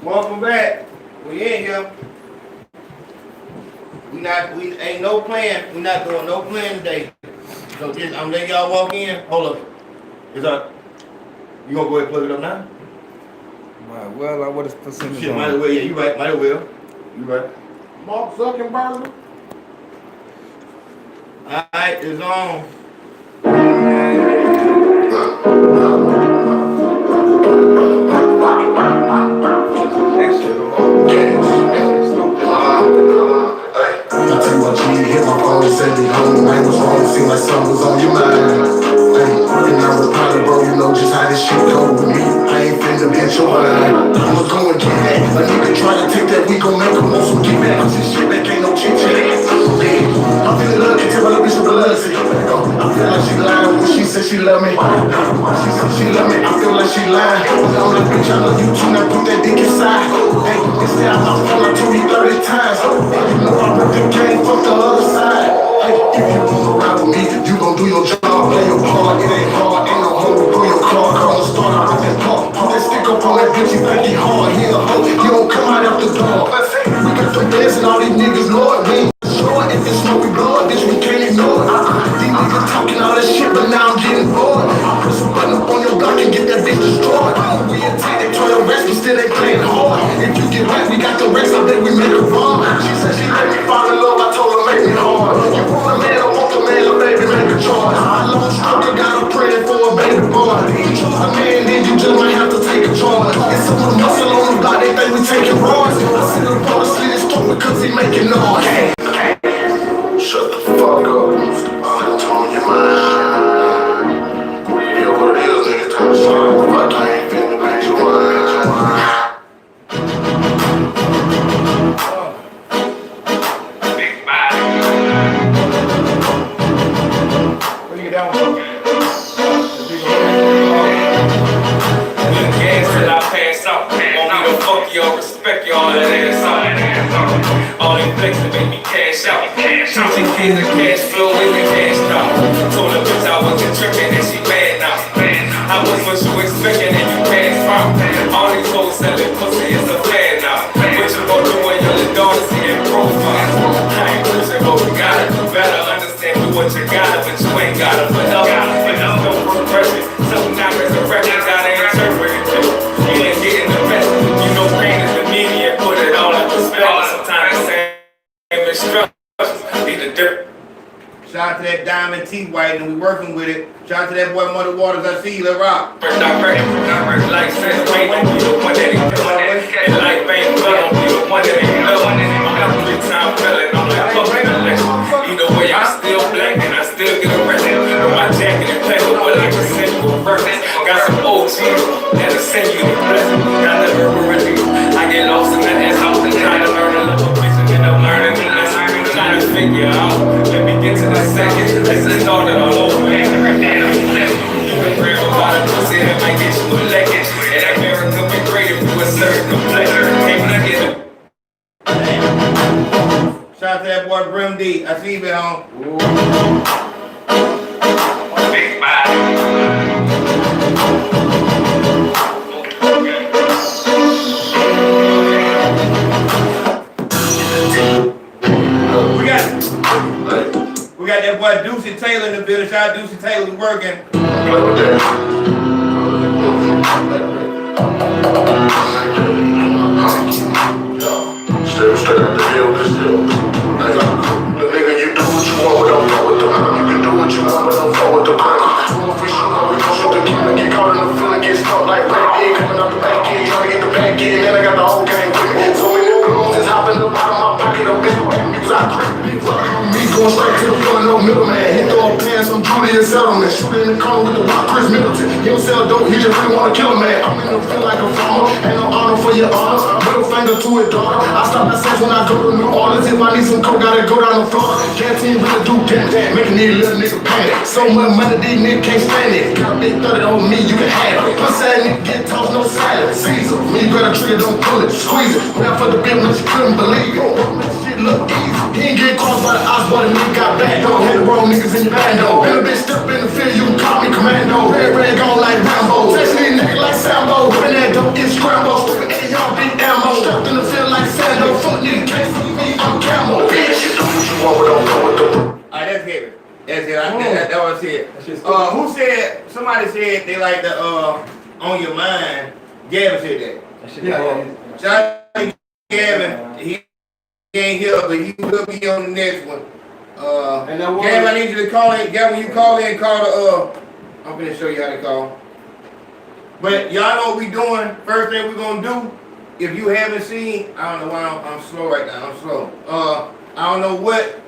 Welcome back. We in here. We ain't no plan. We not doing no plan today. So just, I'm letting y'all walk in. Hold up. It's up. You gonna go ahead and plug it up now? Well, I would have seen it. Shit, might as well. Yeah, you right. Might as well. You right. Mark Zuckerberg. Alright, it's on. Hit my phone and said it home. Man, what's wrong? Seemed like something was on your mind. Hey, and I replied, bro, you know just how this shit go with me. I ain't finna get your mind. I'ma go and get that. A nigga try to take that, we gon' make him want some get back. This shit back ain't no chit-chat. I'm feeling lucky, tell my little bitch with the love sick. I feel like she lying when she said she love me. She said she love me, I feel like she lying. I'm like, bitch, I love you too, now put that dick inside. Hey, instead I lost phone, I told you 30 times. You know I broke the game, fuck the other side. Hey, if you wanna ride with me, you gon' do your job. Play your part, it ain't hard, ain't no hoe to pull your car. Call the start out with that pop. Put that stick up on that bitch, you think he hard. He a hoe, you don't come out after door. We got the best and all these niggas know it. We ain't sure if it's smoke we blood, bitch, we can't ignore it. These niggas talking all that shit, but now I'm getting bored. I put some button up on your block and get that bitch destroyed. We attack that 12 rest, but still ain't playing hard. If you get right, we got the rest, I bet we make it wrong. She said she let me fall in love, I told her make me hard. You want a man, I want the man, little baby, make a choice. I long struggle, got her praying for a baby boy. You choose a man, then you just might have to take a charge. Get some of the muscle on the block, they think we taking rods. I see the brother slit his throat because he making noise. Shut the fuck up. What's on your mind? Yeah, what it is, nigga, tell me something. Fuck, I ain't finna make you mind. Big body. Where you get that one? Gas till I pass out. Want me to fuck you or respect you, all that ass out. All them flexing make me cash out. Teaching kids the cash flow is the cash out. Told the bitch I wasn't tripping and she mad now. I was what you expecting and you passed from. All these hoes selling pussy is a fan now. What you gon' do when your little daughter see it profile? I ain't pushing, but we gotta do better. Understand do what you gotta, but you ain't gotta forever. And there's no progression. Something not resurrection, gotta interpret it too. You ain't getting the best. You know pain is the media, put it all in perspective. Sometimes the same instructions need a different. Shout out to that Diamond Teeth White, and we working with it. Shout out to that boy Mother Waters, I see you, let rock. Like sense, pain don't be the one that he feel. And like pain, blood don't be the one that he feel. I'm 3-time felon, I'm like fuck an election. Either way, I'm still black and I still get arrested. With my jacket and paper, but I can send you a verse. Got some OGs that'll send you the blessing. Got the urban review. I get lost in that ass house and try to learn a little bitch and end up learning the lesson. Trying to figure out, let me get to the second. Let's get started all over. You can grab a lot of pussy that might get you elected. And America be great if you assert the pleasure. Ain't nothing. Shout out to that boy Brim D, I see you at home. Big body. We got that boy Deucey Taylor in the building. Shout out Deucey Taylor, we working. Straight up the hill, this hill. The nigga, you do what you want, but don't fuck with the crime. You can do what you want, but don't fuck with the crime. We shoot the kid and get caught in the field and get stuck like Red Dead. Coming out the back end, trying to get the back end. Then I got the whole gang with me. So many balloons just hopping up out of my pocket. I'm big music, I grip. Me going straight to the front, no middleman. He throwing pants on Julian Settlement. Shooting in the corner with the rock, Chris Middleton. He don't sell dope, he just really wanna kill a man. I'm in the field like a farmer. Ain't no honor for your honor. Middle finger to it, daughter. I stop my sense when I go to New Orleans. If I need some coke, gotta go down the floor. Can't team really do damage. Making these little niggas panic. So much money, these niggas can't stand it. Got a big 30 on me, you can have it. Plus that nigga get tossed, no salad. Caesar. Me grab a trigger, don't pull it. Squeeze it. Ran for the bit when she couldn't believe it. Shit look easy. He ain't get crossed by the odds, but the nigga got back though. Hit the wrong niggas in your bando. Been a bitch step in the field, you can call me commando. Red gone like Rambo. Flexing these niggas like Sambo. Whipping that dope, get scrambled. Stupid A, y'all beat ammo. shit. Who said? Somebody said they like the on your mind. Gavin said that. Shout out to Gavin. He ain't here, but he will be on the next one. Gavin, I need you to call in. Gavin, you call in, call the I'm gonna show you how to call. But y'all know what we doing. First thing we're gonna do, if you haven't seen, I don't know why I'm slow right now. I'm slow. I don't know what.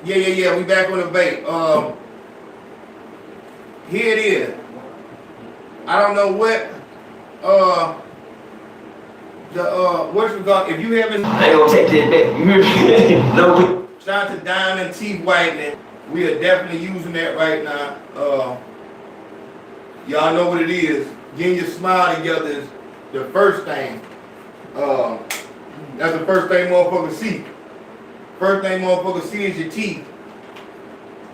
Yeah. We back on the bait. Here it is. I don't know what. What you got? If you haven't. I ain't gonna take that back. No. Shout out to Diamond Teeth Whitening. We are definitely using that right now. Y'all know what it is. Getting your smile together is the first thing. That's the first thing motherfuckers see. First thing motherfuckers see is your teeth.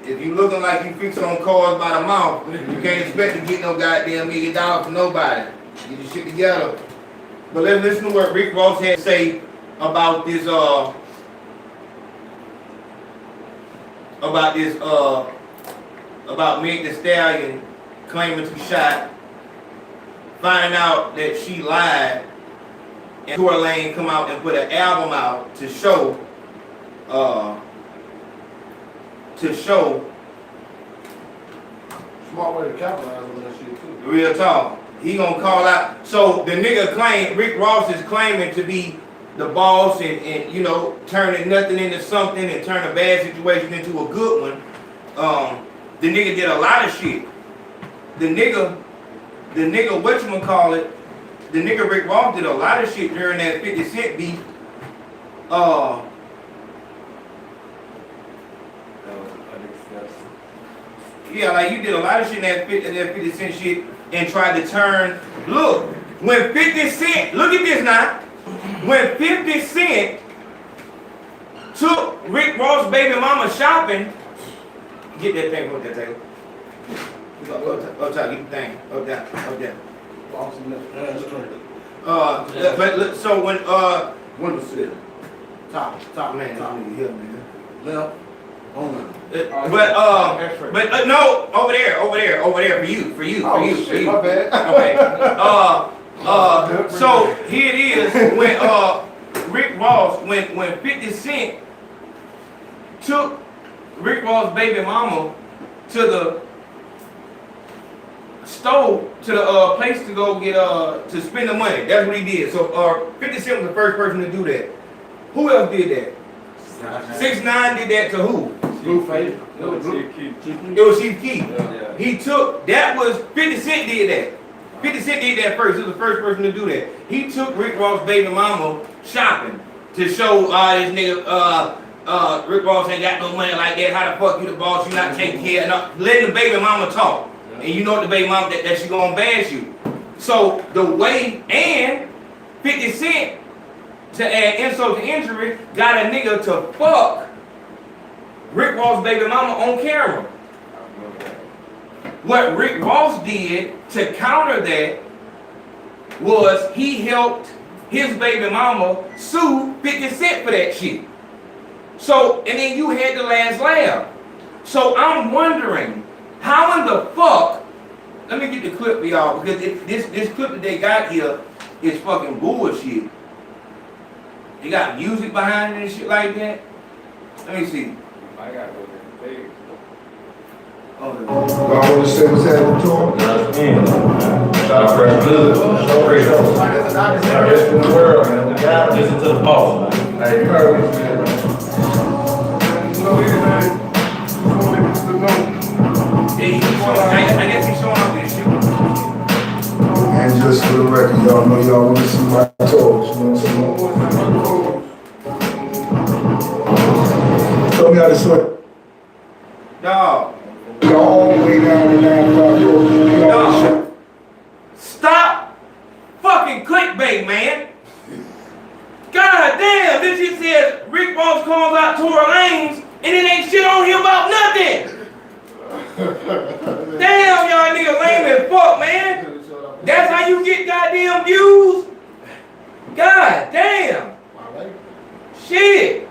If you looking like you fix on cars by the mouth, you can't expect to get no goddamn $1 million from nobody. Get your shit together. But let's listen to what Rick Ross had to say about this about Meg Thee Stallion claiming to shot, find out that she lied, and Tory Lane come out and put an album out to show Smart way to capitalize on that shit too. real talk. He gonna call out. So the nigga Rick Ross is claiming to be the boss and you know, turning nothing into something and turn a bad situation into a good one. The nigga did a lot of shit. The nigga whatchamacallit, the nigga Rick Ross did a lot of shit during that 50 Cent beef. Yeah, like you did a lot of shit in that 50 Cent shit and tried to turn. Look, when 50 Cent, look at this now. When 50 Cent took Rick Ross' baby mama shopping, get that thing from that table. Up top, get the thing. Up down. But look, so when Window sill. Top man, top. here, man. Left. On. But no, over there for you. My bad. Okay. So here it is when Rick Ross when 50 Cent took Rick Ross' baby mama to the store, to the place to go get to spend the money. That's what he did. So 50 Cent was the first person to do that. Who else did that? 6ix9ine did that to who? Blueface. It was Chief Keef. Yeah. He took, that was, 50 Cent did that. 50 Cent did that first. He was the first person to do that. He took Rick Ross' baby mama shopping to show this nigga, Rick Ross ain't got no money like that. How the fuck you the boss? You not taking care of nothing. Letting the baby mama talk. And you know the baby mama that she gonna bash you. So the way, and 50 Cent, to add insult to injury, got a nigga to fuck Rick Ross' baby mama on camera. What Rick Ross did to counter that was he helped his baby mama sue 50 Cent for that shit. So, and then you had the last laugh. So I'm wondering, how in the fuck, let me get the clip for y'all, because this clip that they got here is fucking bullshit. They got music behind it and shit like that. Let me see. I gotta go there. I want to say what's happening to him. Shout out Fresh Blood. Rest in the world, man. Listen to the boss. Hey, you heard me, man. I guess he's showing up with shit. And just for the record, y'all know y'all want to see my toes. You know what I'm saying? Tell me how to sweat. Dog. All the way down the 9 o'clock road. Dog. Stop fucking clickbait, man. God damn, this shit says Rick Ross calls out Tory Lanez and it ain't shit on him about nothing. Damn, y'all niggas lame as fuck, man. That's how you get goddamn views? God damn. Shit.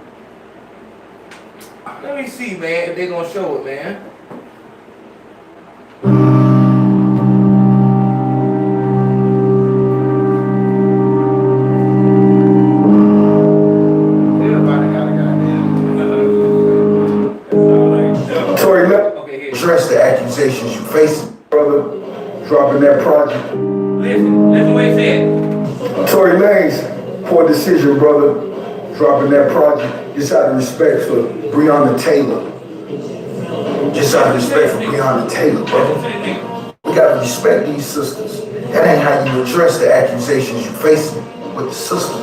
Let me see, man, if they gonna show it, man. brother, dropping that project. Listen what he said. Tory Lanez, poor decision, brother, dropping that project. Just out of respect for Breonna Taylor. Just out of respect for Breonna Taylor, brother. We gotta respect these sisters. That ain't how you address the accusations you facing with the system.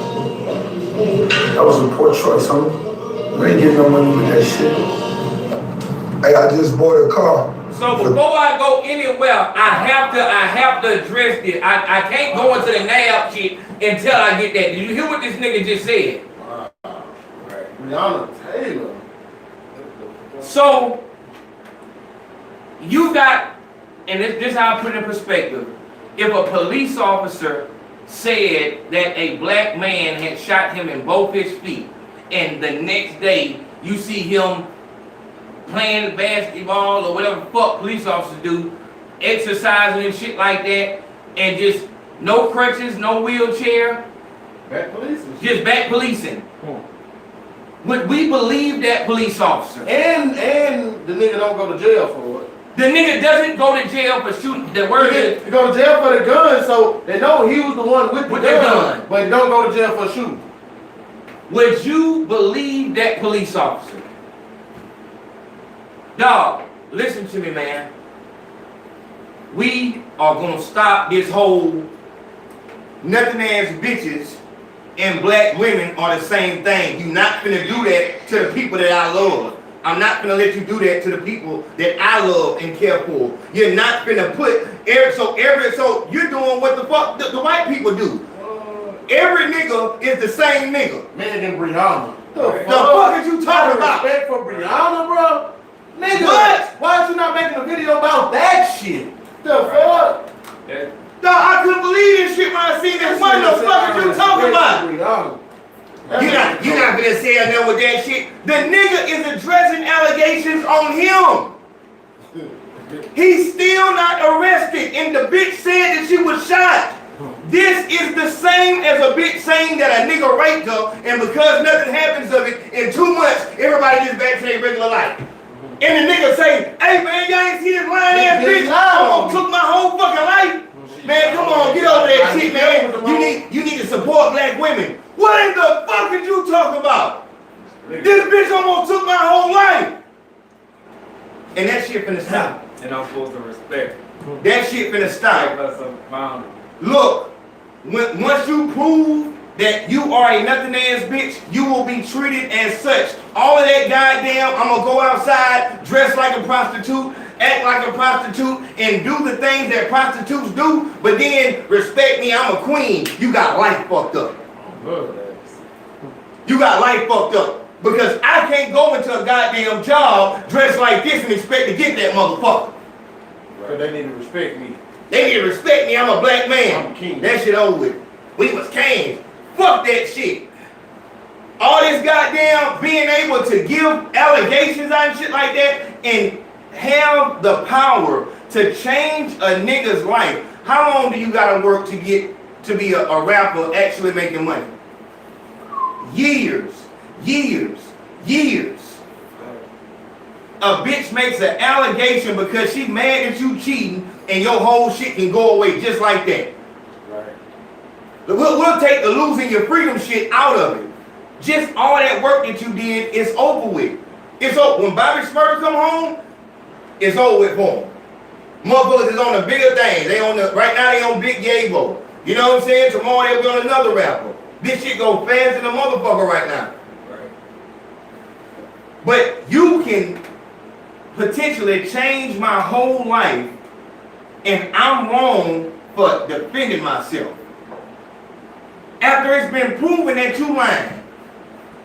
That was a poor choice, homie. You ain't getting no money with that shit. Hey, I just bought a car. So before I go anywhere, I have to address this. I can't go into the nab shit until I get that. Did you hear what this nigga just said? Breonna Taylor. So you got, and this is how I put it in perspective. If a police officer said that a black man had shot him in both his feet, and the next day you see him playing basketball or whatever the fuck police officers do, exercising and shit like that, and just no crutches, no wheelchair, Back policing. just back policing. Would we believe that police officer? And the nigga don't go to jail for it. The nigga doesn't go to jail for shooting. The word is He go to jail for the gun, so they know he was the one with the gun, but he don't go to jail for shooting. would you believe that police officer? Dog, listen to me, man. We are gonna stop this whole nothing ass bitches and black women are the same thing. You not finna do that to the people that I love. I'm not gonna let you do that to the people that I love and care for. You're not finna put so you're doing what the fuck the white people do. Every nigga is the same nigga. Megan Breonna. The fuck is you talking about? Respect for Breonna, bro. Nigga, What? why you not making a video about that shit? The fuck? Dog, I couldn't believe this shit when I seen this. What the fuck are you talking about? You're not gonna say nothing with that shit. The nigga is addressing allegations on him. He's still not arrested, and the bitch said that she was shot. This is the same as a bitch saying that a nigga raped her, and because nothing happens of it, in 2 months, everybody gets back to their regular life. And the nigga say, hey man, y'all ain't see this lying ass bitch? I took my whole fucking life. Man, come on, get over that shit, man. You need to support black women. What in the fuck is you talking about? This bitch almost took my whole life. And that shit finna stop. And I'm supposed to respect. That shit finna stop. Look, once you prove that you are a nothing ass bitch, you will be treated as such. All of that goddamn, I'm gonna go outside, dress like a prostitute, act like a prostitute, and do the things that prostitutes do, but then respect me, I'm a queen. You got life fucked up. You got life fucked up. Because I can't go into a goddamn job dressed like this and expect to get that motherfucker. But they need to respect me. They need to respect me, I'm a black man. I'm a king. That shit over with. We was kings. Fuck that shit. All this goddamn being able to give allegations and shit like that and have the power to change a nigga's life. How long do you gotta work to get to be a rapper actually making money? Years. Years. Years. A bitch makes an allegation because she mad that you cheating and your whole shit can go away just like that. Right. We'll take the losing your freedom shit out of it. Just all that work that you did is over with. It's over. When Bobby Smurder come home, it's over with for him. Motherfuckers is on the bigger thing. Right now they on Big Yabo. You know what I'm saying? Tomorrow they'll be on another rapper. This shit go fast in a motherfucker right now. Right. But you can potentially change my whole life, and I'm wrong for defending myself. After it's been proven that you lying,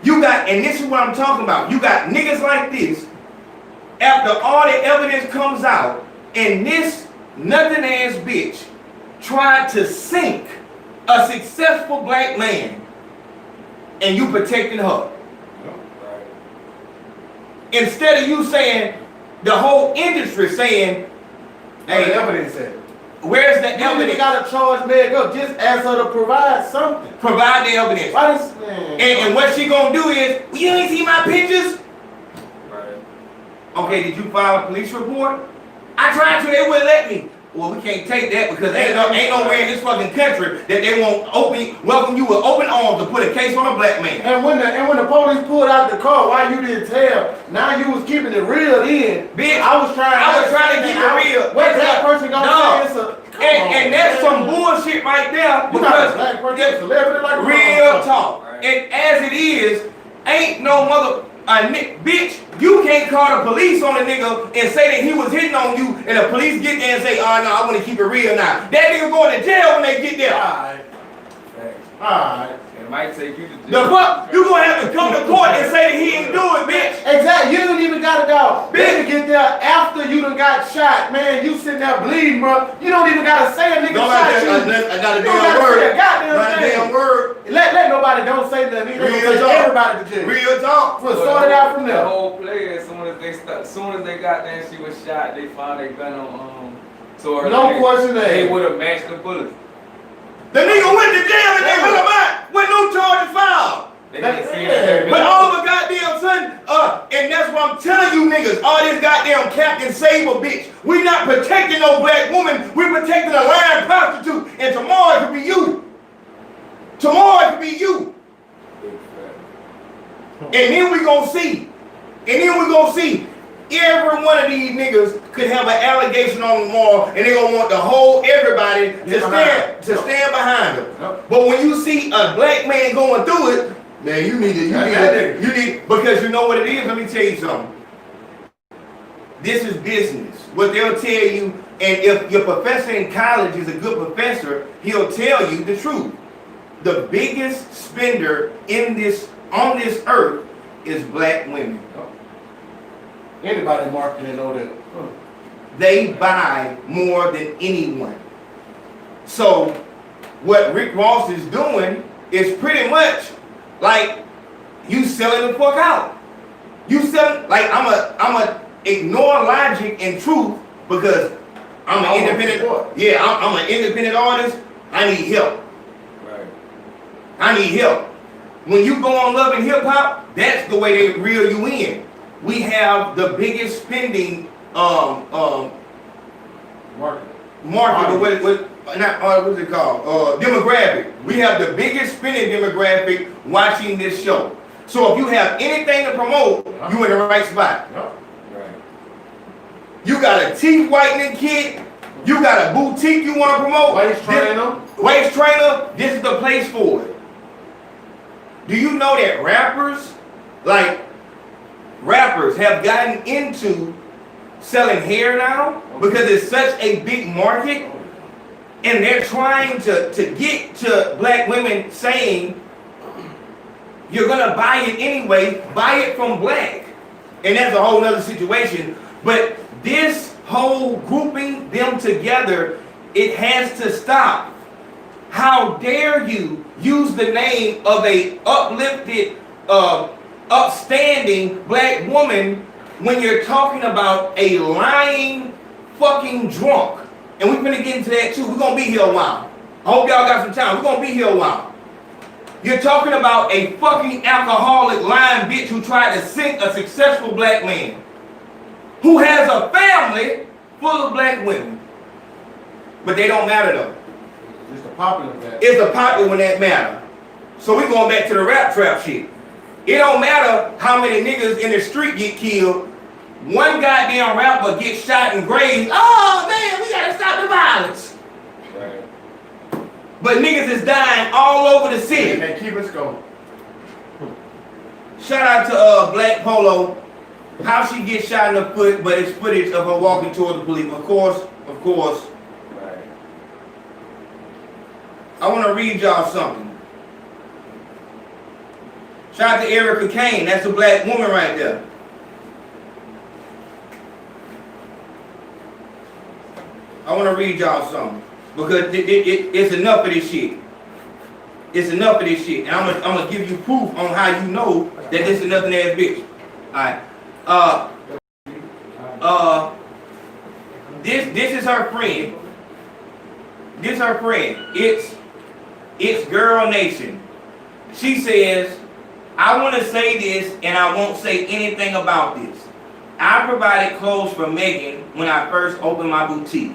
you got, and this is what I'm talking about, you got niggas like this, after all the evidence comes out, and this nothing ass bitch tried to sink a successful black man, and you protecting her. Right. Instead of you saying, the whole industry saying, Hey, hey, the evidence said. where's the You don't even evidence? gotta charge Meg up. Just ask her to provide something. Provide the evidence. Why this man? And what she gonna do is, well, you ain't see my pictures? Right. Okay, did you file a police report? I tried to, they wouldn't let me. Well, we can't take that because ain't nowhere in this fucking country that they won't welcome you with open arms to put a case on a black man. And when the police pulled out the car, why you didn't tell? Now you was keeping it real then. Bitch, I was trying to keep it real. What's that person gonna say? And that's some bullshit right there You got a black person, celebrity like a real talk. Right. And as it is, ain't no bitch, you can't call the police on a nigga and say that he was hitting on you and the police get there and say, oh no, I want to keep it real now. That nigga going to jail when they get there. Alright. It might take you to The fuck, you gonna have to come to court and say that he ain't do it, bitch. Exactly. You didn't even got it out. Bitch, get there after you done got shot, man. You sitting there bleeding, bro. You don't even gotta say a nigga shot you. I got a You don't gotta damn say word. a goddamn Not a thing. damn word. Let nobody don't say nothing. They Real gonna take talk. everybody to jail. Real talk. We'll sort it out from The there. whole play, as soon as they got there and she was shot, they found their gun on Tory. No question They there. would have matched the bullets. The nigga went to jail and they put him out with no charges filed. They didn't see it. But all of a goddamn son, and that's what I'm telling you niggas, all this goddamn Captain Saber bitch. We not protecting no black woman, we protecting a lying prostitute, and tomorrow it could be you. Tomorrow it could be you. And then we gonna see. Every one of these niggas could have an allegation on them tomorrow, and they gonna want to hold everybody to stand behind them. Yep. But when you see a black man going through it, man, you need because you know what it is. Let me tell you something. This is business. What they'll tell you, and if your professor in college is a good professor, he'll tell you the truth. The biggest spender on this earth is black women. Anybody marketing know that. They buy more than anyone. So what Rick Ross is doing is pretty much like you selling the fuck out. You selling like I'm a ignore logic and truth because I'm an independent. Yeah, I'm an independent artist. I need help. Right. I need help. When you go on Love and Hip Hop, that's the way they reel you in. We have the biggest spending market, or what's it called? Demographic. We have the biggest spending demographic watching this show. So if you have anything to promote, you in the right spot. Right. You got a teeth whitening kit. You got a boutique you want to promote. Waist trainer. This is the place for it. Do you know that rappers have gotten into selling hair now because it's such a big market, and they're trying to get to black women saying, you're gonna buy it anyway, buy it from black. And that's a whole nother situation. But this whole grouping them together, it has to stop. How dare you use the name of a uplifted, upstanding black woman when you're talking about a lying fucking drunk? And we're gonna get into that too. We're gonna be here a while. I hope y'all got some time. We're gonna be here a while. You're talking about a fucking alcoholic lying bitch who tried to sink a successful black man who has a family full of black women. But they don't matter though. It's the popular one. It's the popular one that matter. So we're going back to the rap trap shit. It don't matter how many niggas in the street get killed. One goddamn rapper gets shot and grazed. Oh man, we gotta stop the violence. Right. But niggas is dying all over the city. And keep us going. Shout out to Black Polo. How she gets shot in the foot, but it's footage of her walking toward the police. Of course. Right. I want to read y'all something. Shout out to Erica Kane. That's a black woman right there. I want to read y'all something because it's enough of this shit. It's enough of this shit, and I'm gonna give you proof on how you know that this is nothing ass bitch. All right. This is her friend. This is her friend. It's Girl Nation. She says, I want to say this and I won't say anything about this. I provided clothes for Megan when I first opened my boutique.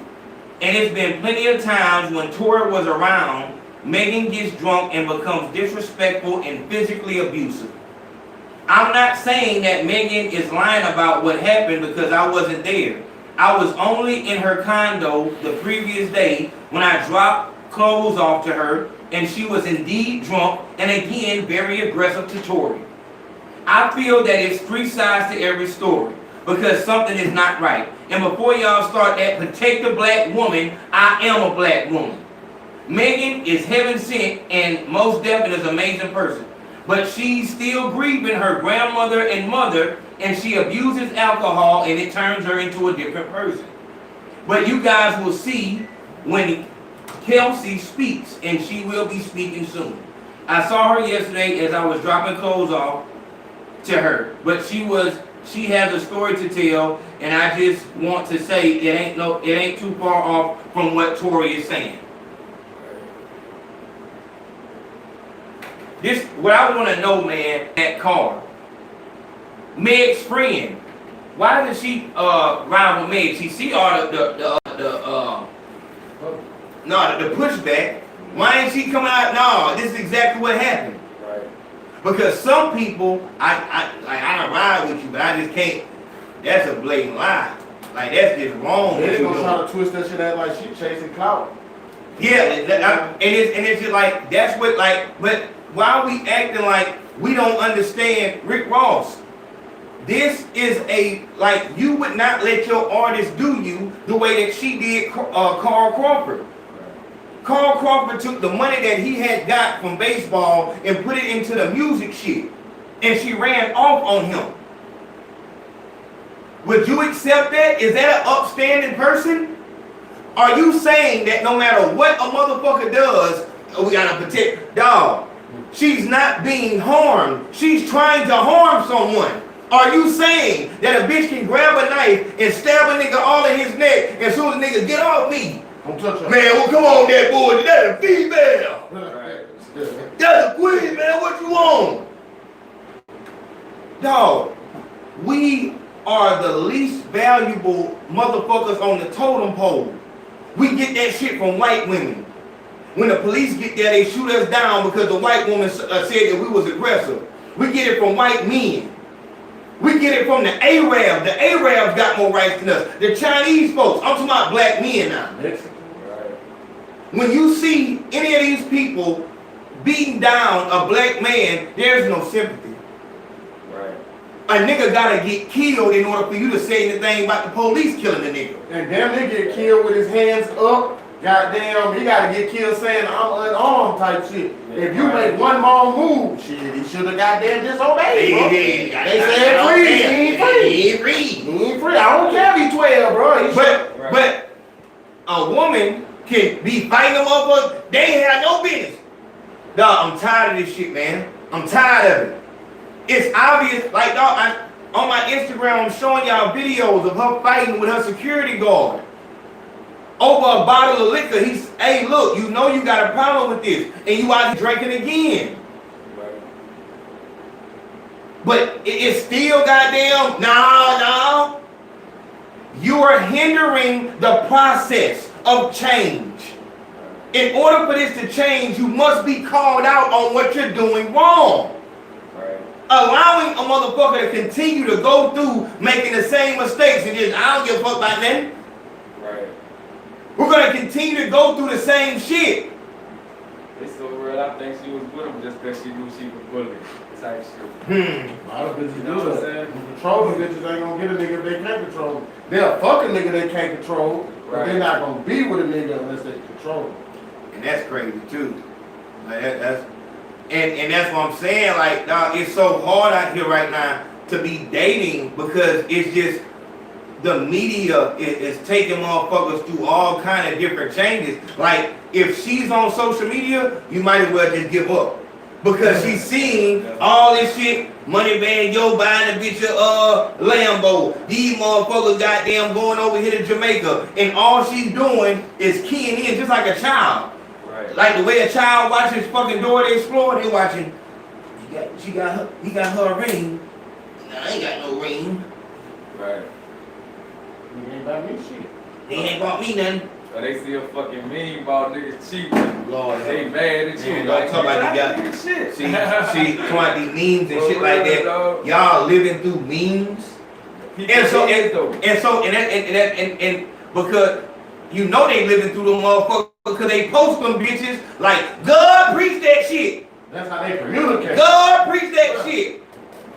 And it's been plenty of times when Tory was around, Megan gets drunk and becomes disrespectful and physically abusive. I'm not saying that Megan is lying about what happened because I wasn't there. I was only in her condo the previous day when I dropped clothes off to her, and she was indeed drunk and again very aggressive to Tory. I feel that it's three sides to every story because something is not right. And before y'all start that, protect the black woman, I am a black woman. Megan is heaven sent and most definitely is an amazing person. But she's still grieving her grandmother and mother, and she abuses alcohol and it turns her into a different person. But you guys will see when Kelsey speaks, and she will be speaking soon. I saw her yesterday as I was dropping clothes off to her, but she has a story to tell, and I just want to say it ain't too far off from what Tory is saying. This, what I want to know, man, that car. Meg's friend. Why doesn't she ride with Meg? She see all the pushback. Why ain't she coming out? No, this is exactly what happened. Right. Because some people, I ride with you, but I just can't. That's a blatant lie. Like that's just wrong. They gonna try to twist that shit out like she chasing clout. Yeah, and it's just like that's what like, but. Why are we acting like we don't understand Rick Ross? This is like you would not let your artist do you the way that she did Carl Crawford. Carl Crawford took the money that he had got from baseball and put it into the music shit. And she ran off on him. Would you accept that? Is that an upstanding person? Are you saying that no matter what a motherfucker does, we gotta protect dog? She's not being harmed. She's trying to harm someone. Are you saying that a bitch can grab a knife and stab a nigga all in his neck and soon as the nigga get off me? Don't touch her. Man, well come on that boy. That's a female. Right. That's a queen, man. What you want? Dog, we are the least valuable motherfuckers on the totem pole. We get that shit from white women. When the police get there, they shoot us down because the white woman said that we was aggressive. We get it from white men. We get it from the Arabs. The Arabs got more rights than us. The Chinese folks, I'm talking about black men now. Right. When you see any of these people beating down a black man, there's no sympathy. Right. A nigga gotta get killed in order for you to say anything about the police killing a nigga. And damn nigga get killed with his hands up. Goddamn, he gotta get killed saying I'm unarmed type shit. If you make one more move, shit, he should have goddamn disobeyed, bro. They said free, he ain't free. He ain't free. I don't care if he 12, bro. But a woman can be fighting them up, they ain't have no business. Dog, I'm tired of this shit, man. I'm tired of it. It's obvious, like dog, on my Instagram, I'm showing y'all videos of her fighting with her security guard. Over a bottle of liquor, hey, look, you know you got a problem with this, and you out drinking again. Right. But it's still goddamn, no. You are hindering the process of change. In order for this to change, you must be called out on what you're doing wrong. Right. Allowing a motherfucker to continue to go through making the same mistakes and just, I don't give a fuck about nothing. Right. We're gonna continue to go through the same shit. It's so real. I think she was with him just because she knew she was bullied. Type shit. A lot of bitches You know do what I'm that. saying? Controlling bitches ain't gonna get a nigga if they can't control him. They'll fuck a nigga they can't control, but Right. they're not gonna be with a nigga unless they control him. And that's crazy too. Like that's what I'm saying. Like, dog, it's so hard out here right now to be dating because it's just the media is taking motherfuckers through all kind of different changes. Like, if she's on social media, you might as well just give up. Because she's seeing all this shit, money bag, yo buying a bitch of Lambo. These motherfuckers goddamn going over here to Jamaica. And all she's doing is keying in just like a child. Right. Like the way a child watches fucking Dora the Explorer, they watching, he got her a ring. Nah, I ain't got no ring. Right. He ain't about me shit. He ain't bought me nothing. Or they see a fucking meme about niggas cheating. Lord, They mad at you. Man, don't talk about "Yeah, these I did shit. see, talking about these memes and shit like that. Dog. Y'all living through memes. And because you know they living through them motherfuckers because they post them bitches like God preach that shit. That's how they communicate. God preach that shit.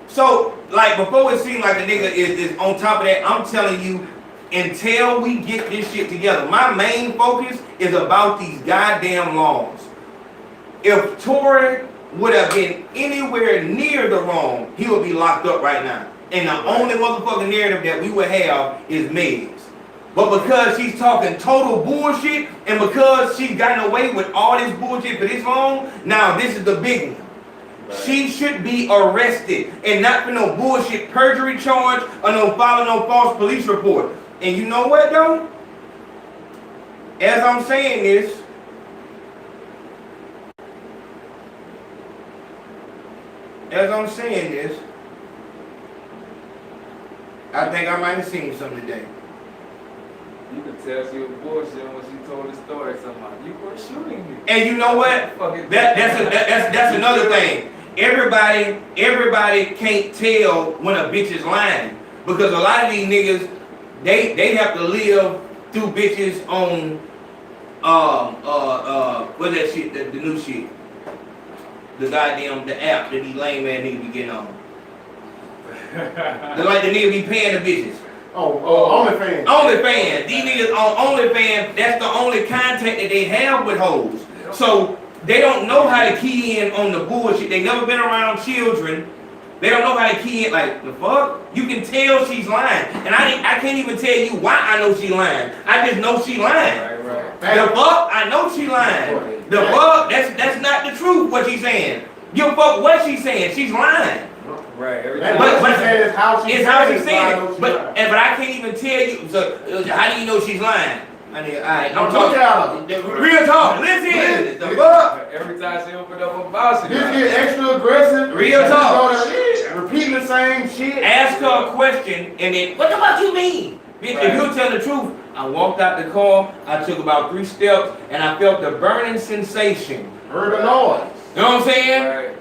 So like before it seemed like the nigga is on top of that, I'm telling you, until we get this shit together, my main focus is about these goddamn laws. If Tory would have been anywhere near the wrong, he would be locked up right now. And the only motherfucking narrative that we would have is Meg's. But because she's talking total bullshit, and because she's gotten away with all this bullshit for this long, now this is the big one. Right. She should be arrested, and not for no bullshit perjury charge or no filing no false police report. And you know what though? As I'm saying this, I think I might have seen something today. You could tell she was bullshit when she told the story somehow. You were shooting me. And you know what? That's another thing. Everybody can't tell when a bitch is lying. Because a lot of these niggas, they have to live through bitches on what's that shit, the new shit. The goddamn the app that these lame ass niggas be getting on. They like the nigga be paying the bitches. OnlyFans. OnlyFans. These niggas on OnlyFans, that's the only contact that they have with hoes. So they don't know how to key in on the bullshit. They never been around children. They don't know how to key in. Like, the fuck? You can tell she's lying. And I can't even tell you why I know she lying. I just know she lying. Right. The fuck? I know she lying. The fuck? That's not the truth what she's saying. Give a fuck what she's saying. She's lying. Right. It's how she's saying it. But I can't even tell you. So how do you know she's lying? Alright, I'm talking. Real talk. Listen. The fuck? Every time she opened up her mouth, she this get extra aggressive. Real talk. Repeating the same shit. Ask her a question and then, what the fuck you mean? Bitch, if you'll tell the truth, I walked out the car, I took about 3 steps, and I felt the burning sensation. Heard a noise. You know what I'm saying? Right.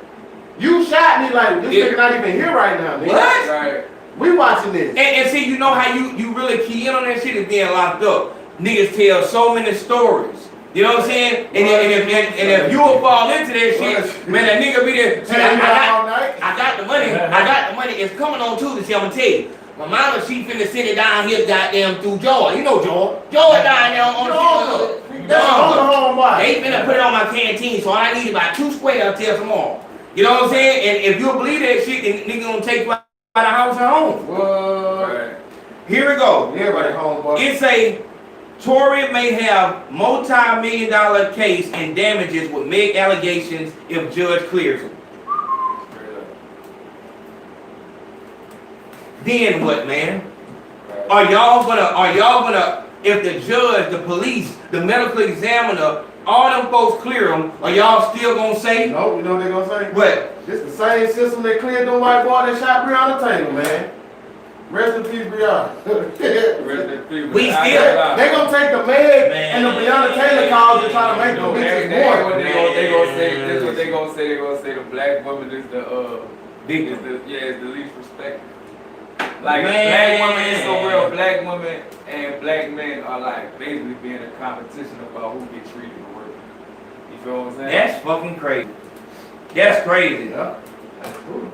You shot me like this nigga not even here right now, nigga. What? Right. We watching this. And see, you know how you really key in on that shit is being locked up. Niggas tell so many stories. You know what I'm saying? And if you will fall into that shit, man, that nigga be there. See, I got the money. I got the money. It's coming on Tuesday. I'm gonna tell you. My mama, she finna send it down here, goddamn, through Joy. You know Joy. Joy down there on the They finna put it on my canteen, so I need about 2 squares till tomorrow. You know what I'm saying? And if you believe that shit, then nigga gonna take you out of the house at home. Right. Here we go. Everybody home, boy. It's a Tory may have multi-million-dollar case and damages with Meg allegations if judge clears him. Then what, man? Are y'all gonna, if the judge, the police, the medical examiner, all them folks clear them, are y'all still gonna say? No, you know what they gonna say? What? This the same system that cleared them white boy that shot Breonna Taylor, man. Rest in peace, Breonna. We still. They gonna take the Meg and the Breonna Taylor cause and try to make them bitches more. They gonna say, this is what they gonna say. They gonna say the black woman is the is the least respected. Like black women is so real. Black women and black men are like basically being a competition about who get treated worse. You feel what I'm saying? That's fucking crazy. That's crazy.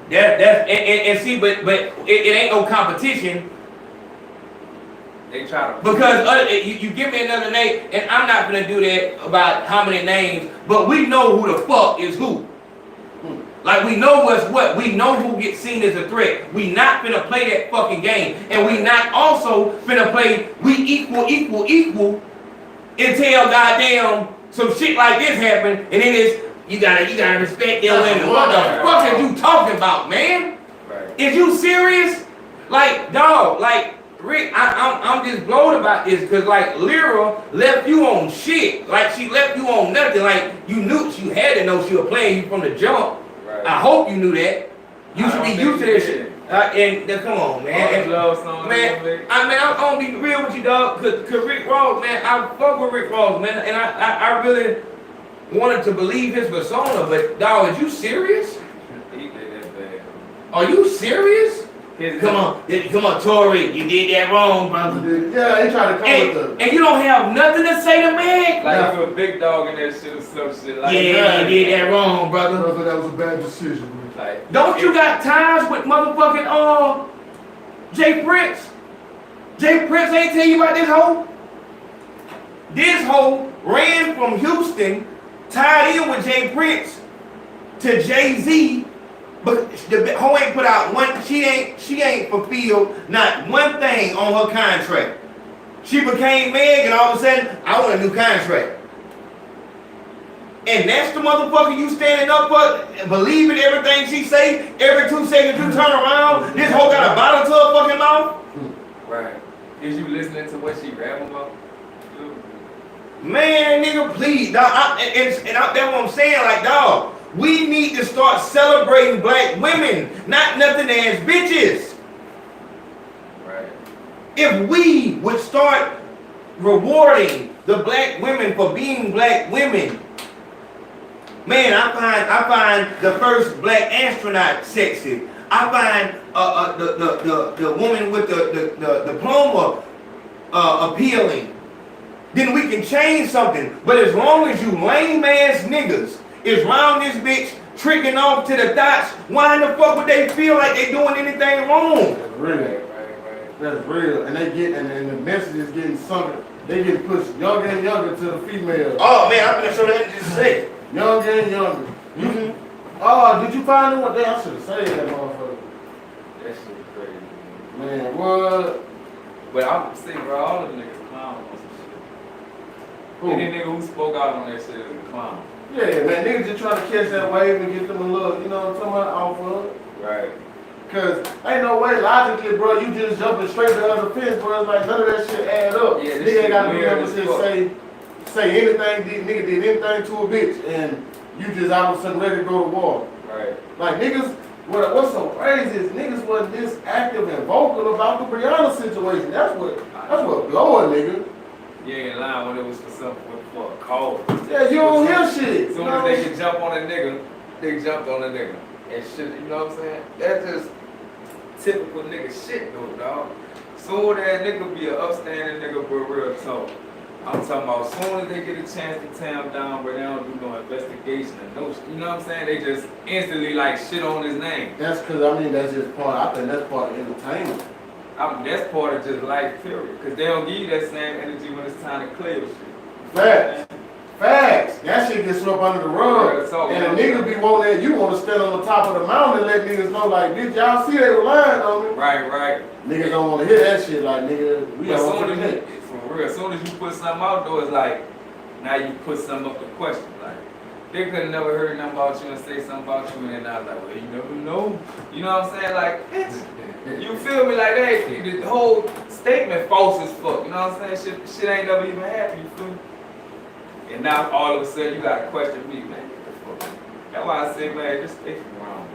Yeah. And see, but it ain't no competition. They try to because you give me another name, and I'm not gonna do that about how many names. But we know who the fuck is who. Like we know what's what. We know who gets seen as a threat. We not finna play that fucking game, and we not also finna play we equal until goddamn some shit like this happen, and then it's you gotta respect them women. What the fuck are you talking about, man? Right. Is you serious? Like dog, like Rick, I'm just blown about this because like Lyra left you on shit. Like she left you on nothing. Like you had to know she was playing you from the jump. Right. I hope you knew that. You should be used to this shit. Come on, man. Love song, man. I'm gonna be real with you, dog. Cause Rick Ross, man, I fuck with Rick Ross, man, and I really wanted to believe his persona, but dog, is you serious? He did that bad. Are you serious? Come on, Tory, you did that wrong, brother. Yeah, he tried to come with and you don't have nothing to say to me? Like you a big dog in that shit or some shit. Like, yeah, you did that wrong, brother. Brother, that was a bad decision. Like, don't you got ties with motherfucking Jay Prince? Jay Prince ain't tell you about this hoe? This hoe ran from Houston, tied in with Jay Prince to Jay-Z, but the hoe ain't put out one, she ain't fulfilled not one thing on her contract. She became Meg and all of a sudden, I want a new contract. And that's the motherfucker you standing up for, believing everything she say, every 2 seconds you turn around, this hoe got a bottle to her fucking mouth? right. Is you listening to what she rapping about? Man, nigga, please, dog. That's what I'm saying, like, dog, we need to start celebrating black women, not nothing as bitches. Right. If we would start rewarding the black women for being black women, man, I find the first black astronaut sexy. I find the woman with the diploma appealing. Then we can change something. But as long as you lame ass niggas is round this bitch tricking off to the dots, why in the fuck would they feel like they doing anything wrong? That's real. Right. That's real. And and the message is getting sunk. They get pushed younger and younger to the female. Oh man, I'm gonna show that just say. Younger and younger. Oh, did you find out what they? I should have said that motherfucker. That shit crazy. Man, what? But I'm saying, bro, all of the niggas clown on some shit. Who? Any nigga who spoke out on that shit is a clown. Yeah, man, niggas just trying to catch that wave and get them a look, you know what I'm talking about, off of. Right. Cause ain't no way, logically, bro, you just jumping straight to the other fence, bro. It's like none of that shit add up. Yeah, Nigga ain't gotta be weird able as to fuck. just say anything, nigga did anything to a bitch, and you just all of a sudden ready to go to war. Right. Like niggas, what's so crazy is niggas wasn't this active and vocal about the Brianna situation. That's what blowing, nigga. You ain't lying when it was for something for a cause. Yeah, you don't hear shit. As soon as they could jump on a nigga, they jumped on a nigga. And shit, you know what I'm saying? That's just typical nigga shit though, dog. Soon that nigga be an upstanding nigga for real talk. I'm talking about as soon as they get a chance to tear him down, but they don't do no investigation and no, you know what I'm saying? They just instantly like shit on his name. That's cause I mean that's just part. I think that's part of entertainment. That's part of just life, period. Cause they don't give you that same energy when it's time to clear shit. Facts. That shit gets swept under the rug. Yeah, and a nigga be wanting that you want to stand on the top of the mountain and let niggas know like, bitch, y'all see they were lying on me. Right. Niggas don't want to hear that shit like, nigga, we But don't want to hear. for real, as soon as you put something out though, it's like, now you put something up to question. Like, they could have never heard nothing about you and say something about you, and then I was like, well, you never know. You know what I'm saying? Like, bitch, you feel me? Like, hey, the whole statement false as fuck. You know what I'm saying? Shit ain't never even happened, you feel me? And now all of a sudden you gotta question me, man. Get the fuck out. That's why I say, man, just stay from around.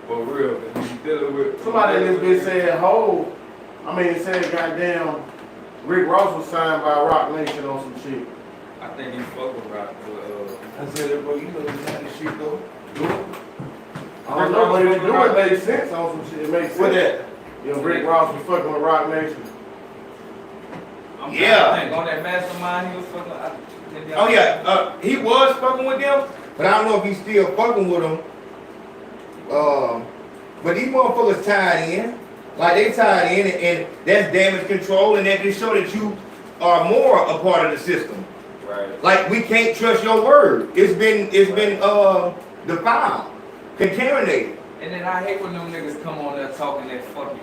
For real, man. You dealing with Somebody in this bitch said goddamn Rick Ross was signed by Rock Nation on some shit. I think he fuck with Rock. I said, bro, you know this kind of shit though. I don't know, but if you do it makes sense on some shit. It makes sense. What that? You know, Rick Ross was fucking with Rock Nation. I'm Yeah. trying to think, on that mastermind he was fucking. Oh yeah, he was fucking with them, but I don't know if he's still fucking with them. But these motherfuckers tied in, like they tied in, and that's damage control, and that just show that you are more a part of the system. Right. Like we can't trust your word. It's been defiled, contaminated. And then I hate when them niggas come on there talking that fucking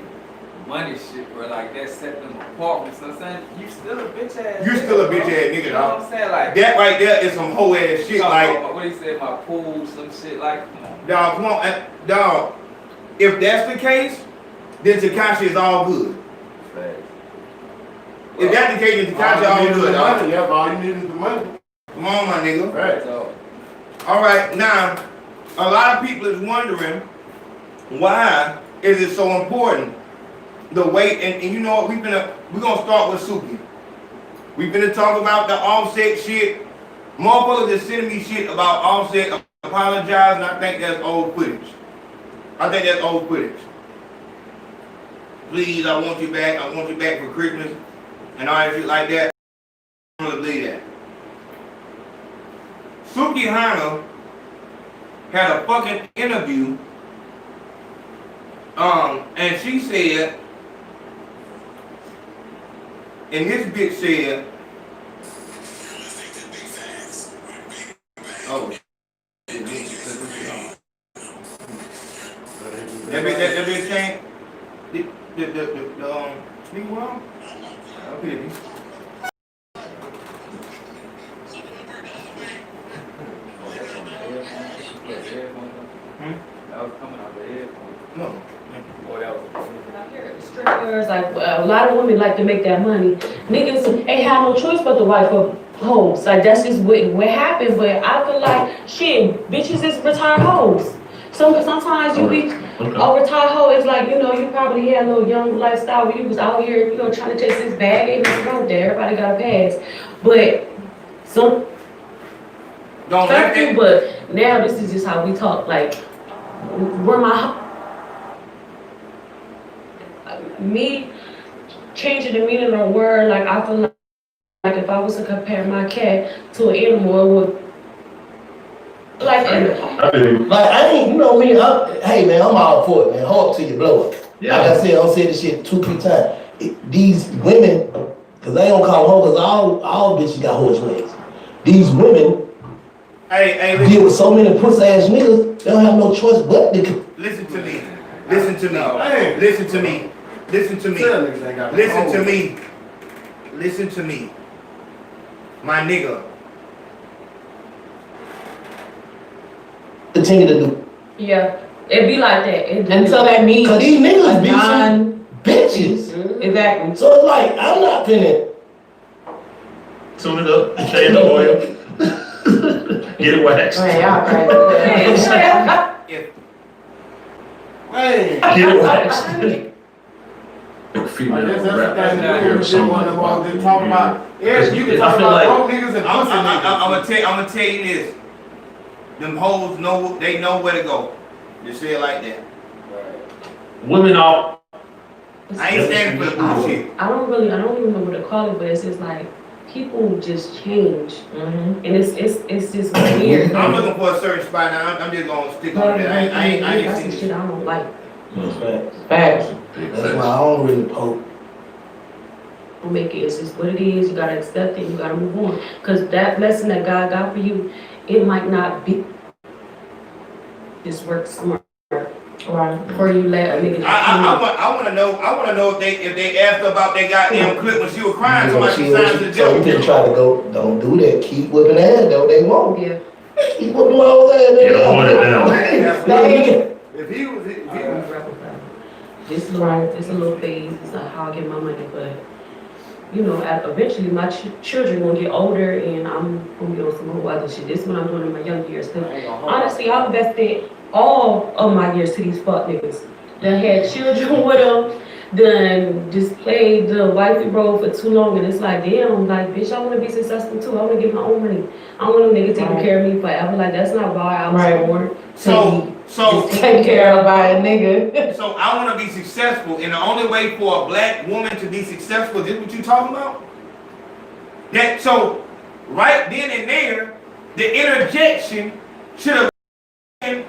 money shit, bro. Like that set them apart. You know what I'm saying? You still a bitch ass. You still a bitch ass nigga, You know what I'm saying? Like that right there is some hoe ass shit. Like what he said, my pool, some shit. Like come on. dog, come on, dog. If that's the case, then Tekashi is all good. Facts. If that's the case, then Tekashi all good. Dog. Yep, all you need is the money. Come on, my nigga. Right. So All right, now a lot of people is wondering Why is it so important? The way, and you know what, we're gonna start with Suki. We're gonna talk about the Offset shit. Motherfuckers is sending me shit about Offset apologizing. I think that's old footage. Please, I want you back. I want you back for Christmas and all that shit like that. I don't believe that. Suki Hana had a fucking interview, and she said, and this bitch said, oh, that bitch saying, the speak well? Okay. That was coming out the headphones. No. Boy, that was Strippers, like a lot of women like to make that money. Niggas ain't have no choice but to wife up hoes. Like that's just what happened. But I feel like shit, bitches is retired hoes. So sometimes you be a retired hoe. It's like you probably had a little young lifestyle where you was out here trying to chase this bag. Ain't nothing wrong there. Everybody got a pass. But some Don't thank let you. But now this is just how we talk. Like where me changing the meaning of a word, like I feel like if I was to compare my cat to an animal, it would like I ain't, me, hey man, I'm all for it, man. Hold up till you blow it. Yeah. Like I said, I'll say this shit 2-3 times. These women, cause they don't call them hoes, all bitches got horse legs. These women deal with so many pussy ass niggas, they don't have no choice but to. Listen to me. Listen to me. Listen to me. Listen to me. Listen to me. Listen to me. My nigga. Continue to do. yeah, it be like that. Until that means Cause these niggas be some bitches. Exactly. So it's like, I'm not finna. Tune it up, change the oil, get it waxed. Man, y'all crazy. Hey. Get it waxed. I guess that's the thing we want to talk about. Yeah, you can talk about broke niggas and pussy niggas. I'm gonna tell you this. Them hoes they know where to go. Just say it like that. Women are. I ain't standing for the bullshit. I don't even know what to call it, but it's just like people just change, and it's just weird. I'm looking for a certain spot now. I'm just gonna stick on that. I ain't That's seen the shit I don't like. Facts. That's why I don't really poke. Don't make it. It's just what it is. You gotta accept it. You gotta move on. Cause that lesson that God got for you, it might not be. Just work smart. Right. Before you let a nigga. I want to know if they asked her about that goddamn clip when she was crying. Somebody signed the So you joke. can try to go, don't do that. Keep whipping ass, though. They won't. Yeah. Keep whipping all ass. Get on it down. If he was This is right. It's a little phase. It's like how I get my money, but eventually my children gonna get older, and I'm gonna be on some more other shit. This is what I'm doing in my young years. Cause honestly, I invested all of my years to these fuck niggas. Done had children with them. Done just played the wifey role for too long, and it's like, damn, like bitch, I wanna be successful too. I wanna get my own money. I want them niggas taking care of me forever. Like that's not why I was born. So Take care of by a nigga. So I want to be successful, and the only way for a black woman to be successful, this what you talking about? That so right then and there, the interjection should have been.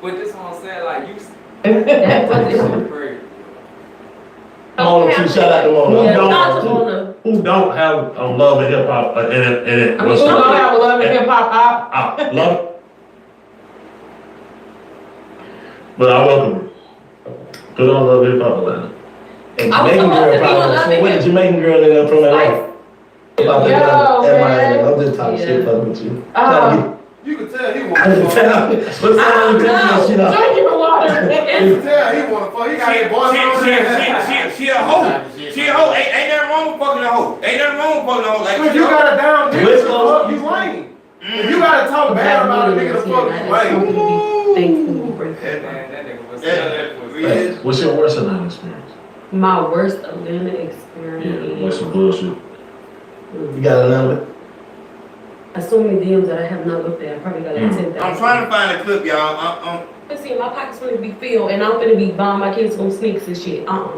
But this one I'm saying, like, you That's crazy. Mona, too. Shout out to Mona. Yeah, shout out to Mona. Who don't have love and hip hop in it? I mean, Who don't have a love and hip hop? Love. But I welcome her. Put on love and hip hop, Atlanta. And I was Jamaican supposed to girl be on probably. Love So and what Hip- the Jamaican girl in there from LA? About the Yo, girl at Miami. man. I'm just talking Yeah. shit fucking with you. You can tell he I'm want to just fuck. telling you. What's that? You know. Drink your water. You can tell he want to fuck. He got his boys on there. She a hoe. She a hoe. Ain't nothing wrong with fucking a hoe. Ain't nothing wrong with fucking a hoe. Like If you got a down dick, Which hoe? you lame. If you gotta talk bad about a nigga, the fuck you right. Thankful and grateful. That nigga was selling pussy. Hey, what's your worst Atlanta experience? My worst Atlanta experience. Yeah, what's some bullshit? You got another? So many DMs that I have not looked at. I probably got like 10,000. I'm trying to find a clip, y'all. Let's see, my pocket's gonna be filled, and I'm gonna be buying my kids some sneakers and shit. My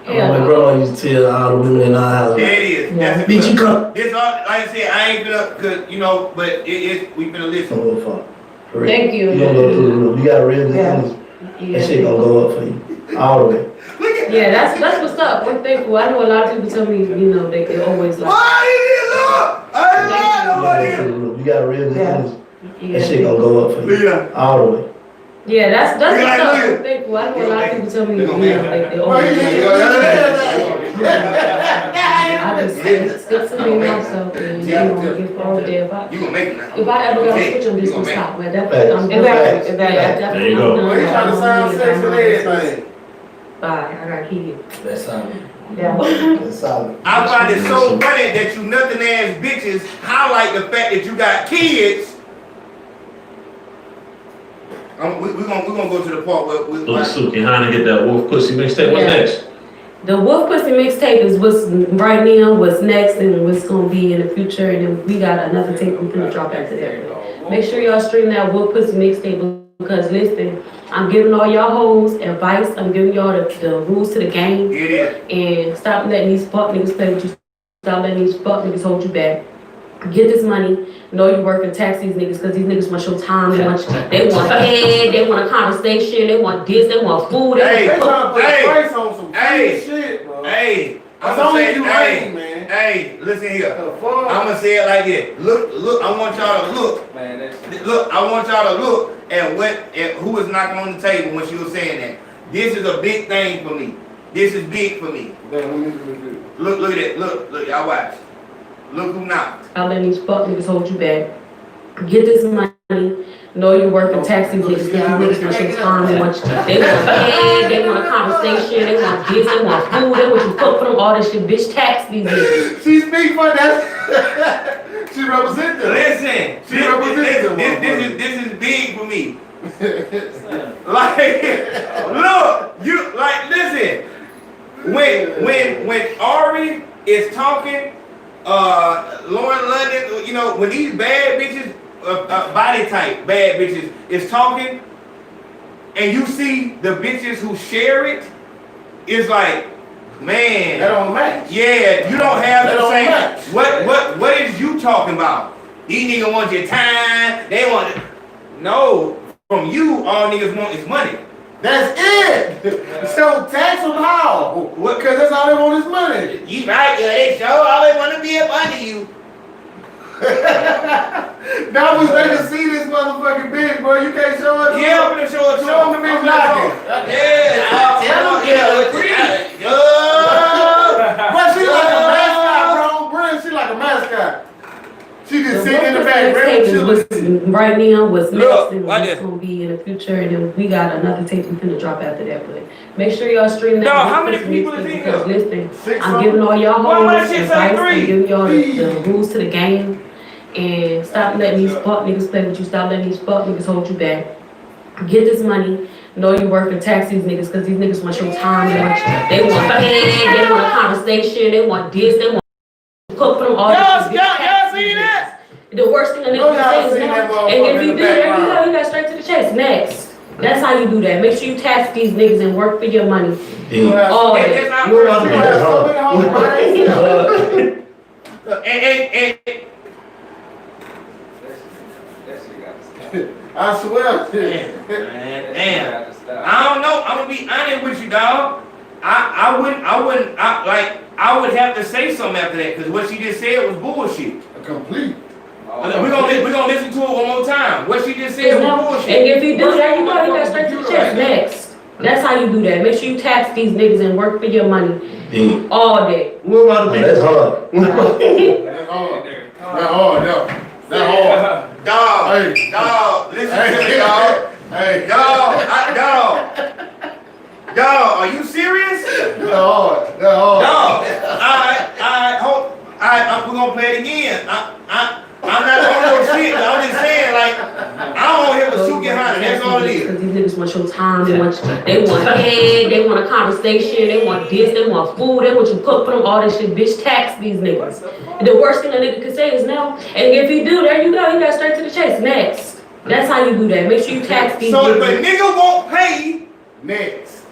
Hell no. grandma used to tell all the women in our house. There it is. Yeah. That's the Bitch, you clip. come. This, like I said, I ain't gonna, cause you know, but we finna listen. Oh, fuck. For real. Thank you. You gonna go through the roof. You got a real good Yeah. energy. Yeah. That shit gonna go up for you. All the way. Yeah, that's what's up. I'm thankful. I know a lot of people tell me, you know, they always like. Why did it look? I You gonna go lied through the roof. You got a real good Yeah. energy. Yeah, That shit gonna go up for you. Yeah. All the way. yeah, that's You what's like up. Leah? I'm thankful. I know a lot of people tell me, You you gonna know, make they Well, always you like. ain't I just stick to me myself and you know get forward there. You gonna make it now. If I ever got a switch, I'm just gonna stop. But definitely, I'm Exactly. There you go. Well, he trying to sound sex and everything. Bye. I got kids. That's solid. Yeah. That's solid. I find it so funny that you nothing ass bitches highlight the fact that you got kids. We're gonna go to the part where we Little Suki, how to get that wolf pussy mixtape? What's Yeah. next? The Wolf Pussy mixtape is what's right now, what's next, and what's gonna be in the future. And then we got another tape I'm gonna drop after that. Make sure y'all stream that Wolf Pussy mixtape because listen, I'm giving all y'all hoes advice. I'm giving y'all the rules to the game. It is. And stop letting these fuck niggas play with you. Stop letting these fuck niggas hold you back. Get this money. Know you work and tax these niggas because these niggas want your time. They want head. They want a conversation. They want this. They want food. Hey, They trying to put Hey. a price on some Hey. shit, bro. Hey, That's I'ma only say, you hey, right, man. hey, listen here. The fuck? I'ma say it like this. Look, I want y'all to look. Man, that's Look, I want y'all to look at who was knocking on the table when she was saying that. This is a big thing for me. This is big for me. Look at it. Look, y'all watch. Look who knocked. Stop letting these fuck niggas hold you back. Get this money. Know you work and tax these niggas because these niggas want your time. They want head. They want a conversation. They want this. They want food. They want you cook for them. All this shit. Bitch, tax these niggas. She speak for that. She represent them. Listen, She represents them. this is big for me. Like, look, you like listen. When Ari is talking, Lauren London, you know, when these bad bitches, body type bad bitches is talking, and you see the bitches who share it, it's like, man, That don't match. yeah, you don't have That the don't same. match. What is you talking about? These niggas want your time. They want no. From you, all niggas want is money. That's it. So tax them how? What? Because that's all they want is money. You right? Yeah, they show always want to be up under you. Now we ready to see this motherfucking bitch, bro. You can't show us. Yeah, I'm gonna show it to Show them the bitch knocking. Yeah, Tell them, yeah. But she like a mascot, bro. Bro, she like a mascot. She just sitting in the back, ready to What's right now, what's Look, next, and watch what's this. gonna be in the future, and then we got another tape we finna drop after that. But make sure y'all stream that. No, Wolf how many Pussy people mixtape is in because here? listen, I'm giving all y'all Why my hoes shit say advice. three? I'm giving y'all the rules to the game, and stop letting these fuck niggas play with you. Stop letting these fuck niggas hold you back. Get this money. Know you work and tax these niggas because these niggas want your time. They want head. They want a conversation. They want this. They want cook for them all. Y'all see that? The worst thing a No, nigga y'all can say seen is that no. motherfucker And if in you the do that, background. you got straight to the chase. Next. That's how you do that. Make sure you tax these niggas and work for your money. All That's that. not You're working. You have so many hoes, bro. And that shit got to stop. I swear. damn. That shit got to stop. I don't know. I'm gonna be honest with you, dog. I would have to say something after that because what she just said was bullshit. Complete. We're gonna listen to it one more time. What she just said was And bullshit. if you do that, you know you got straight to the chest. Next. That's how you do that. Make sure you tax these niggas and work for your money. All day. What about the That's hard. That's hard. That's hard, yeah. That's hard. Dog, Hey. dog, listen to me, Hey, dog. hey, Dog, are you serious? that's hard. That's hard. Dog, alright, we're gonna play it again. I'm not on no shit. I'm niggas because these niggas want your time, they want head, they want a conversation, they want this, they want food, they want you cook for them, all this shit, bitch, tax these niggas. And the worst thing a nigga can say is no, and if you do, there you go, you got straight to the chase, next. That's how you do that, make sure you tax these So niggas. if a nigga won't pay, Next.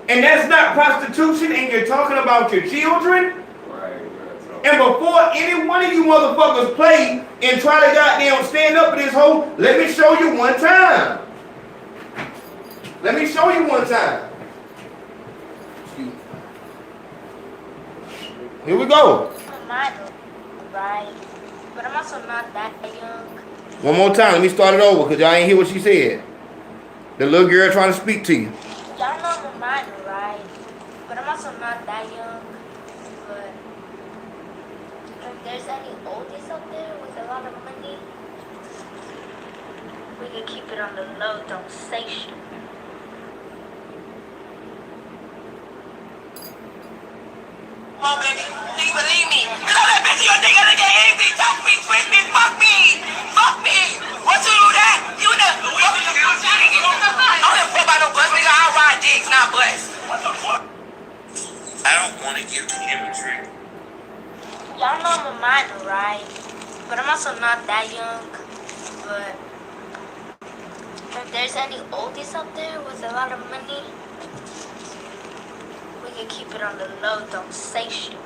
and that's not prostitution, and you're talking about your children, and before any one of you motherfuckers play and try to goddamn stand up for this hoe, let me show you one time. Let me show you one time. Here we go. I'm minor, right? But I'm also not that young. One more time. Let me start it over because y'all ain't hear what she said. The little girl trying to speak to you. Y'all know I'm a minor, right? But I'm also not that young. But if there's any oldies out there with a lot of money, we can keep it on the low, don't say shit. Come on, baby. Do you believe me? Cause I'm that bitch you think I get easy. Touch me, twist me, fuck me. Fuck me. Once you do that, you the I don't give a fuck about no bus, nigga. I ride dicks, not bus. What the fuck? I don't want to give the imagery. Y'all know I'm a minor, right? But I'm also not that young. But if there's any oldies out there with a lot of money, we can keep it on the low, don't say shit.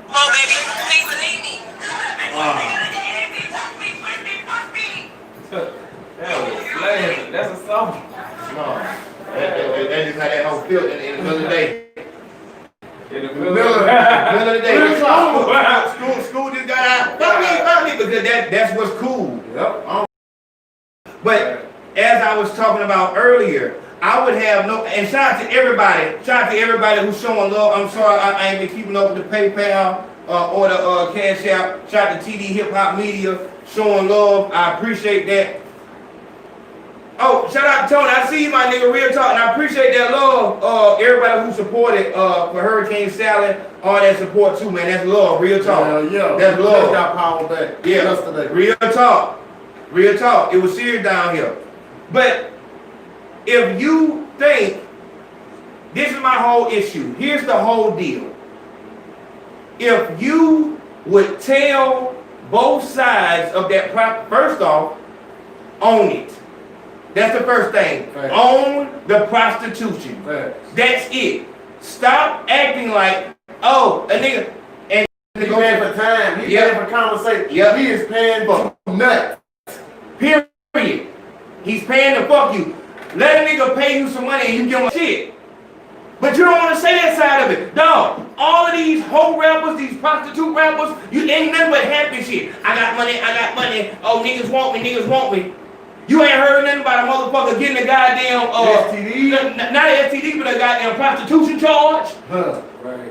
Come on, baby. Do you believe me? That's a song. No. That just how that hoe feel in the middle of the day. In the Middle of the day. School just got out. Fuck me, because that's what's cool. Yep. But as I was talking about earlier, I would have no, and shout out to everybody who's showing love. I'm sorry I ain't been keeping up with the PayPal or the Cash App. Shout out to TD Hip Hop Media showing love. I appreciate that. Oh, shout out to Tony. I see you, my nigga, real talk, and I appreciate that love. Everybody who supported for Hurricane Sally, all that support too, man. That's love, real talk. Yeah. That's love. Just got power back yesterday. Real talk. Real talk. It was serious down here. But if you think this is my whole issue, here's the whole deal. If you would tell both sides of that first off, own it. That's the first thing. Right. Own the prostitution. Right. That's it. Stop acting like, oh, a nigga. And He's paying for time. He's paying for conversation. Yep. He is paying for nuts. Period. He's paying to fuck you. Let a nigga pay you some money and you give him shit. But you don't want to say that side of it. Dog, all of these hoe rappers, these prostitute rappers, you ain't nothing but happy shit. I got money. Oh, niggas want me. You ain't heard nothing about a motherfucker getting a goddamn STD? Not an STD, but a goddamn prostitution charge. Right.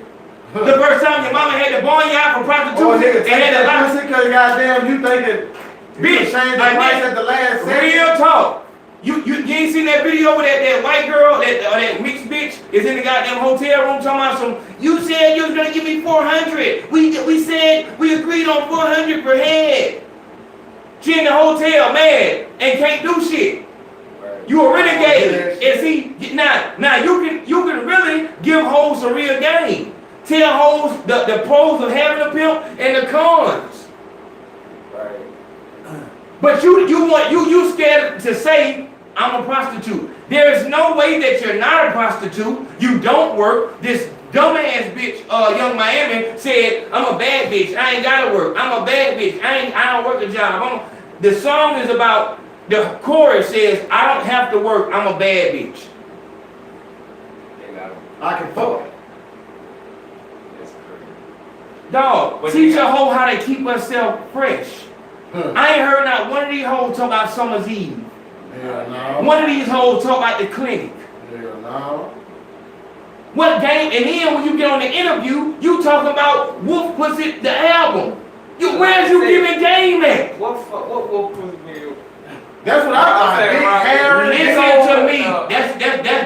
The first time your mama had to bond you out for prostitution, Oh, nigga, and had to lie. because goddamn you thinking Bitch, change the price at the last second. real talk. You ain't seen that video with that white girl, that mixed bitch is in the goddamn hotel room talking about some, you said you was gonna give me 400. We said we agreed on 400 per head. She in the hotel mad and can't do shit. You a renegade. And see, now you can really give hoes a real game. Tell hoes the pros of having a pimp and the cons. But you scared to say I'm a prostitute. There is no way that you're not a prostitute. You don't work. This dumbass bitch, Young Miami, said I'm a bad bitch. I ain't gotta work. I'm a bad bitch. I don't work a job. The song is about, the chorus says I don't have to work. I'm a bad bitch. I can fuck. Dog, teach a hoe how to keep herself fresh. I ain't heard not one of these hoes talk about Summer's Eve. Hell no. One of these hoes talk about the clinic. Hell no. What game? And then when you get on the interview, you talking about Wolf Pussy, the album. Where's you giving game at? What pussy meal? That's what I said, big right. hair. Listen to me.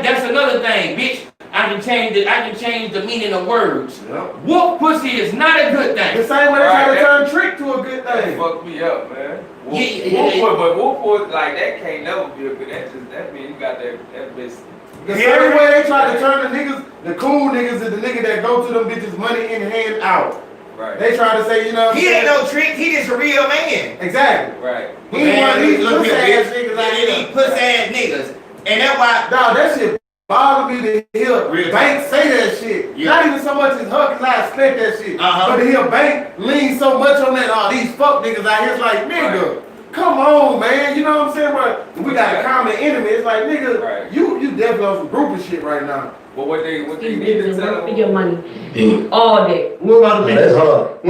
That's another thing, bitch. I can change the meaning of words. Yep. Wolf pussy is not a good thing. The same way they try to turn trick to a good thing. That fucked me up, man. Wolf, like that can't never be a good. That means you got that bitch. The same way they try to turn the niggas, the cool niggas, is the nigga that go to them bitches money in hand out. Right. They try to say, you know, he ain't no trick. He just a real man. Exactly. Right. He ain't one of these pussy ass niggas out here. These pussy ass niggas, and that's why. Dog, that shit bother me to hear Real Bank say that shit. Yeah. Not even so much as her, cause I expect that shit. Uh-huh. But to hear Bank lean so much on that, these fuck niggas out here, it's like, nigga, come on, man. You know what I'm saying? But we got a common enemy. It's like, nigga, you definitely on some group of shit right now. But what they These need to niggas tell work for them. your money Yeah. all day. What about the That's hard. For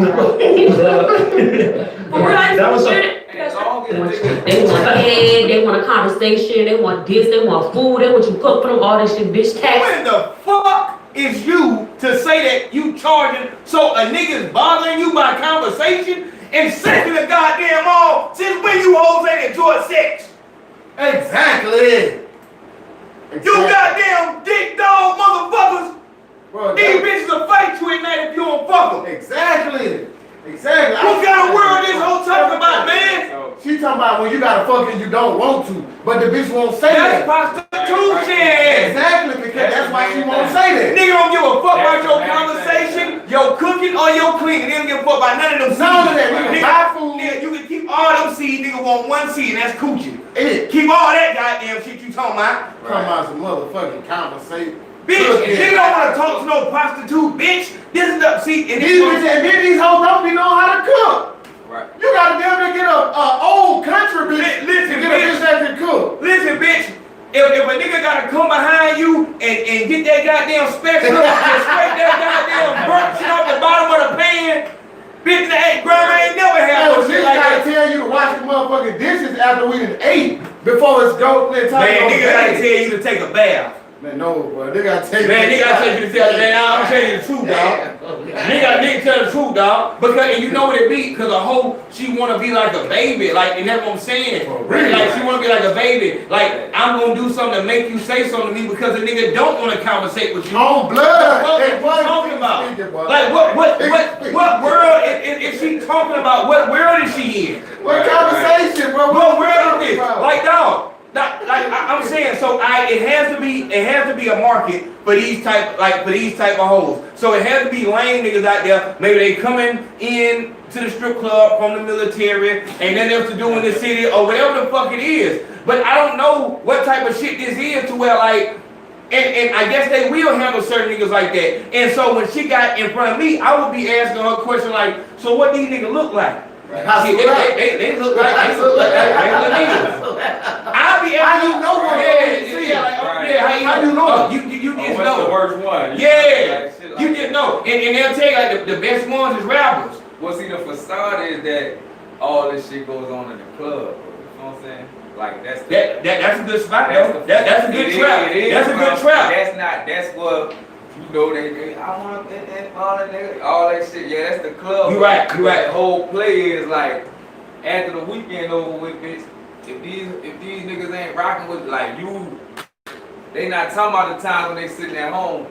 real, I That was swear a- to- As long as They want niggas- bed, they want a conversation, they want this, they want food, they want you to cook for them, all this shit, bitch tax. When the fuck is you to say that you charging so a nigga's bothering you by conversation? And second of goddamn all, since when you hoes ain't enjoy sex? Exactly. You goddamn dick dog motherfuckers. Bro, These bitches will fight you at night if you don't fuck them. Exactly. What kind of world this hoe talking about, man? She talking about when you gotta fuck and you don't want to, but the bitch won't say That's that. prostitution. Exactly, because that's why she won't say that. Nigga don't give a fuck about your conversation, your cooking, or your cleaning. They don't give a fuck about none of them seeds. None of that. Nigga, buy food. Nigga, you can keep all them seeds. Nigga want one seed, and that's coochie. It. Keep all that goddamn shit you talking about. Come on, some motherfucking conversation. Bitch, nigga don't want to talk to no prostitute, bitch. This is the, see, and These bitches, and then these hoes don't be know how to cook. Right. You gotta damn near get a old country bitch Listen, to get a bitch that can cook. Listen, bitch. If a nigga gotta come behind you and get that goddamn spatula and scrape that goddamn burnt shit off the bottom of the pan, bitch, grandma ain't never had no She shit like gotta that. tell you to wash the motherfucking dishes after we done ate before it's go. Man, nigga gotta tell you to take a bath. Man, no, bro. They gotta tell you. Man, nigga gotta tell you to tell man, I'm telling you the truth, dog. Nigga tell the truth, dog. Because and you know what it be, cause a hoe, she wanna be like a baby, like, and that's what I'm saying. Really? Like she wanna be like a baby. Like I'm gonna do something to make you say something to me because the nigga don't wanna conversate with you. On blood. What the fuck is she talking about? Like what world is she talking about? What world is she in? What conversation, bro? What world is this? Like dog. I'm saying, so it has to be a market for these type of hoes. So it has to be lame niggas out there. Maybe they coming in to the strip club from the military, and then they're to do in the city or whatever the fuck it is. But I don't know what type of shit this is to where like, and I guess they will handle certain niggas like that. And so when she got in front of me, I would be asking her a question like, so what these niggas look like? Right. See, they look like regular niggas. I'll be How you know what how you know? You just know. The worst one. Yeah, you just know. And they'll tell you like the best ones is rappers. Well, see, the facade is that all this shit goes on in the club. Bro. You know what I'm saying? Like that's a good spot. That's a good trap. That's a good trap. That's what. You know I want and all that shit. Yeah, that's the club. You right. The whole play is like after the weekend over with, bitch. If these niggas ain't rocking with like you, they not talking about the time when they sitting at home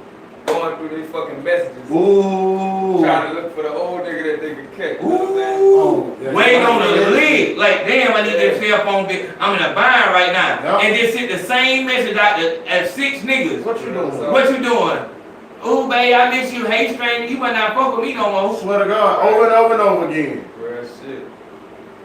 going through these fucking messages. Ooh. Trying to look for the old nigga that they can catch. Ooh. Waiting on the lid. Like damn, I need that cell phone. I'm in a bind right now. Yep. And just send the same message out as 6 niggas. What you doing? What you doing? Ooh, babe, I miss you. Hey, stranger, you might not fuck with me no more. Swear to God, over and over and over again. Real shit.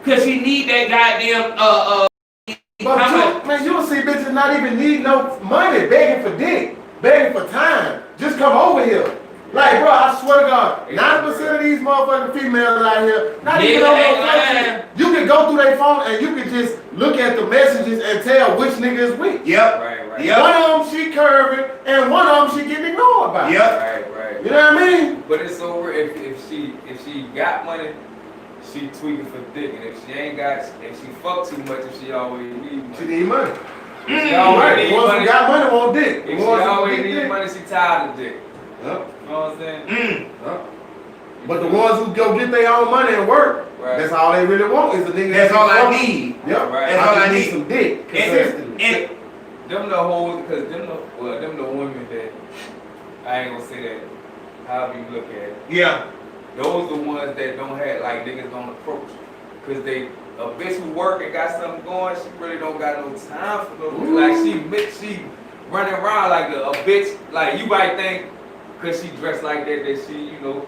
Cause she need that goddamn But man, you'll see bitches not even need no money, begging for dick, begging for time. Just come over here. Like, bro, I swear to God, 90% of these motherfucking females out here, not even on no phone. You can go through their phone and you can just look at the messages and tell which nigga is weak. Yep. Right. Yep. One of them she curving and one of them she getting ignored by. Yep. Right. You know what I mean? But it's over if she got money, she tweaking for dick, and if she fuck too much, if she always need money. She need money. She always need Once money. you got money, won't dick. If she always need money, she tired of dick. Yep. You know what I'm saying? Yep. But the ones who go get their own money and work, that's all they really want is a nigga. That's all I need. Yep. Right. That's all I need. Some dick. Consistently. And them the hoes, because them the women that, I ain't gonna say that, however you look at it. yeah. Those the ones that don't have, like niggas don't approach. Cause a bitch who work and got something going, she really don't got no time for no. Like she running around like a bitch. Like you might think, cause she dressed like that she, you know,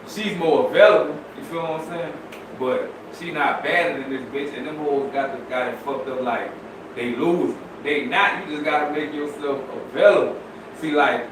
she's more available. You feel what I'm saying? But she not better than this bitch, and them hoes got it fucked up like they lose. They not. You just gotta make yourself available. See, like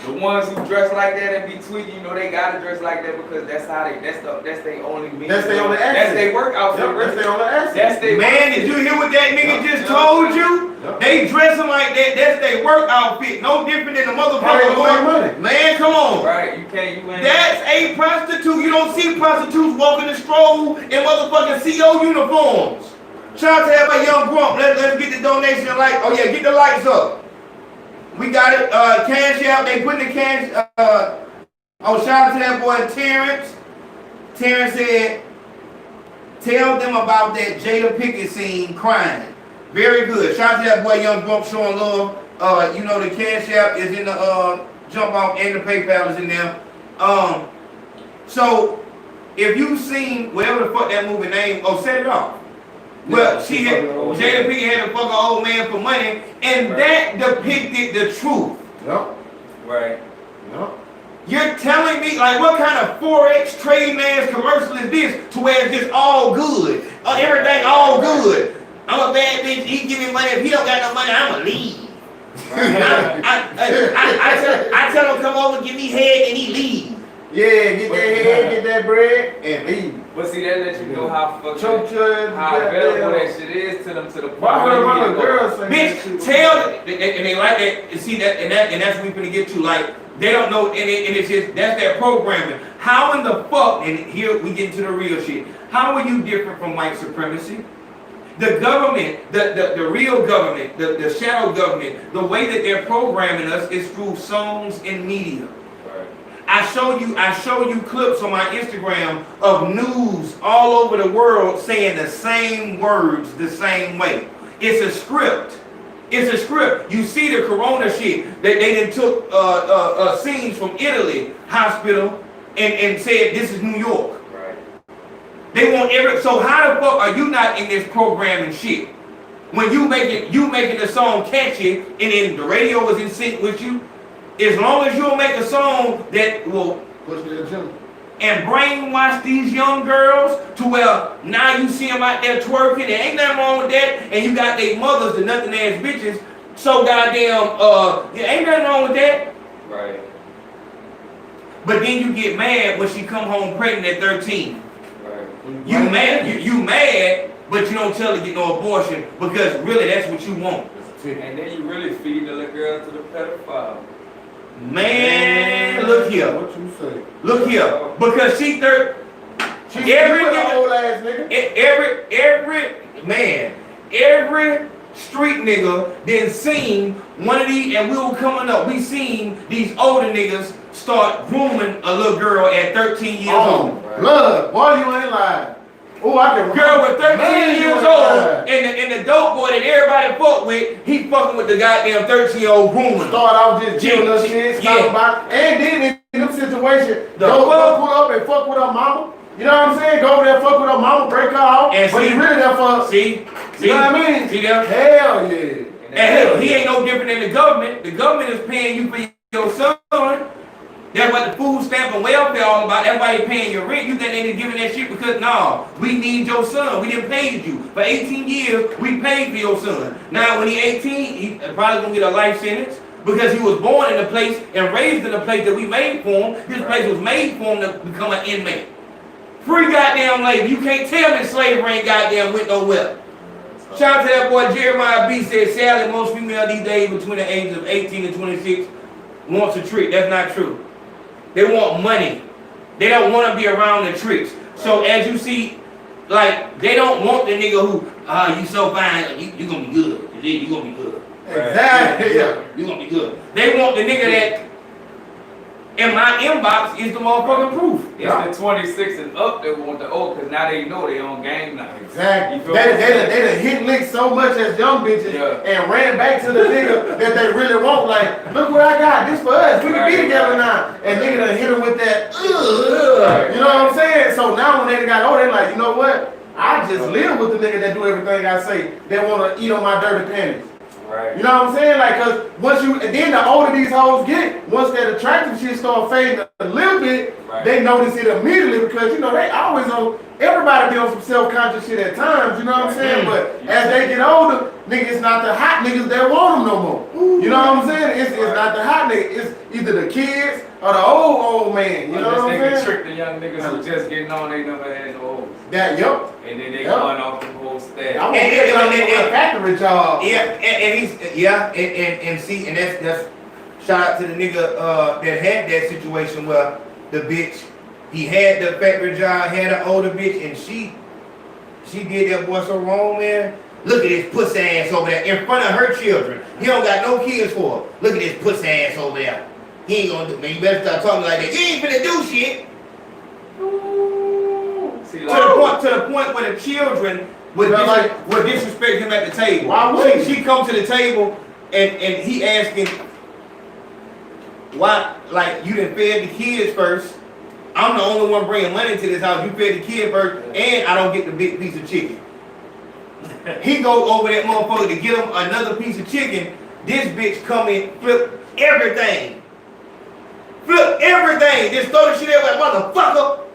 the ones who dress like that and be tweaking, you know, they gotta dress like that because that's how that's their only means. That's their only That's their work outfit. Yep, that's their only asset. That's their Man, did you hear what that nigga just told you? They dressing like that. That's their work outfit. No different than the motherfucker going. Man, come on. Right, you ain't. That's a prostitute. You don't see prostitutes walking the stroll in motherfucking CO uniforms. Shout out to everybody, young grump. Let's get the donation like. Oh yeah, get the lights up. We got it. Cash out. They putting the cash. Oh, shout out to that boy Terrence. Terrence said, "Tell them about that Jada Pinkett scene crying." Very good. Shout out to that boy Young Grump showing love. You know the cash app is in the jump off and the PayPal is in there. So if you've seen whatever the fuck that movie name, set it off. Well, Jada Pinkett had to fuck an old man for money, and that depicted the truth. Yep. Right. Yep. You're telling me, like, what kind of Forex trading man's commercial is this to where it's just all good? Everything all good. I'm a bad bitch, he give me money. If he don't got no money, I'ma leave. I tell him come over, give me head, and he leave. Yeah, get that head, get that bread, and leave. But see, that lets you know how fucking how available that shit is to them to the point. Why heard about a girl saying bitch, tell and they like that. And see that, and that's what we finna get to. Like they don't know, and it's just that's their programming. How in the fuck? And here we get into the real shit. How are you different from white supremacy? The government, the real government, the shadow government, the way that they're programming us is through songs and media. I show you clips on my Instagram of news all over the world saying the same words the same way. It's a script. It's a script. You see the corona shit. They done took scenes from Italy hospital and said this is New York. Right. They want so how the fuck are you not in this programming shit? When you making the song catchy and then the radio is in sync with you. As long as you'll make a song that will push me to the gym and brainwash these young girls to where now you see them out there twerking, there ain't nothing wrong with that, and you got their mothers, the nothing ass bitches, so goddamn, ain't nothing wrong with that. Right. But then you get mad when she come home pregnant at 13. Right. You mad, but you don't tell her to get no abortion because really that's what you want. And then you really feed the little girl to the pedophile. Man, look here. What you say? Look here. Because she every old ass nigga. Every street nigga then seen one of these, and we were coming up, we seen these older niggas start grooming a little girl at 13 years old. Blood, boy, you ain't lying. Oh, I can girl with 13 years old, and the dope boy that everybody fuck with, he fucking with the goddamn 13-year-old groomer. Start off just giving us shit, talking about, and then in them situations, go pull up and fuck with her mama. You know what I'm saying? Go over there, fuck with her mama, break her off, and but he really there for. See, you know what I mean? See them? Hell yeah. And hell, he ain't no different than the government. The government is paying you for your son. That's what the food stamp and welfare all about. That's why they paying your rent. You think they ain't giving that shit because we need your son. We didn't pay you. For 18 years, we paid for your son. Now when he's 18, he probably gonna get a life sentence because he was born in a place and raised in a place that we made for him. This place was made for him to become an inmate. Free goddamn labor. You can't tell me slavery ain't goddamn went nowhere. Shout out to that boy Jeremiah B. said, sadly, most females these days between the ages of 18 and 26 wants a trick. That's not true. They want money. They don't want to be around the tricks. So as you see, like, they don't want the nigga who, you so fine, you gonna be good. You gonna be good. Exactly. Yeah. You gonna be good. They want the nigga that in my inbox is the motherfucking proof. It's the 26 and up that want the old, because now they know they on game now. Exactly. They done hit licks so much as young bitches and ran back to the nigga that they really want. Like, look what I got. This for us. We can be together now. And nigga done hit them with that, you know what I'm saying? So now when they got old, they like, you know what? I just live with the nigga that do everything I say. They wanna eat on my dirty panties. Right. You know what I'm saying? Like, cause once you, and then the older these hoes get, once that attractive shit start fading a little bit, they notice it immediately because, you know, they always on, everybody be on some self-conscious shit at times, you know what I'm saying? But as they get older, nigga, it's not the hot niggas that want them no more. You know what I'm saying? It's not the hot niggas, it's either the kids or the old man, you know what I'm saying? They trick the young niggas who just getting on, they never had no hoes. That, yup. And then they going off the whole staff. I want to get a factory job. Yeah, and he's, and see, and that's shout out to the nigga that had that situation where the bitch, he had the factory job, had an older bitch, and she did that boy so wrong, man. Look at this pussy ass over there in front of her children. He don't got no kids for her. Look at this pussy ass over there. He ain't gonna do, man, you better start talking like that. You ain't finna do shit. See, to the point where the children would disrespect him at the table. Why would she come to the table and he asking, why, like, you done fed the kids first. I'm the only one bringing money to this house. You fed the kid first, and I don't get the big piece of chicken. He go over that motherfucker to get him another piece of chicken. This bitch come in, flip everything. Flip everything. Just throw the shit out like motherfucker.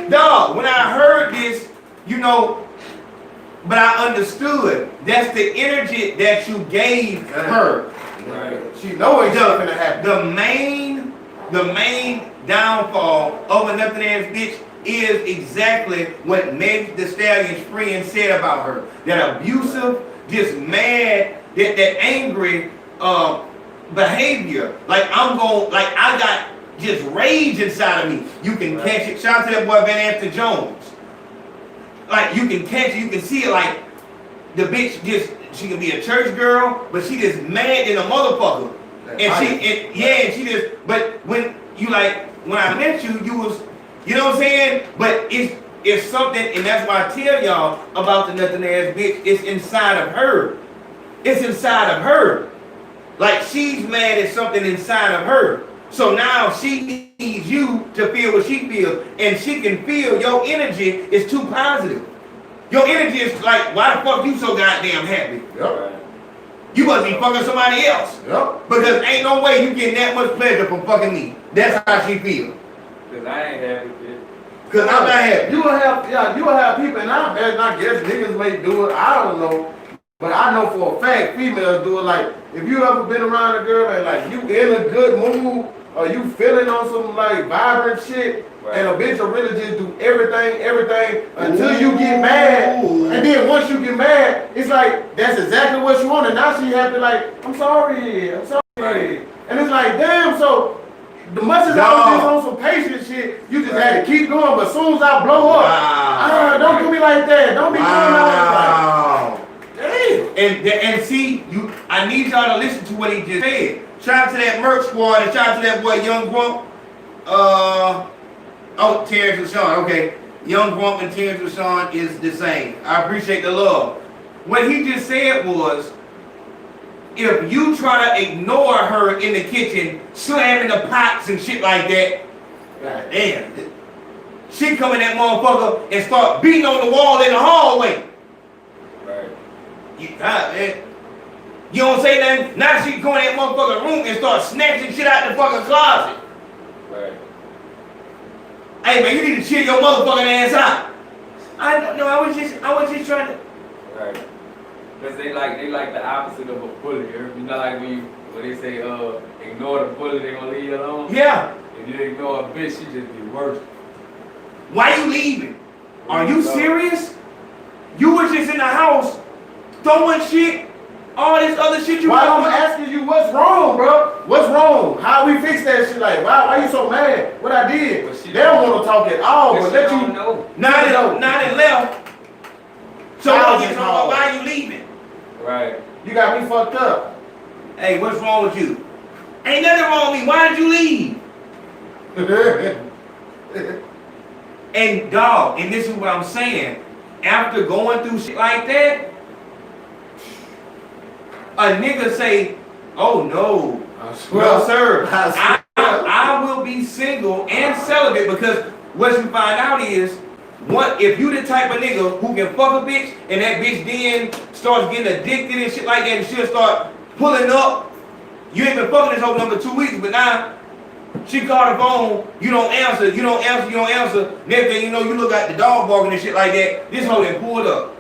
Dog, when I heard this, you know, but I understood. That's the energy that you gave her. Right. She know it's gonna happen. The main downfall of a nothing ass bitch is exactly what Meg Thee Stallion's friend said about her. That abusive, just mad, that angry behavior. Like I got just rage inside of me. You can catch it. Shout out to that boy Van After Jones. Like you can catch it, you can see it. Like the bitch she can be a church girl, but she just mad in a motherfucker. And she just, but when I met you, you was, you know what I'm saying? But it's something, and that's why I tell y'all about the nothing ass bitch. It's inside of her. It's inside of her. Like she's mad at something inside of her. So now she needs you to feel what she feels, and she can feel your energy is too positive. Your energy is like, why the fuck you so goddamn happy? Yep. You must be fucking somebody else. Yep. Because ain't no way you getting that much pleasure from fucking me. That's how she feels. Cause I ain't happy, bitch. Cause I'm not happy. You will have people, and I guess niggas may do it. I don't know. But I know for a fact females do it. Like, if you ever been around a girl and like you in a good mood, or you feeling on some like vibrant shit, and a bitch will really just do everything until you get mad. And then once you get mad, it's like, that's exactly what you want. And now she happy like, I'm sorry. And it's like, damn, so the much as I was just on some patient shit, you just had to keep going. But as soon as I blow up, don't do me like that. Don't be doing all that. And see, I need y'all to listen to what he just said. Shout out to that Merc Squad and shout out to that boy Young Grump. Terrence LaShawn, okay. Young Grump and Terrence LaShawn is the same. I appreciate the love. What he just said was, if you try to ignore her in the kitchen, slamming the pots and shit like that, god damn, she come in that motherfucker and start beating on the wall in the hallway. Right. You don't say nothing. Now she go in that motherfucking room and start snatching shit out the fucking closet. Right. Hey man, you need to chill your motherfucking ass out. I was just trying to. Right. Cause they like the opposite of a bully. You know, like when they say ignore the bully, they gonna leave you alone. Yeah. If you ignore a bitch, she just be worse. Why you leaving? Are you serious? You was just in the house throwing shit. All this other shit you. Why I'm asking you what's wrong, bro? What's wrong? How we fix that shit? Like, why you so mad? What I did? They don't want to talk at all, but let you know. Not in left. So why are you leaving? Right. You got me fucked up. Hey, what's wrong with you? Ain't nothing wrong with me. Why did you leave? And dog, and this is what I'm saying. After going through shit like that, a nigga say, oh no, well sir, I will be single and celibate because what you find out is, what if you the type of nigga who can fuck a bitch and that bitch then starts getting addicted and shit like that and she'll start pulling up. You ain't been fucking this whole number 2 weeks, but now she called the phone, you don't answer. Next thing you know, you look at the dog barking and shit like that. This hoe done pulled up.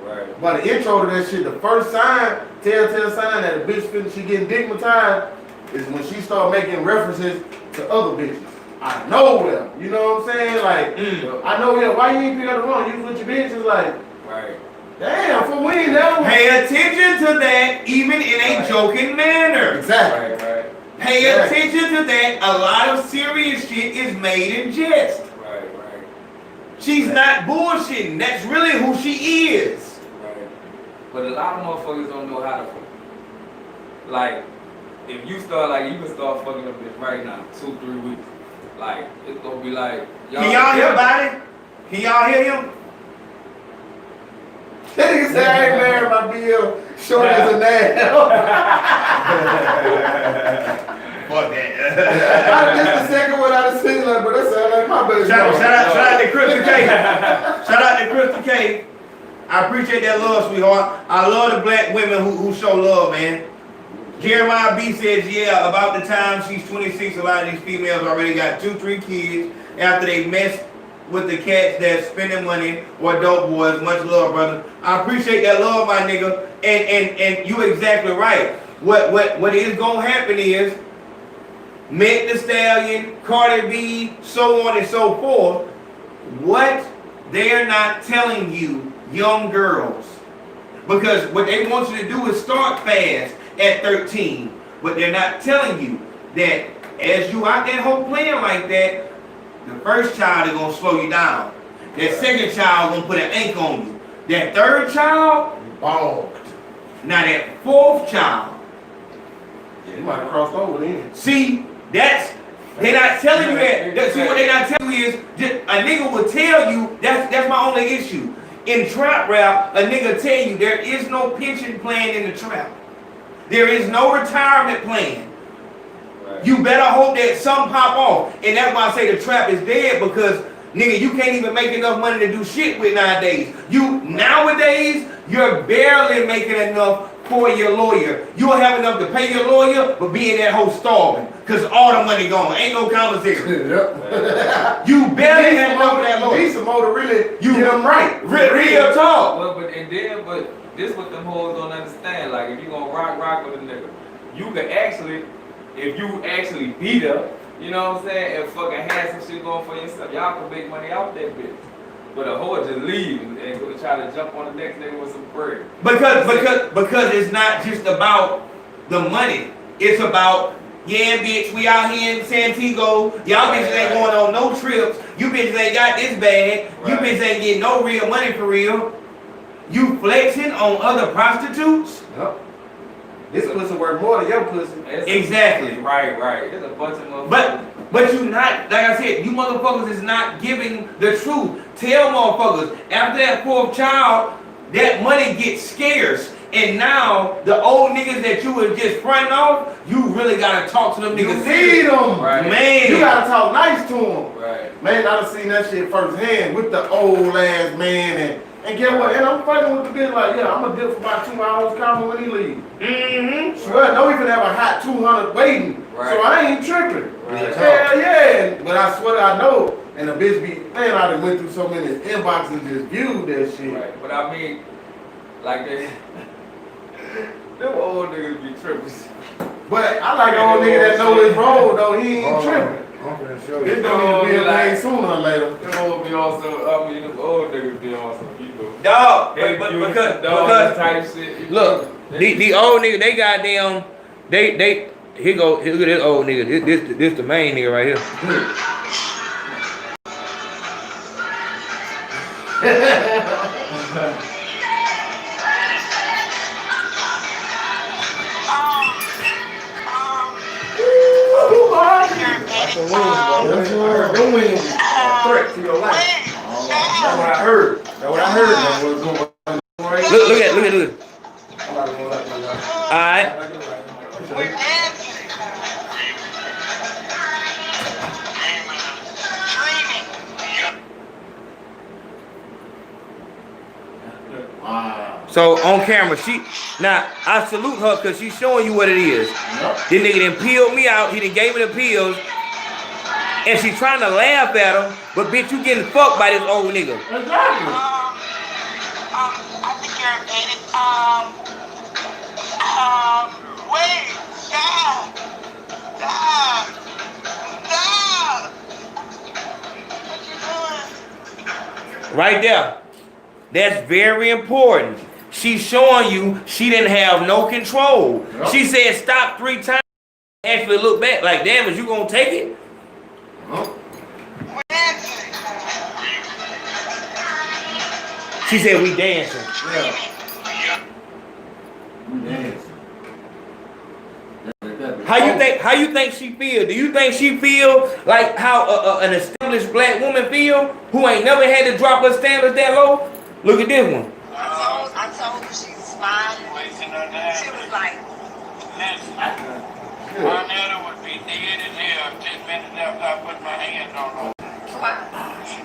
Right. But the intro to that shit, the first sign, telltale sign that a bitch feels she getting digmatized is when she start making references to other bitches. I know them. You know what I'm saying? Like, I know him. Why you ain't pick up the phone? You with your bitches like, right. Damn, for we never. Pay attention to that, even in a joking manner. Exactly. Right. Pay attention to that. A lot of serious shit is made in jest. Right. She's not bullshitting. That's really who she is. Right. But a lot of motherfuckers don't know how to. Like, if you start, like, you can start fucking up this right now, 2-3 weeks. Like, it's gonna be like, can y'all hear about it? Can y'all hear him? That nigga said I ain't married my BL short as a nail. Fuck that. This the second one I done seen, like, but that sound like my baby. Shout out to Crystal K. Shout out to Crystal K. I appreciate that love, sweetheart. I love the black women who show love, man. Jeremiah B says, yeah, about the time she's 26, a lot of these females already got 2-3 kids after they messed with the cats that's spending money or dope boys. Much love, brother. I appreciate that love, my nigga. And you exactly right. What is gonna happen is Meg Thee Stallion, Cardi B, so on and so forth. What they're not telling you, young girls, because what they want you to do is start fast at 13, but they're not telling you that as you out that whole playing like that, the first child is gonna slow you down. That second child gonna put an ink on you. That third child, bogged. Now that fourth child, you might have crossed over then. See, they're not telling you that. See, what they're not telling you is, a nigga will tell you, that's my only issue. In trap rap, a nigga tell you there is no pension plan in the trap. There is no retirement plan. Right. You better hope that some pop off. And that's why I say the trap is dead, because nigga, you can't even make enough money to do shit with nowadays. Nowadays, you're barely making enough for your lawyer. You'll have enough to pay your lawyer, but be in that whole starving. Because all the money gone. Ain't no conversation. You barely have enough for that lawyer. You need some more to really get them right. Real talk. But this what them hoes don't understand. Like, if you gonna rock with a nigga, you can actually, if you actually beat her, you know what I'm saying, and fucking have some shit going for yourself, y'all can make money out that bitch. But a hoe just leave and go try to jump on the next nigga with some bread. Because it's not just about the money. It's about, yeah, bitch, we out here in Santiago. Y'all bitches ain't going on no trips. You bitches ain't got this bag. You bitches ain't getting no real money for real. You flexing on other prostitutes? Yep. This pussy worth more than your pussy. Exactly. Right. There's a bunch of motherfuckers. But you not, like I said, you motherfuckers is not giving the truth. Tell motherfuckers, after that fourth child, that money gets scarce. And now, the old niggas that you was just fronting off, you really gotta talk to them niggas. You need them. Right. Man. You gotta talk nice to them. Right. Man, I done seen that shit firsthand with the old ass man. And get what? And I'm fighting with the bitch like, yeah, I'm gonna dip for about 2 hours coming when he leave. Mm-hmm. Swear, don't even have a hot 200 waiting. Right. So I ain't tripping. Right. Hell yeah. But I swear I know. And the bitch be, man, I done went through so many inboxes and just viewed that shit. Right. But I mean, like them old niggas be tripping. But I like an old nigga that know his role though. He ain't tripping. It's gonna be a thing sooner or later. Them old be on some, them old niggas be on some people. Dog, because type shit. Look, the old nigga, they goddamn, here look at this old nigga. This the main nigga right here. Don't win. Threat to your life. That's what I heard. Look at. Alright. So on camera, I salute her because she's showing you what it is. This nigga done peeled me out. He done gave me the pills. And she's trying to laugh at him, but bitch, you getting fucked by this old nigga. Exactly. I think you're updated. Wait, stop. What you doing? Right there. That's very important. She's showing you she didn't have no control. Yep. She said stop 3 times. Actually look back like, damn, is you gonna take it? She said we dancing. Yeah. We dancing. How you think she feel? Do you think she feel like how an established black woman feel who ain't never had to drop her standards that low? Look at this one. I told her she was smiling. She was like, Arnetta would be dead in here 10 minutes after I put my hands on her. She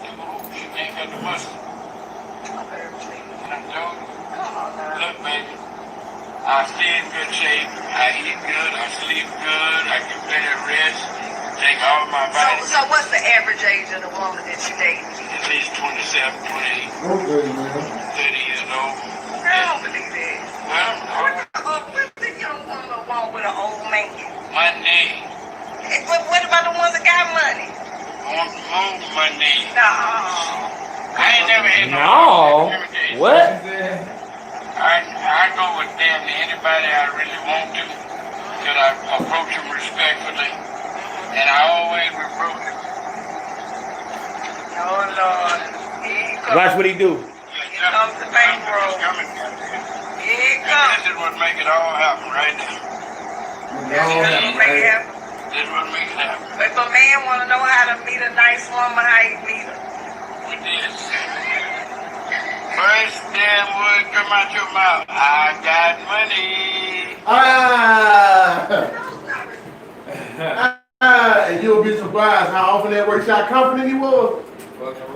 ain't got the muscle. I told her, look, baby, I stay in good shape. I eat good. I sleep good. I can better rest. Take all my vitamins. So what's the average age of the woman that you date? At least 27, 28. Okay, man. 30 years old. I don't believe that. Well, what the young woman want with an old man? money. What about the ones that got money? Want more money. No. I ain't never had No. What? I go with damn near anybody I really want to, because I approach them respectfully, and I always approach them. Oh Lord. Watch what he do. Here comes the bankroll. Here it comes. This is what make it all happen right now. This is what make it happen. This is what make it happen. If a man want to know how to meet a nice woman, how you meet her? With this. First damn word come out your mouth. I got money. And you'll be surprised how often that works out confident he was.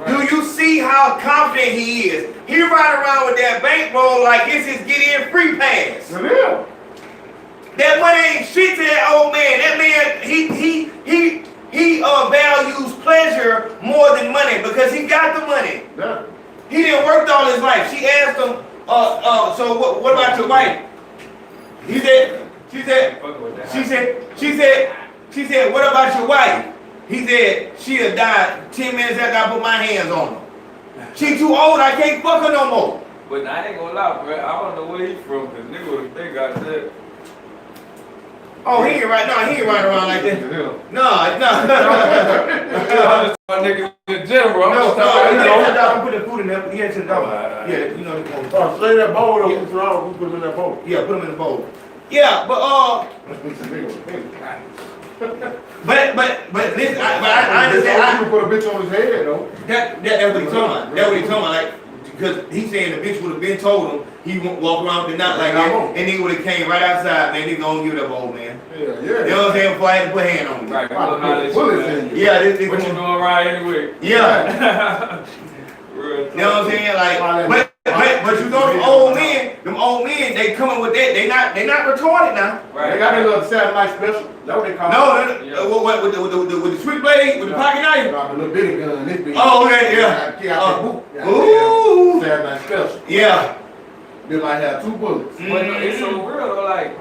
Do you see how confident he is? He ride around with that bankroll like it's his get in free pass. Yeah. That money ain't shit to that old man. That man, he values pleasure more than money because he got the money. Yeah. He didn't work all his life. She asked him, so what about your wife? She said, what about your wife? He said, she'll die 10 minutes after I put my hands on her. She too old, I can't fuck her no more. But I ain't gonna lie, bro. I don't know where he from, cause nigga would have think I said. Oh, he ain't riding around like that. No. Nigga in general. I'm putting food in there. Yeah, to the dog. Yeah, you know. Say that bowl over what's wrong. Put him in that bowl. Yeah, put him in the bowl. Yeah, but but listen, I understand. You put a bitch on his head though. That's what he's talking about. That's what he's talking about. Like, because he's saying the bitch would have been told him he won't walk around with the knot like that, and he would have came right outside, man. He gonna give it up, old man. Yeah. You know what I'm saying? Before I had to put a hand on him. Right. Yeah, this what you doing right anyway? Yeah. You know what I'm saying? Like, but you know them old men, they coming with that. They not retarded now. Right. They got their little Saturday night special. That's what they call it. No, with the switch blade, with the pocket knife. The little bitty gun, this bitch. Oh, okay, yeah. Ooh. Saturday night special. Yeah. They might have 2 bullets. But no, it's so real though, like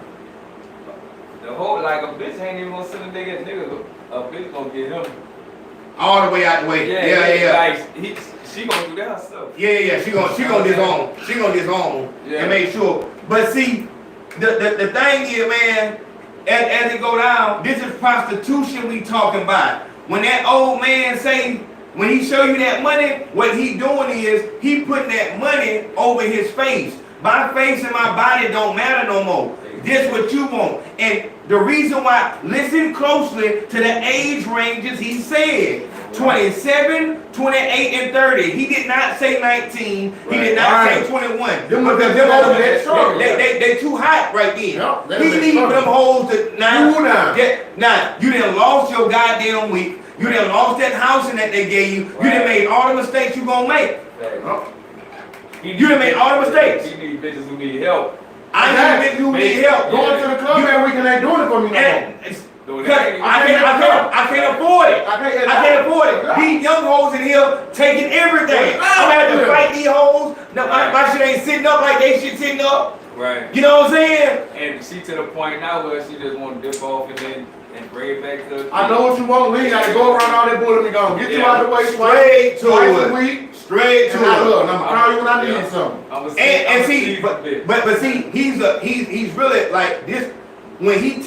the whole a bitch ain't even gonna send a nigga. A bitch gonna get him all the way out the way. Yeah. Like she gonna do that herself. Yeah. She gonna disown. She gonna disown and make sure. But see, the thing is, man, as it go down, this is prostitution we talking about. When that old man say, when he show you that money, what he doing is he putting that money over his face. My face and my body don't matter no more. This what you want. And the reason why, listen closely to the age ranges he said. 27, 28, and 30. He did not say 19. He did not say 21. They too hot right there. He need them hoes to now. You done lost your goddamn week. You done lost that housing that they gave you. You done made all the mistakes you gonna make. You done made all the mistakes. He need bitches who need help. I need bitches who need help. Going to the club every weekend ain't doing it for me no more. I can't afford it. I can't afford it. These young hoes in here taking everything. I'm gonna have to fight these hoes. No, my shit ain't sitting up like they shit sitting up. Right. You know what I'm saying? And she to the point now where she just want to dip off and then bring it back to. I know what you want, Lee. Gotta go around all that bullet and gone. Get you out the way straight to twice a week. Straight to it. And I'm gonna call you when I need something. And see, but see, he's really like this. When he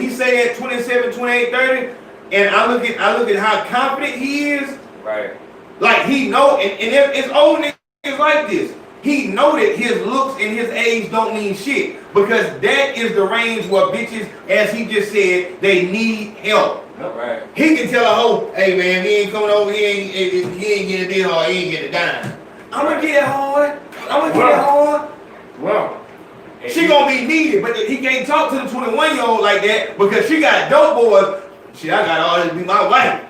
say that 27, 28, 30, and I look at how confident he is. Right. Like he know, and it's old niggas like this. He know that his looks and his age don't mean shit because that is the range where bitches, as he just said, they need help. Right. He can tell a hoe, hey man, he ain't coming over, he ain't getting this hard, he ain't getting it down. I'm gonna get it hard. Well, she gonna be needed, but he can't talk to the 21-year-old like that because she got dope boys. Shit, I got all this to be my wife.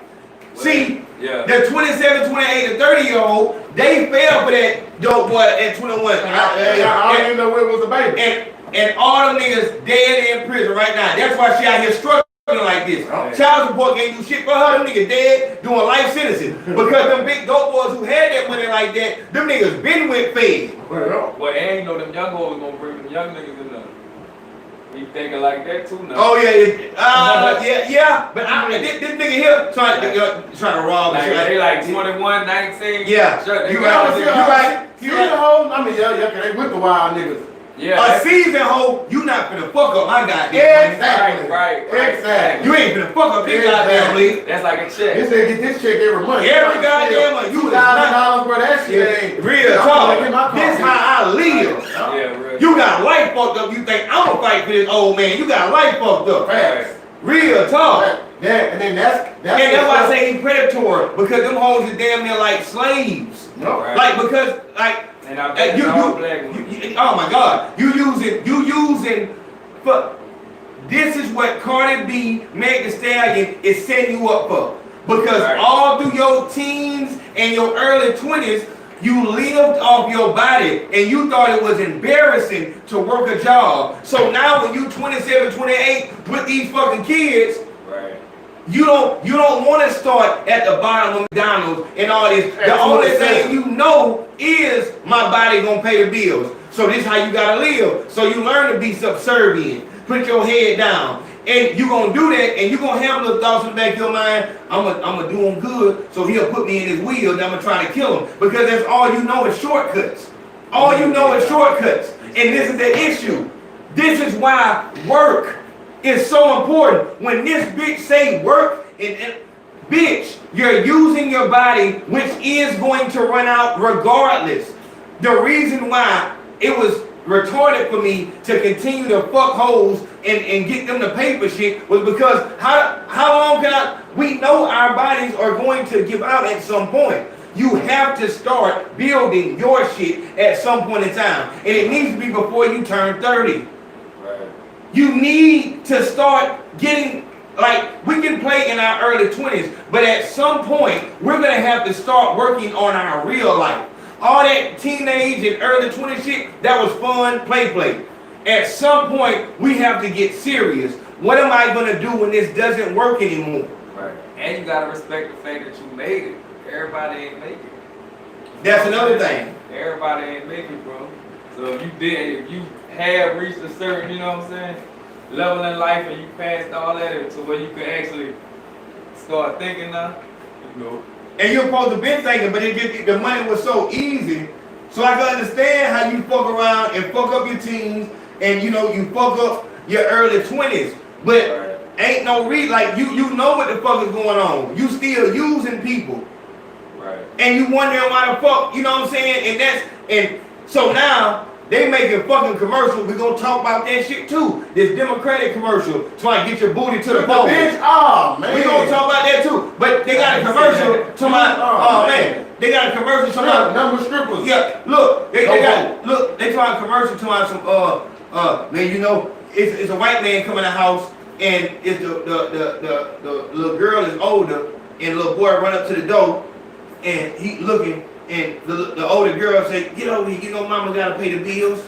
Well, see, the 27, 28, and 30-year-old, they fell for that dope boy at 21. I don't even know where it was a baby. And all them niggas dead in prison right now. That's why she out here struggling like this. Child support can't do shit for her. Them niggas dead doing life sentences. Because them big dope boys who had that money like that, them niggas been with feds. Well, and you know them young boys gonna bring them young niggas in there. He thinking like that too now. Oh yeah. But this nigga here trying to rob. Like, they like 21, 19. Yeah. You right. Season hoe. I mean, they with the wild niggas. Yeah. A season hoe, you not finna fuck up my goddamn. Exactly. Right. Exactly. You ain't finna fuck up this goddamn league. That's like a check. This nigga get this check every month. Every goddamn month. You $2,000, bro. That shit ain't real talk. This how I live. Yeah, real. You got life fucked up. You think I'm gonna fight for this old man? You got life fucked up. Facts. Real talk. And then that's why I say he predatory because them hoes is damn near like slaves. No. Right. Like because like. And I bet oh my God, you using, but this is what Cardi B, Meg Thee Stallion is setting you up for. Because all through your teens and your early 20s, you lived off your body and you thought it was embarrassing to work a job. So now when you 27, 28 with these fucking kids, you don't want to start at the bottom of McDonald's and all this. The only thing you know is my body gonna pay the bills. So this is how you gotta live. So you learn to be subservient. Put your head down. And you gonna do that and you gonna have little thoughts in the back of your mind, I'm gonna do him good, so he'll put me in his wheel and I'm gonna try to kill him. Because that's all you know is shortcuts. All you know is shortcuts. And this is the issue. This is why work is so important. When this bitch say work, and bitch, you're using your body, which is going to run out regardless. The reason why it was retarded for me to continue to fuck hoes and get them to pay for shit was because how long can we know our bodies are going to give out at some point. You have to start building your shit at some point in time. And it needs to be before you turn 30. You need to start getting, like, we can play in our early 20s, but at some point, we're going to have to start working on our real life. All that teenage and early 20s shit, that was fun, play. At some point, we have to get serious. What am I going to do when this doesn't work anymore? Right. And you got to respect the fact that you made it. Everybody ain't make it. That's another thing. Everybody ain't make it, bro. So if you have reached a certain, you know what I'm saying, level in life and you passed all that to where you can actually start thinking now, you know. And you're supposed to be thinking, but the money was so easy. So I can understand how you fuck around and fuck up your teens and you fuck up your early 20s. But ain't no reason, like you know what the fuck is going on. You still using people. Right. And you wondering why the fuck, you know what I'm saying? And so now they making fucking commercials. We're gonna talk about that shit too. This Democratic commercial trying to get your booty to the phone. Oh man. We're gonna talk about that too. But they got a commercial to my man. They got a commercial to my number strippers. Yeah, look, they trying to commercial to my some man, it's a white man coming to the house and it's the little girl is older and the little boy run up to the door and he looking and the older girl say, get over here, you know mama gotta pay the bills.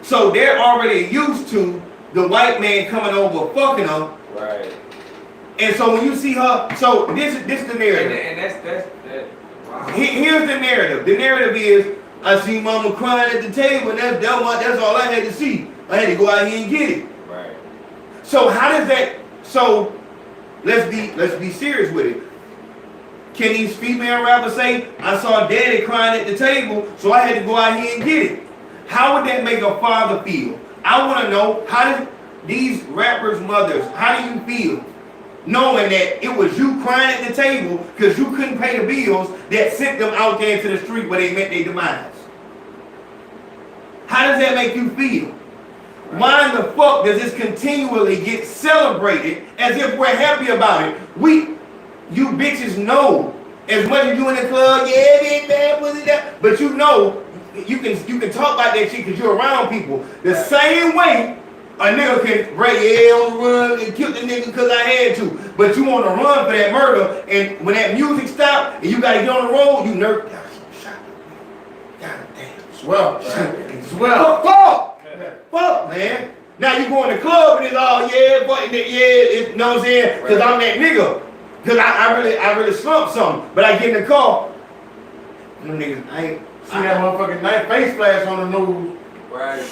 So they're already used to the white man coming over fucking her. Right. And so when you see her, so this is the narrative. And that's wow. Here's the narrative. The narrative is, I see mama crying at the table, and that's all I had to see. I had to go out here and get it. Right. So how does that? So let's be serious with it. Can these female rappers say, I saw daddy crying at the table, so I had to go out here and get it? How would that make a father feel? I want to know, how do these rappers' mothers, how do you feel knowing that it was you crying at the table because you couldn't pay the bills that sent them out there into the street where they met their demise? How does that make you feel? Why in the fuck does this continually get celebrated as if we're happy about it? You bitches know, as much as you in the club, yeah, big bad pussy that, but you know, you can talk about that shit because you're around people. The same way a nigga can break L's, run and kill the nigga because I had to, but you want to run for that murder, and when that music stops and you gotta get on the road, you nervous. God damn. Swell. Fuck, man. Now you go in the club and it's all, you know what I'm saying? Because I'm that nigga. Because I really slumped something. But I get in the car, them niggas, I ain't. See that motherfucking night face flash on the news. Right.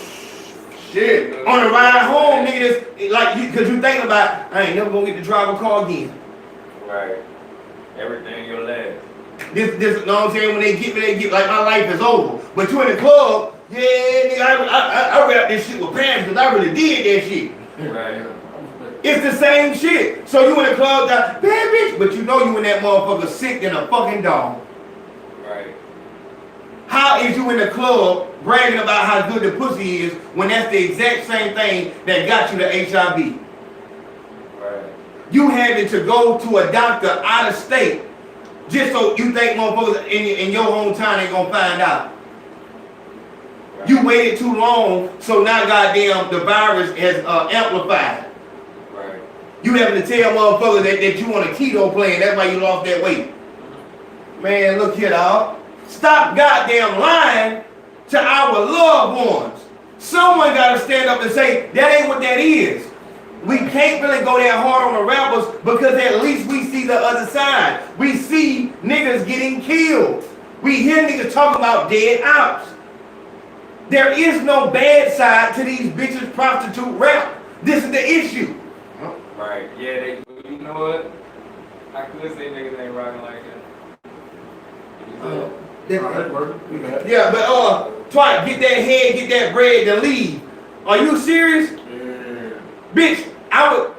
Shit. On the ride home, niggas, like, because you thinking about, I ain't never gonna get to drive a car again. Right. Everything your last. This, you know what I'm saying? When they get, like, my life is over. But you in the club, yeah, nigga, I rap this shit with pants because I really did that shit. Right. It's the same shit. So you in the club, bad bitch, but you know you in that motherfucker sick than a fucking dog. Right. How is you in the club bragging about how good the pussy is when that's the exact same thing that got you the HIV? Right. You having to go to a doctor out of state just so you think motherfuckers in your hometown ain't gonna find out. Right. You waited too long, so now goddamn the virus has amplified. Right. You having to tell motherfuckers that you want a keto plan, that's why you lost that weight. Man, look here, dog. Stop goddamn lying to our loved ones. Someone gotta stand up and say, that ain't what that is. We can't really go that hard on the rappers because at least we see the other side. We see niggas getting killed. We hear niggas talking about dead ops. There is no bad side to these bitches prostitute rap. This is the issue. Right. Yeah, you know what? I could say niggas ain't rocking like that. Yeah, but Twice, get that head, get that bread, to leave. Are you serious? Yeah. Bitch,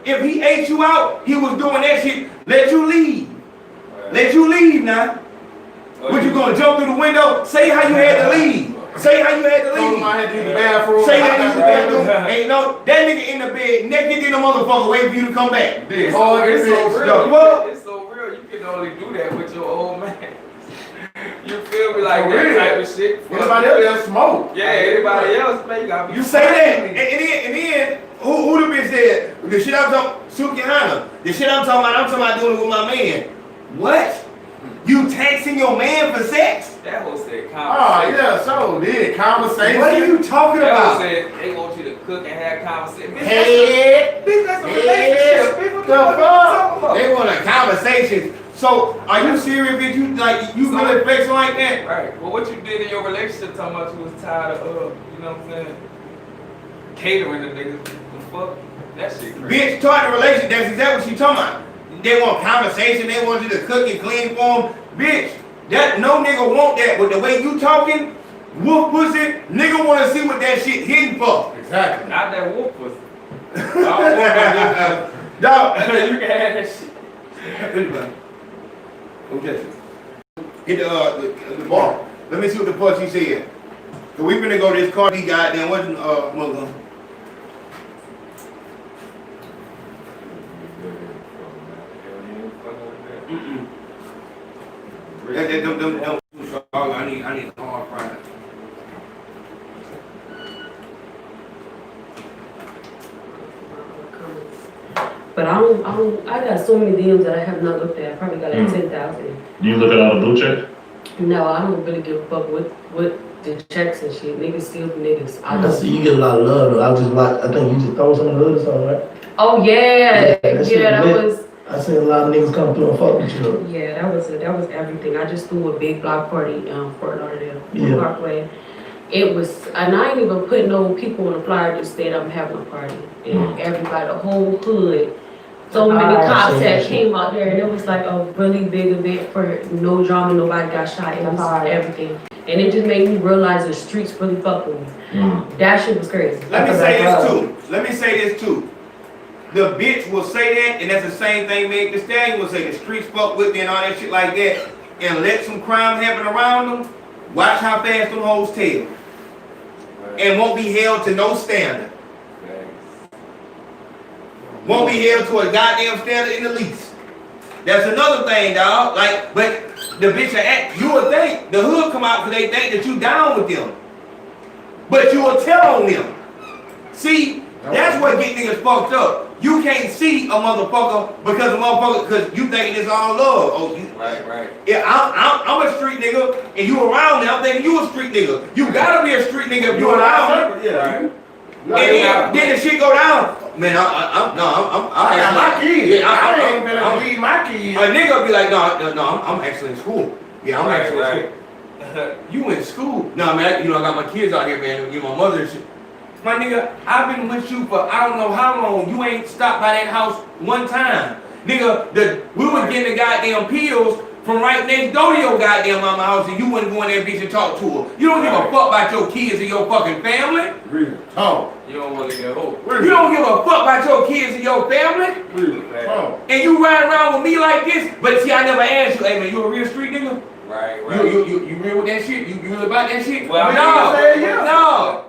if he ate you out, he was doing that shit. Let you leave. Right. Let you leave now. What, you gonna jump through the window? Say how you had to leave. Say how you had to leave. I had to use the bathroom. Say how you had to use the bathroom. Ain't no, that nigga in the bed naked in the motherfucker waiting for you to come back. It's so real. It's so real. You can only do that with your old man. You feel me, like that type of shit? Anybody else smoke? Yeah, anybody else, man, you gotta be. You say that, and then who the bitch said the shit I'm talking? Suki Hana. The shit I'm talking about doing it with my man. What? You taxing your man for sex? That whole said conversation. Oh yeah, so did conversation. What are you talking about? That said they want you to cook and have conversation. Hey, bitch, that's a relationship. People the fuck? They want a conversation. So are you serious, bitch? You really flexing like that? Right. Well, what you did in your relationship, talking about you was tired of, you know what I'm saying, catering to niggas. The fuck? That shit crazy. Bitch, taught the relationship. That's exactly what she talking about. They want conversation. They want you to cook and clean for them. Bitch, that no nigga want that. But the way you talking, wolf pussy, nigga want to see what that shit hitting for. Exactly. Not that wolf pussy. I don't want that. Dog. You can have that shit. Okay. Get the bar. Let me see what the fuck she said. So we finna go to this Cardi goddamn wasn't Muslim. I need a hard fry. But I got so many DMs that I have not looked at. I probably got like 10,000. Do you look at all the blue check? No, I don't really give a fuck with the checks and shit. Niggas still niggas. I see you get a lot of love though. I was just like, I think you just throw some of the hood or something, right? Oh yeah, that was. I seen a lot of niggas come through and fuck with you. Yeah, that was everything. I just threw a big block party Fort Lauderdale Parkway. It was, and I ain't even put no people on the flyer. Just said I'm having a party, and everybody, the whole hood. So many cops that came out there, and it was like a really big event for no drama. Nobody got shot. It was everything, and it just made me realize the streets really fuck with me. That shit was crazy. Let me say this too. The bitch will say that, and that's the same thing Meg Thee Stallion will say. The streets fuck with me and all that shit like that, and let some crime happen around them. Watch how fast them hoes tell, and won't be held to no standard. Won't be held to a goddamn standard in the least. That's another thing, dog. Like, but the bitch you would think the hood come out because they think that you down with them, but you will tell on them. See, that's what get niggas fucked up. You can't see a motherfucker because you thinking it's all love. Oh, right. Yeah, I'm a street nigga, and you around me. I'm thinking you a street nigga. You gotta be a street nigga if you around me. Right. And then the shit go down. Man, I got my kids. I ain't gonna leave my kids. A nigga be like, no, I'm actually in school. Yeah, I'm actually in school. You in school? No, man, I got my kids out here, man. My mother and shit. My nigga, I've been with you for I don't know how long. You ain't stopped by that house one time. Nigga, we was getting the goddamn pills from right next door to your goddamn mama house, and you wouldn't go in there bitch and talk to her. You don't give a fuck about your kids and your fucking family. Really? Oh. You don't want to get old. You don't give a fuck about your kids and your family. Really? And you ride around with me like this, but see, I never asked you, hey man, you a real street nigga? Right. You real with that shit? You real about that shit? Well, no.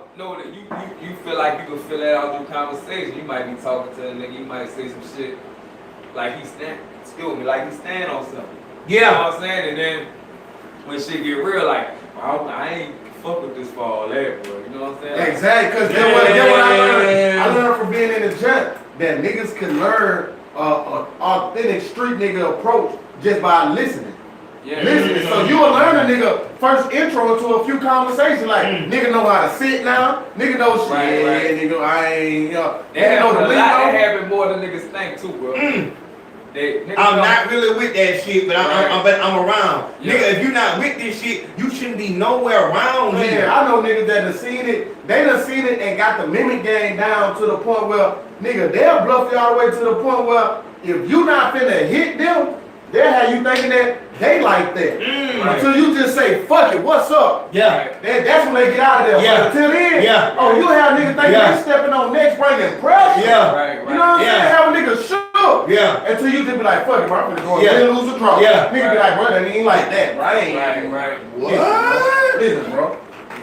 You feel like you can fill that out through conversation. You might be talking to a nigga, you might say some shit like he stand on something. Yeah. You know what I'm saying? And then when shit get real, like, I ain't fuck with this for all that, bro. You know what I'm saying? Exactly, because I learned from being in the junk that niggas can learn an authentic street nigga approach just by listening. Yeah. Listening. So you will learn a nigga first intro to a few conversations, like nigga know how to sit now, nigga know shit, Right. nigga I ain't, Nigga know the lingo. That happen more than niggas think too, bro. I'm not really with that shit, but I'm around. Yeah. Nigga, if you're not with this shit, you shouldn't be nowhere around here. I know niggas that done seen it, they done seen it and got the mimic game down to the point where, nigga, they'll bluff you all the way to the point where if you not finna hit them, they'll have you thinking that they like that. Until you just say, fuck it, what's up? Yeah. That's when they get out of there. Yeah. But until then, you have niggas thinking they stepping on necks, bringing pressure. Yeah. Right. You know what I'm saying? Have a nigga shook. Yeah. Until you just be like, fuck it, bro, I'm finna go and lose a draw. Yeah. Nigga be like, bro, that ain't like that, bro. I ain't. Right. What? Listen, bro.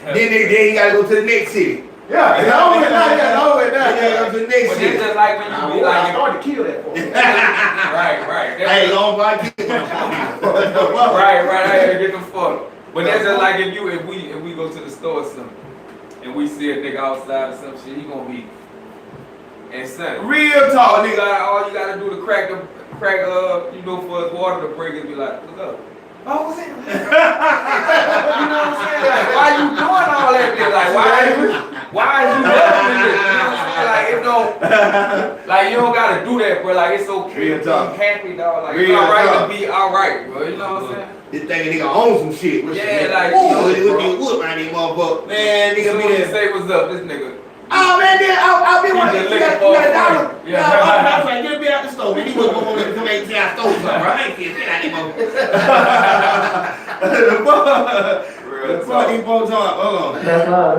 Then you gotta go to the next city. Yeah, it's over now. Yeah, to the next But city. it's just like when you be I like, started to kill that for me. right. Hey, long I get Right, I had to get the fuck. But that's just like if we go to the store or something and we see a nigga outside or some shit, he gonna be and son. Real talk, nigga. All you gotta do to crack for his water to break is be like, look up. Oh, what's that? You know what I'm saying? Like, why you doing all that shit? Like, why is you loving this? You know what I'm saying? Like, it don't, like, you don't gotta do that, bro. Like, it's okay to be happy, dog. Like, it's alright to be alright, bro. You know what I'm saying? This thing nigga own some shit. Yeah, like, it would be wood around these motherfuckers. Man, nigga be there. Say what's up, this nigga. Oh man, I'll be one. You got $1. Yeah. I was like, get me out the store. Man, he wasn't going to come and say I stole something, bro. I ain't kidding. Get out of the fuck these folks on. Hold on.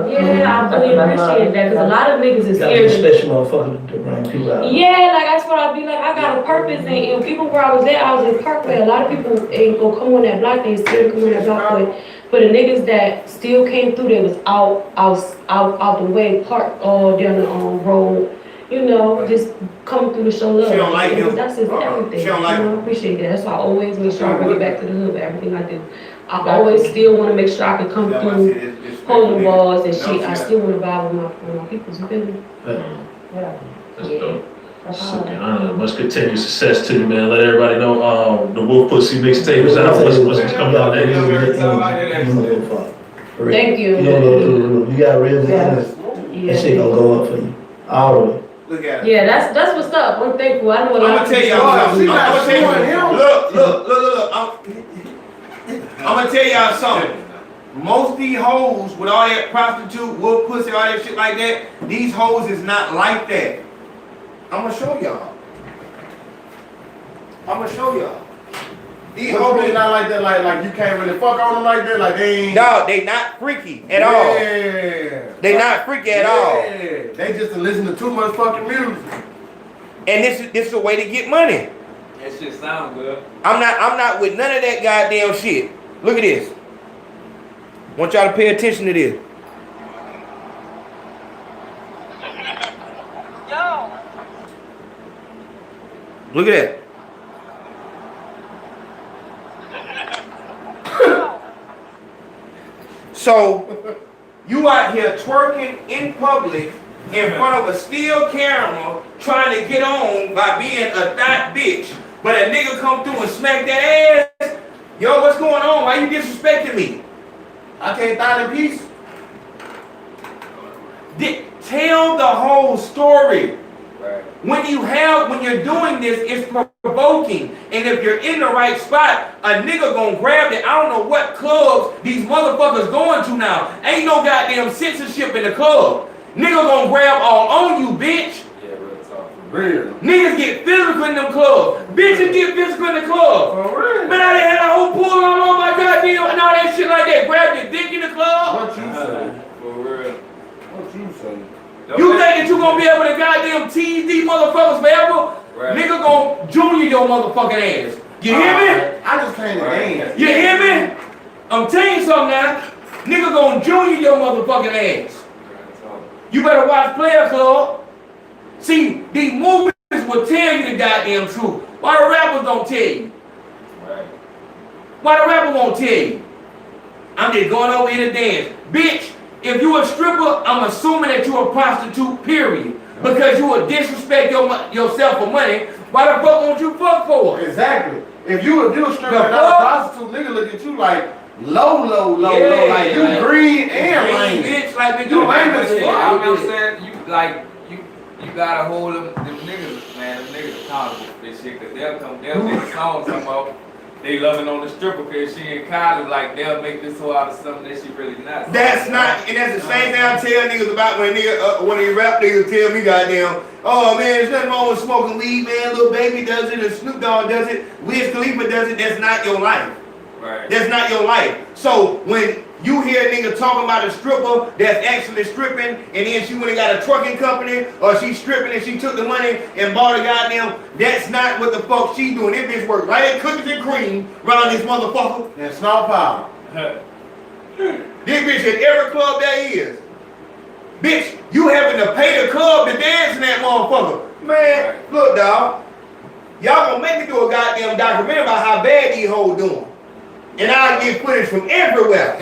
Yeah, I really appreciate that because a lot of niggas is scared. Special motherfucker to bring people out. Yeah, like that's what I'd be like. I got a purpose, and even where I was at, I was in Parkway. A lot of people ain't gonna come on that block. They scared to come on that block. But the niggas that still came through, they was out the way, parked all down the road. You know, just coming through to show love. She don't like him. That's just everything. She don't like him. I appreciate that. That's why I always make sure I bring it back to the hood with everything I do. I always still want to make sure I can come through, hold the walls and shit. I still want to vibe with my peoples. You feel me? That's Yeah. dope. Suki, much continued success to you, man. Let everybody know the Wolf Pussy mixtape is out. What's coming out next? Thank you. You got real business. That shit gonna go up for you. All of it. Look at it. Yeah, that's what's up. I'm thankful. I know a lot I'm of gonna tell y'all something. Look. I'm gonna tell y'all something. Most of these hoes with all that prostitute, wolf pussy, all that shit like that, these hoes is not like that. I'm gonna show y'all. These hoes is not like that, like you can't really fuck on them like that, like they ain't. No, they not freaky at all. They not freaky at all. They just listen to too much fucking music. And this is a way to get money. That shit sound good. I'm not with none of that goddamn shit. Look at this. Want y'all to pay attention to this. Yo. Look at that. So, you out here twerking in public in front of a steel camera trying to get on by being a thot bitch, but a nigga come through and smack that ass. Yo, what's going on? Why you disrespecting me? I can't thot in peace. Tell the whole story. Right. When you're doing this, it's provoking. And if you're in the right spot, a nigga gonna grab it. I don't know what clubs these motherfuckers going to now. Ain't no goddamn censorship in the club. Nigga gonna grab all on you, bitch. Yeah, real talk. Real. Niggas get physical in them clubs. Bitches get physical in the club. For real. Man, I done had a whole pool on my goddamn and all that shit like that. Grab your dick in the club. What you say? For real. What you say? You think that you gonna be able to goddamn tease these motherfuckers forever? Right. Nigga gonna junior your motherfucking ass. You hear me? I just came to dance. You hear me? I'm telling you something now. Nigga gonna junior your motherfucking ass. You better watch Player Club. See, these movies will tell you the goddamn truth. Why the rappers don't tell you? Right. Why the rapper won't tell you? I'm just going over here to dance. Bitch, if you a stripper, I'm assuming that you a prostitute, period. Because you would disrespect yourself for money. Why the fuck won't you fuck for it? Exactly. If you a stripper and not a prostitute, nigga look at you like low, like you green and lame. Bitch, like you lame as fuck. I'm saying, you gotta hold them niggas, man, them niggas accountable for this shit, cause they'll make a song talking about they loving on the stripper cause she in college, like they'll make this whole out of something that she really not. That's not, and that's the same thing I tell niggas about when one of these rap niggas tell me goddamn, oh man, there's nothing wrong with smoking weed, man, Lil Baby does it, and Snoop Dogg does it, Wiz Khalifa does it, that's not your life. Right. That's not your life. So when you hear a nigga talking about a stripper that's actually stripping, and then she went and got a trucking company, or she's stripping and she took the money and bought a goddamn, that's not what the fuck she doing. This bitch work right at cookies and cream around this motherfucker. And snort powder. This bitch at every club there is. Bitch, you having to pay the club to dance in that motherfucker. Man, look dawg, y'all gonna make me do a goddamn documentary about how bad these hoes doing. And I'll get footage from everywhere.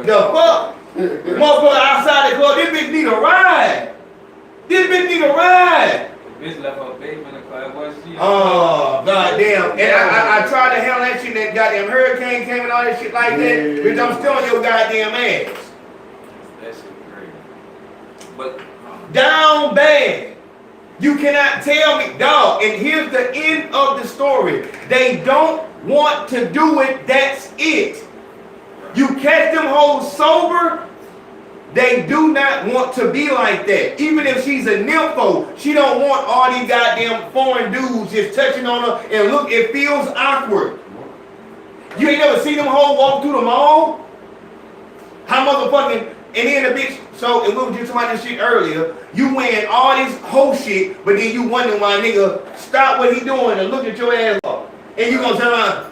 The fuck? Motherfucker outside the club, this bitch need a ride. This bitch need a ride. Bitch left her baby in the car. What she? Oh, goddamn. And I tried to handle that shit, that goddamn hurricane came and all that shit like that. Bitch, I'm still on your goddamn ass. That shit crazy. But down bad. You cannot tell me, dog. And here's the end of the story. They don't want to do it, that's it. You catch them hoes sober, they do not want to be like that. Even if she's a nympho, she don't want all these goddamn foreign dudes just touching on her, and look, it feels awkward. You ain't never seen them hoes walk through the mall? How motherfucking, and then the bitch, so, and we were just talking about this shit earlier, you wearing all this whole shit, but then you wondering why a nigga stop what he doing and look at your ass up. And you gonna turn around,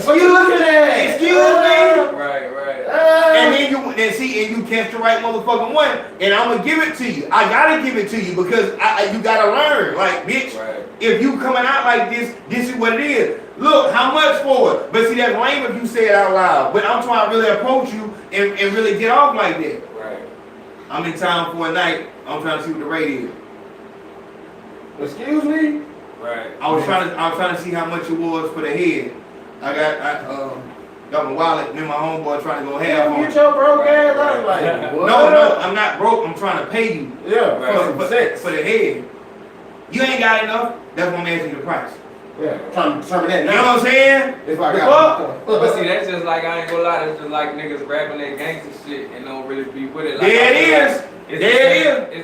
what you looking at? Excuse me? Right. And then you catch the right motherfucking one, and I'm gonna give it to you. I gotta give it to you because you gotta learn. Like, bitch, if you coming out like this, this is what it is. Look, how much for it? But see, that's lame if you say it out loud. But I'm trying to really approach you and really get off like that. Right. I'm in town for a night. I'm trying to see what the rate is. Excuse me? Right. I was trying to see how much it was for the head. I got my wallet, me and my homeboy trying to go half on Get it. your broke ass out like, what? No, I'm not broke. I'm trying to pay you. Yeah, for the head. You ain't got enough. That's why I'm asking you the price. Yeah, I'm trying to determine that now. You know what I'm saying? If I The got But see, that's just like, I ain't gonna lie, that's just like niggas rapping that gangster shit and don't really be with it. Like, There it is.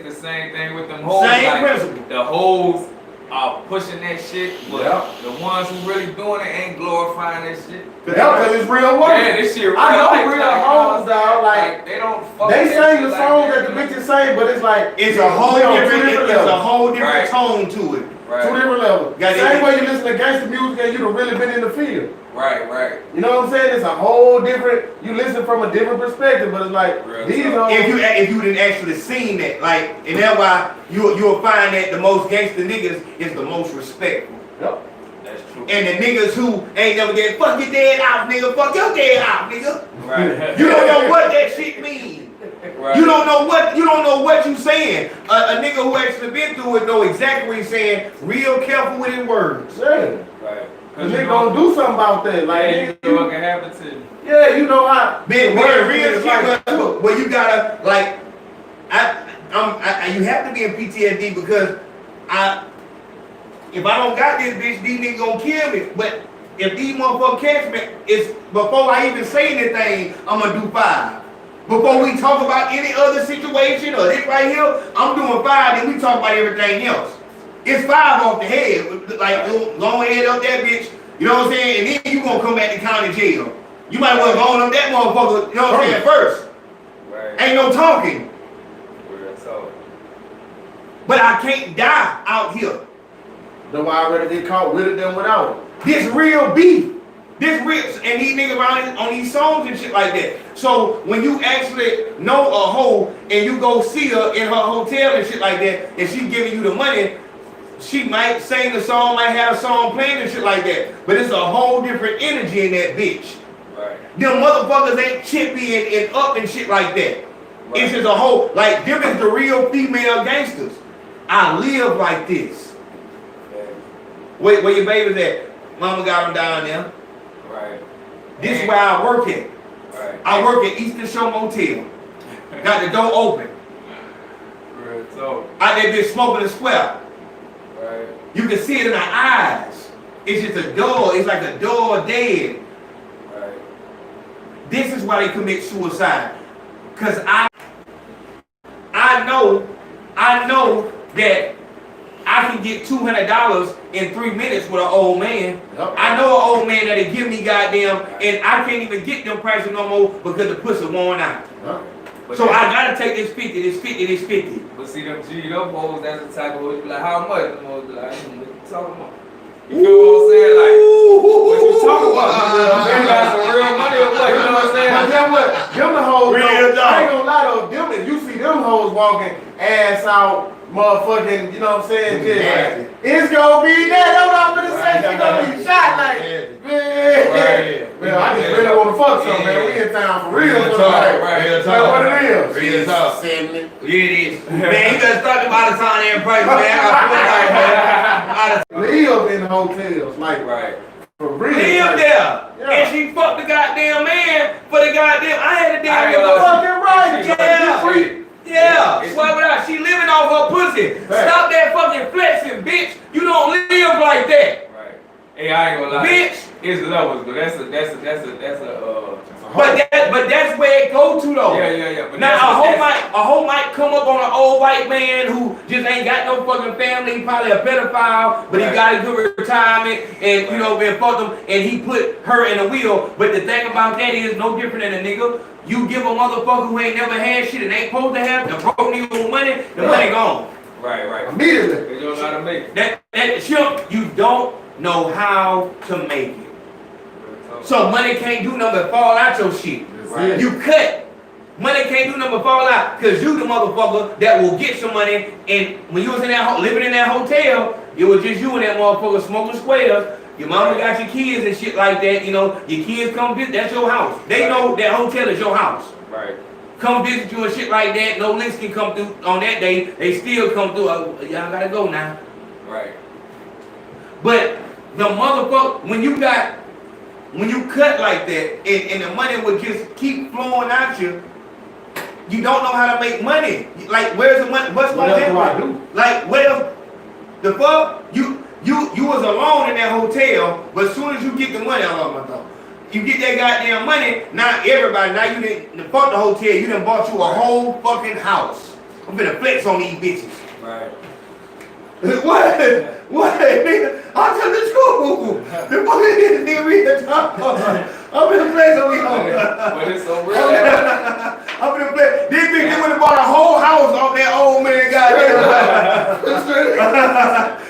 It's the same thing with them hoes. Same like, principle. The hoes are pushing that shit, but Yeah. the ones who really doing it ain't glorifying that shit. Yeah, because it's real work. Yeah, this shit real. I know like, real like, hoes, dog. Like, they don't fuck they with sing that the shit songs like that the bitches sing, but it's like It's a whole we on different. two It's a levels. whole different Right. tone to it. Two Right, different levels. Got Same it. way you listen to gangster music and you done really been in the field. right, right. You know what I'm saying? It's a whole different. You listen from a different perspective, but it's like Real these talk. hoes. If you didn't actually seen that, like, and that's why you'll find that the most gangster niggas is the most respectful. Yep. That's true. And the niggas who ain't never dead, fuck your dead out, nigga. Fuck your dead out, nigga. Right. You don't know what that shit means. Right. You don't know what you saying. A nigga who actually been through it know exactly what he's saying. Real careful with his words. Yeah. Right. Cause they gonna do something about that. Like, Yeah, you know what can happen to you. yeah, you know how. Being the words real is shit, but you gotta like, you have to be in PTSD because if I don't got this bitch, these niggas gonna kill me. But if these motherfuckers catch me, it's before I even say anything, I'm gonna do 5. Before we talk about any other situation or this right here, I'm doing 5, then we talk about everything else. It's 5 off the head. Like, go ahead up that bitch, you know what I'm saying? And then you gonna come back to county jail. You might want to go on up that motherfucker, you know what I'm saying, first. Right. Ain't no talking. So, But I can't die out here. Though I rather get caught with it than without it. This real beef. This real, and these niggas around on these songs and shit like that. So when you actually know a hoe and you go see her in her hotel and shit like that, and she giving you the money, she might sing the song, might have a song playing and shit like that. But it's a whole different energy in that bitch. right. Them motherfuckers ain't chippy and up and shit like that. Right. It's just a whole, like, them is the real female gangsters. I live like this. Where your babies at? Mama got them down there. Right. This is where I work at. Right. I work at Eastern Shore Motel. Got the door open. Real talk. Out there bitch smoking a square. Right. You can see it in her eyes. It's just a door. It's like a door dead. Right. This is why they commit suicide. Cause I know that I can get $200 in 3 minutes with an old man. Yep. I know an old man that'll give me goddamn, and I can't even get them prices no more because the pussy worn out. Huh? But So I gotta take this 50, this 50, this 50. But see them G'd up hoes, that's the type of hoes you be like, how much? Them hoes be like, what you talking about? You feel what I'm saying? Like, what you talking about? You got some real money or what? You know what I'm saying? But then what? Them the hoes. Real though, dog. I ain't gonna lie though. Them, if you see them hoes walking ass out, motherfucking, you know what I'm saying? Just like, it's gonna be that. That's what I'm gonna say. It's gonna be shot like, man. Right. Well, I just really wanna fuck something, man. We in town for real. Real For talk, like, right. Real like talk. what it is. Real talk. 70. Yeah, it is. Man, you better start about the time and price, man. I feel like, man. Live in hotels, like, Right. for real. Live like, there. Yeah. And she fucked the goddamn man for the goddamn. I had a damn I ain't nigga gonna lie. Fucking right. Yeah. Free. Yeah, swear without. She living off her pussy. Right. Stop that fucking flexing, bitch. You don't live like that, Right. Hey, I ain't gonna lie. bitch. It's levels, but that's a But that's where it go to though. yeah. But Now that's- a hoe might come up on an old white man who just ain't got no fucking family, probably a pedophile, but he Right. got a good retirement and you know been fucked him and he put her in the wheel. But the thing about that is no different than a nigga. You give a motherfucker who ain't never had shit and ain't supposed to have the broke nigga money, the money gone. Right. Immediately. They don't know how to make it. That shit, you don't know how to make it. So money can't do nothing but fall out your shit. Right. You cut. Money can't do nothing but fall out because you the motherfucker that will get some money. And when you was in that living in that hotel, it was just you and that motherfucker smoking squares. Your mama got your kids and shit like that. You know, your kids come visit. That's your house. They know that hotel is your house. Right. Come visit you and shit like that. No links can come through on that day. They still come through. Oh, y'all gotta go now. Right. But the motherfucker, when you cut like that, and the money would just keep flowing at you, you don't know how to make money. Like, where's the money? What's going on? Like, where the fuck? You was alone in that hotel, but as soon as you get the money, I lost my thought. You get that goddamn money, now everybody, now you didn't fuck the hotel, you done bought you a whole fucking house. I'm finna flex on these bitches. Right. What? Nigga? I took the school. The fucking nigga read the top. I'm finna flex on these hoes. But it's so real. I'm finna flex. These bitches would have bought a whole house off that old man goddamn.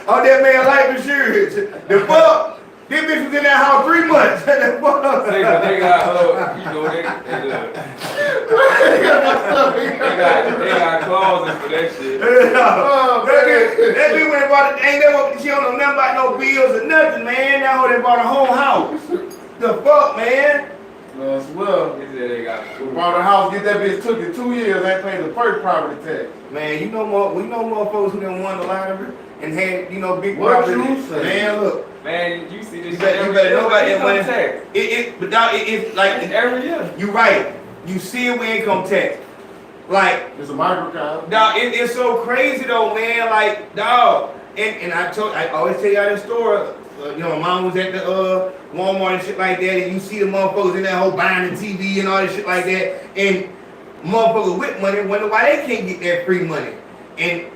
On that man life insurance. The fuck? This bitch was in that house 3 months. Say, but they got, you know, they got clauses for that shit. That bitch went and bought it. Ain't never, she don't know nothing about no bills or nothing, man. That hoe they bought a whole house. The fuck, man? Well, He said they got bought a house, get that bitch, took it 2 years, ain't paid the first property tax. Man, you know more. We know more folks who done won the lottery and had, you know, big What property. you say? Man, look. Man, you see this You shit better know about that money. But dog, it's like every year. You right. You see it with income tax. Like it's a microcosm. Dog, it's so crazy though, man. Like, dog. And I always tell y'all this story. You know, my mom was at the Walmart and shit like that, and you see the motherfuckers in that whole buying the TV and all that shit like that, and motherfuckers with money wonder why they can't get that free money. And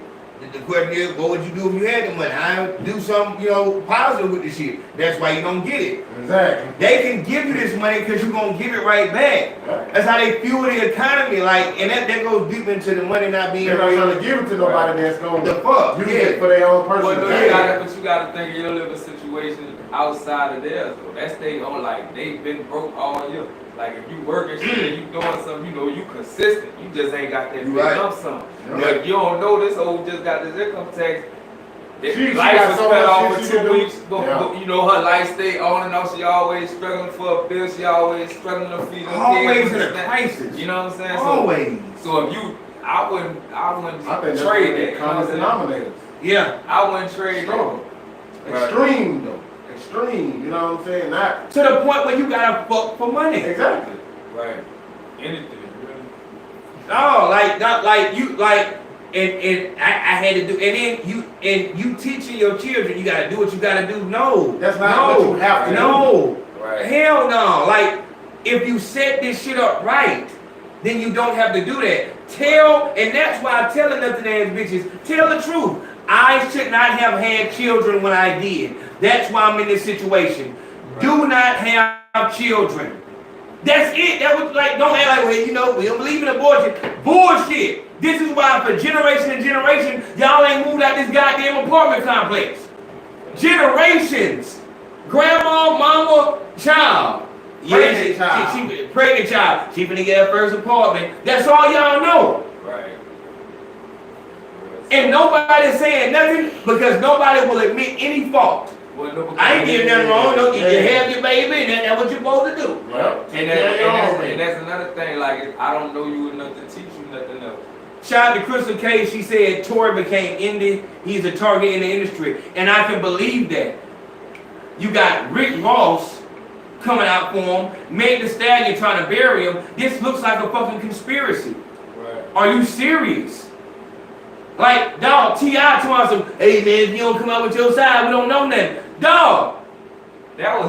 the question is, what would you do if you had the money? I would do something, you know, positive with the shit. That's why you don't get it. Exactly. They can give you this money because you're going to give it right back. Right. That's how they fuel the economy. Like, and that goes deep into the money not being They're not trying to give it to nobody that's going to use it for their own personal gain. But you got to think of your living situation outside of theirs, though. That's they own, like, they've been broke all year. Like, if you working shit and you doing something, you know, you consistent. You just ain't got that big lump sum. But you don't know this old just got this income tax. Life was cut off for 2 weeks. But, you know, her life stay on and off. She always struggling for a bill. She always struggling to feed her kids. Always in a crisis. You know what I'm saying? Always. So if you, I wouldn't think trade that. Common denominators. Yeah. I wouldn't trade that. Extreme though. Extreme, you know what I'm saying? Not to the point where you gotta fuck for money. Exactly. Right. Anything. No, and I had to do, and then you teaching your children, you gotta do what you gotta do. No, that's not what you have to do. No, right. Hell no. Like, if you set this shit up right, then you don't have to do that. And that's why I'm telling nothing ass bitches, tell the truth. I should not have had children when I did. That's why I'm in this situation. Right. Do not have children. That's it. That was like, don't act like, well, you know, we don't believe in abortion. Bullshit. This is why for generation and generation, y'all ain't moved out this goddamn apartment complex. Generations. Grandma, mama, child. Pregnant child. She pregnant child. She finna get her first apartment. That's all y'all know. Right. And nobody's saying nothing because nobody will admit any fault. I ain't did nothing wrong. No, you have your baby, and that's what you're supposed to do. Yep. And that's another thing. Like, I don't know you enough to teach you nothing else. Shout out to Crystal K. She said Tory became indie. He's a target in the industry, and I can believe that. You got Rick Ross coming out for him. Meg Thee Stallion trying to bury him. This looks like a fucking conspiracy. Right. Are you serious? Like, dog, T.I. told us, hey man, if you don't come out with your side, we don't know nothing. Dog,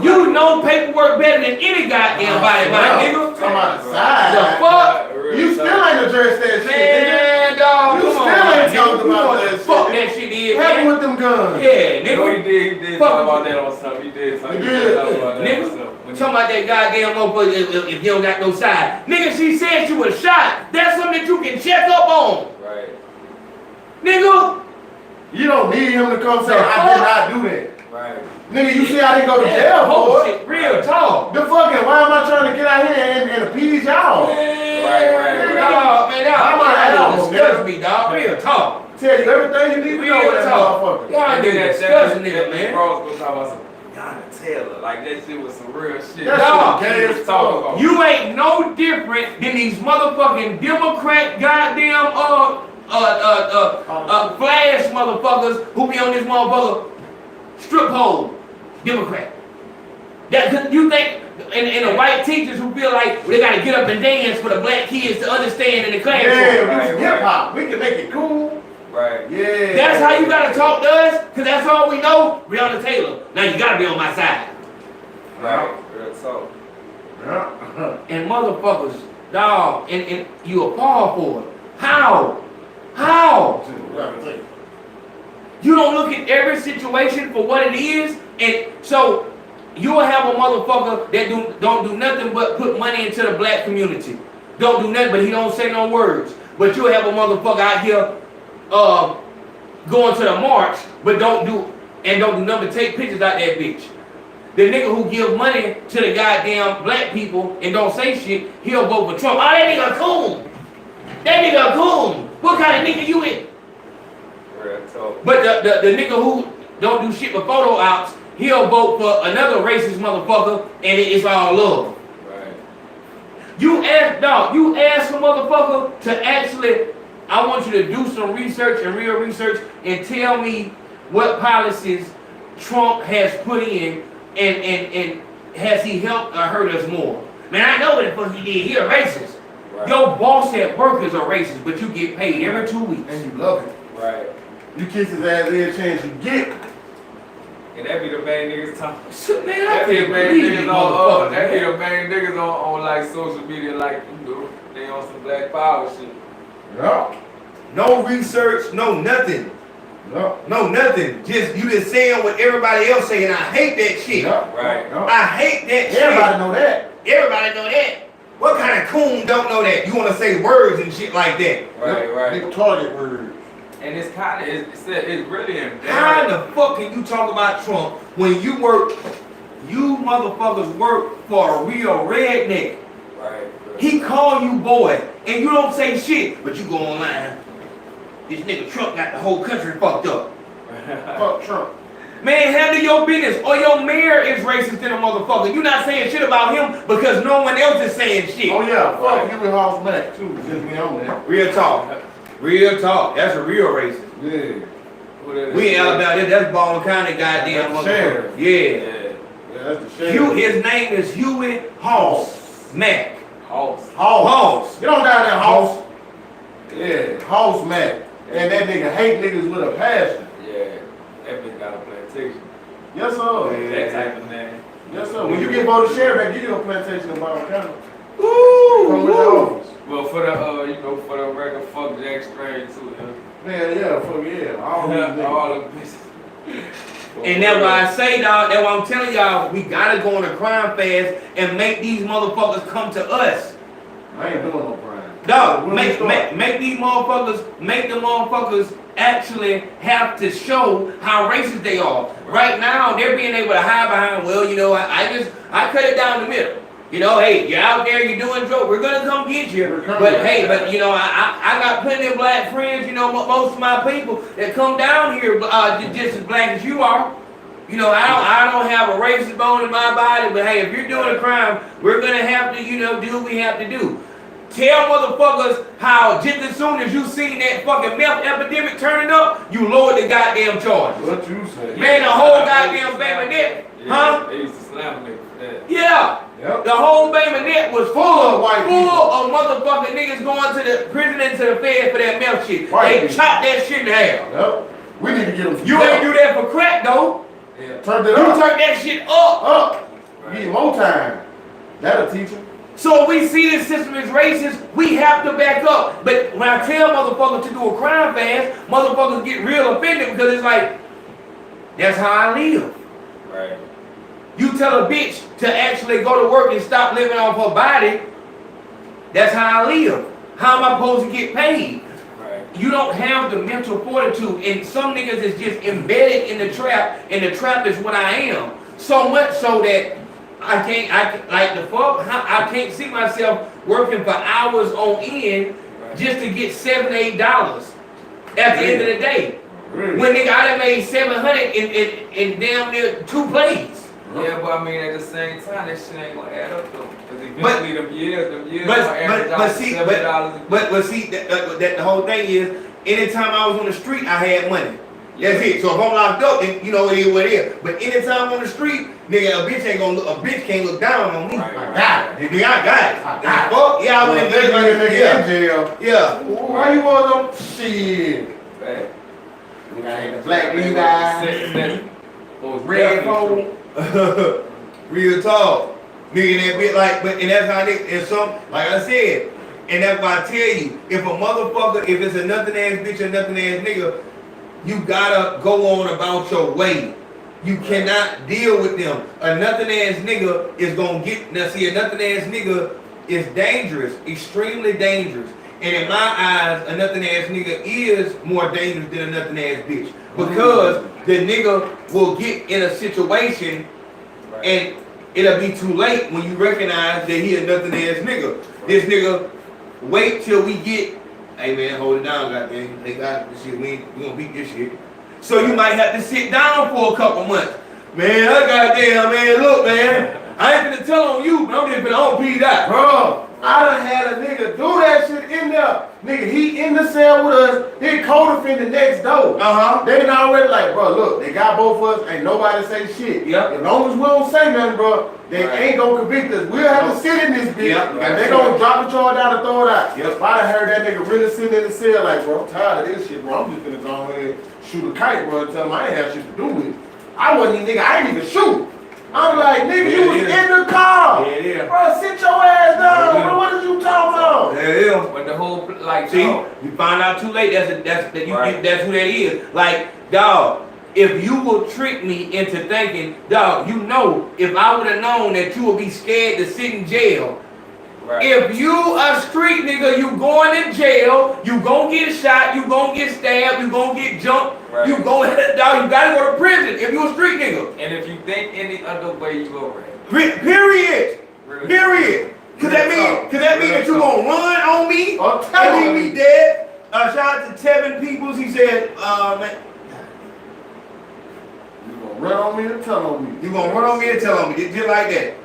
you know paperwork better than any goddamn body, my nigga. Come on the side. The fuck? You still ain't addressed that shit, man, dog, you come still on, ain't talked about that shit. Fuck that shit is, What happened man. with them guns? Yeah, nigga. No, he did talk about that on something. He did talk about that Nigga, on something. talking about that goddamn motherfucker if you don't got no side. Nigga, she said she was shot. That's something that you can check up on. Right. Nigga. You don't need him to come say, I did not do that. Right. Nigga, you see I didn't go to jail for it. Real talk. The fucking, why am I trying to get out here and appease y'all? Right. Dog, man, I'm disgust me, dog. Real talk. Tell you everything you need to know with that motherfucker. Y'all niggas disgusting nigga, man. Bros was talking about some Yana Taylor. Like, that shit was some real shit. Dog, you ain't no different than these motherfucking Democrat goddamn flash motherfuckers who be on this motherfucker strip pole, Democrat. That you think, and the white teachers who feel like they gotta get up and dance for the black kids to understand in the classroom. Yeah, hip hop. We can make it cool. Right. Yeah. That's how you gotta talk to us, cause that's all we know. Breonna Taylor. Now you gotta be on my side. Right. Real talk. Yeah. And motherfuckers, dog, and you appalled for it. How? How? You don't look at every situation for what it is, and so you'll have a motherfucker that don't do nothing but put money into the black community. Don't do nothing, but he don't say no words. But you'll have a motherfucker out here going to the march, but don't do nothing but take pictures out that bitch. The nigga who give money to the goddamn black people and don't say shit, he'll vote for Trump. Oh, that nigga a coon. That nigga a coon. What kind of nigga you in? But the nigga who don't do shit but photo ops, he'll vote for another racist motherfucker, and it's all love. Right. You ask a motherfucker to actually, I want you to do some research and real research and tell me what policies Trump has put in and has he helped or hurt us more. Man, I know what the fuck he did. He a racist. Right. Your boss at work is a racist, but you get paid every 2 weeks. And you love it. Right. You kiss his ass every chance you get. And that be the main niggas talking. Man, That be the main niggas on that be the main niggas on like social media, like, you know, they on some black power shit. Yeah. No research, no nothing. No. No nothing. You just saying what everybody else saying. I hate that shit. Yeah. Right. I hate that shit. Everybody know that. Everybody know that. What kind of coon don't know that? You want to say words and shit like that. Right. Big target words. And it's kind of, it's really embarrassing. How the fuck can you talk about Trump when you motherfuckers work for a real redneck? Right. He call you boy, and you don't say shit, but you go online. This nigga Trump got the whole country fucked up. Fuck Trump. Man, handle your business, or your mayor is racist than a motherfucker. You not saying shit about him because no one else is saying shit. Oh yeah, fuck you with House Mac too, since we on that. Real talk. Real talk. That's a real racist. Yeah. We in Alabama. That's Baldwin County goddamn motherfucker. Yeah. Yeah, that's the sheriff. His name is Huey Hoss Mac. Hoss. Get on down there, Hoss. Yeah, Hoss Mac. And that nigga hate niggas with a passion. Yeah, that bitch got a plantation. Yes, sir. Yeah. That type of man. Yes, sir. When you get voted sheriff, they give you a plantation in Baldwin County. Ooh. Well, for the for the record, fuck Jack Strange too. Man, yeah, fuck yeah. All the bitches. And that's why I say, dog, that's why I'm telling y'all, we gotta go on a crime fast and make these motherfuckers come to us. I ain't doing no crime. Dog, make these motherfuckers, make the motherfuckers actually have to show how racist they are. Right now, they're being able to hide behind, well, you know, I cut it down the middle. You know, hey, you're out there, you're doing drugs, we're gonna come get you. But hey, you know, I got plenty of black friends, you know, most of my people that come down here just as black as you are. You know, I don't have a racist bone in my body, but hey, if you're doing a crime, we're gonna have to, you know, do what we have to do. Tell motherfuckers how just as soon as you seen that fucking meth epidemic turning up, you lowered the goddamn charges. What you say? Man, the whole goddamn baby net, huh? They used to slam me for that. Yeah. Yep. The whole baby net was full of motherfucking niggas going to the prison and to the fed for that meth shit. They chopped that shit in half. Yep. We need to get them. You ain't do that for crack though. Yeah. Turned it up. You turned that shit up. You need more time. That'll teach them. So if we see this system is racist, we have to back up. But when I tell motherfuckers to do a crime fast, motherfuckers get real offended because it's like, that's how I live. Right. You tell a bitch to actually go to work and stop living off her body, that's how I live. How am I supposed to get paid? Right. You don't have the mental fortitude, and some niggas is just embedded in the trap, and the trap is what I am. So much so that I can't see myself working for hours on end just to get $7, $8 at the end of the day. When nigga I done made $700 in damn near 2 plays. Yeah, but I mean at the same time that shit ain't gonna add up though. Cause eventually them years gonna average out $7. But see, that the whole thing is anytime I was on the street, I had money. That's it. So if I'm locked up, then you know it is what it is. But anytime on the street, nigga, a bitch can't look down on me. I got it. Nigga, I got it. I got it. Fuck, yeah, I went in jail. Yeah. Why you want them? Shit. Nigga, I had the black Levi's. Red phone. Real talk. Nigga, that bit like, but and that's how they, and some, like I said, and that's why I tell you, if a motherfucker, if it's a nothing ass bitch or nothing ass nigga, you gotta go on about your way. You cannot deal with them. A nothing ass nigga is gonna get, now see, a nothing ass nigga is dangerous, extremely dangerous. And in my eyes, a nothing ass nigga is more dangerous than a nothing ass bitch. Because the nigga will get in a situation and it'll be too late when you recognize that he a nothing ass nigga. This nigga, wait till we get, hey man, hold it down, goddamn. They got this shit, we gonna beat this shit. So you might have to sit down for a couple months. Man, I goddamn, man, look, man. I ain't finna tell on you, but I'm just finna on P that. Bro, I done had a nigga do that shit in there. Nigga, he in the cell with us. He co-defendant next door. They done already like, bro, look, they got both of us. Ain't nobody say shit. As long as we don't say nothing, bro, they ain't gonna convict us. We'll have to sit in this bitch. And they gonna drop the charge down and throw it out. If I done heard that nigga really sitting in the cell like, bro, I'm tired of this shit, bro. I'm just gonna go ahead and shoot a kite, bro, and tell him I ain't have shit to do with it. I wasn't even, nigga, I ain't even shoot. I'm like, nigga, you was in the car. Bro, sit your ass down. Bro, what is you talking about? But the whole, like, see, you find out too late, that's who that is. Like, dog, if you will trick me into thinking, dog, you know, if I would have known that you would be scared to sit in jail, if you a street nigga, you going to jail, you gonna get shot, you gonna get stabbed, you gonna get jumped, you going, dog, you gotta go to prison if you a street nigga. And if you think any other way, you go Period. Period. Cause that mean that you gonna run on me and leave me dead. Shout out to Tevin Peoples. He said, man, you gonna run on me and tell on me. You gonna run on me and tell on me, just like that.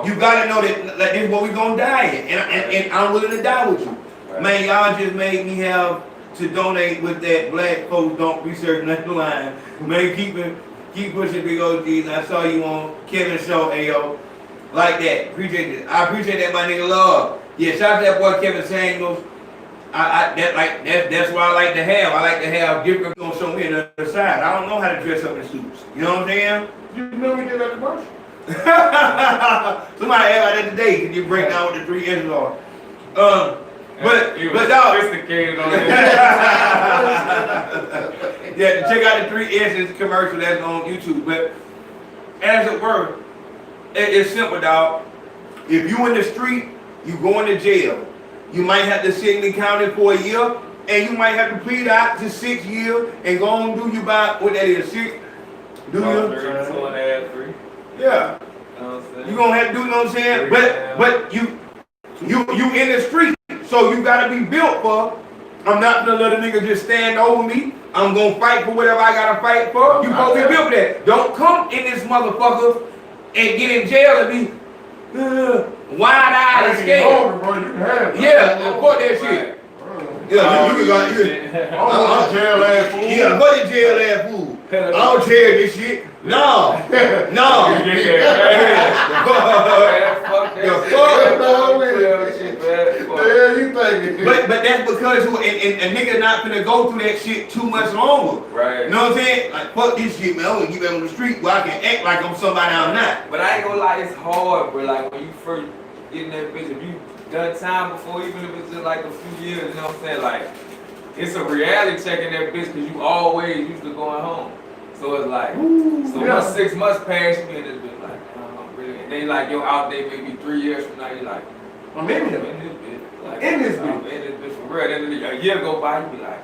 You gotta know that like, this is what we gonna die in, and I'm willing to die with you. Man, y'all just made me have to donate with that Black Folks Don't Research Nothing line. Man, keep pushing big OGs. I saw you on Kevin's show, Ayo. Like that. Appreciate it. I appreciate that, my nigga Love. Yeah, shout out to that boy Kevin Samuels. That's what I like to have. I like to have different gonna show me another side. I don't know how to dress up in suits. You know what I'm saying? You know we did that commercial. Somebody asked about that today. Can you break down what the 3 S's are? But dog. Sophisticated on it. Yeah, check out the 3 S's commercial that's on YouTube. But as it were, it's simple, dog. If you in the street, you going to jail. You might have to sit in the county for a year, and you might have to plead out to 6 years and go on do you by what that is 6. Do you? 2.5, 3. Yeah. You gonna have to do, you know what I'm saying? But you in the street, so you gotta be built for. I'm not gonna let a nigga just stand over me. I'm gonna fight for whatever I gotta fight for. You supposed to be built for that. Don't come in this motherfucker and get in jail and be wide-eyed and scared. Yeah, fuck that shit. Yeah, you got I'm jail ass fool. Yeah, fuck the jail ass fool. I don't care this shit. No. But that's because a nigga not finna go through that shit too much longer. Right. You know what I'm saying? Like, fuck this shit, man. I wanna get back on the street where I can act like I'm somebody I'm not. But I ain't gonna lie, it's hard, bro. Like, when you first get in that bitch, if you done time before, even if it's just like a few years, you know what I'm saying? Like, it's a reality check in that bitch because you always used to going home. So it's like, once 6 months pass, you in this bitch like, I'm really, and then like you're out there maybe 3 years from now, you're like, I'm in here. In this bitch. Like, in this bitch. I'm in this bitch for real. Then a year go by, you be like,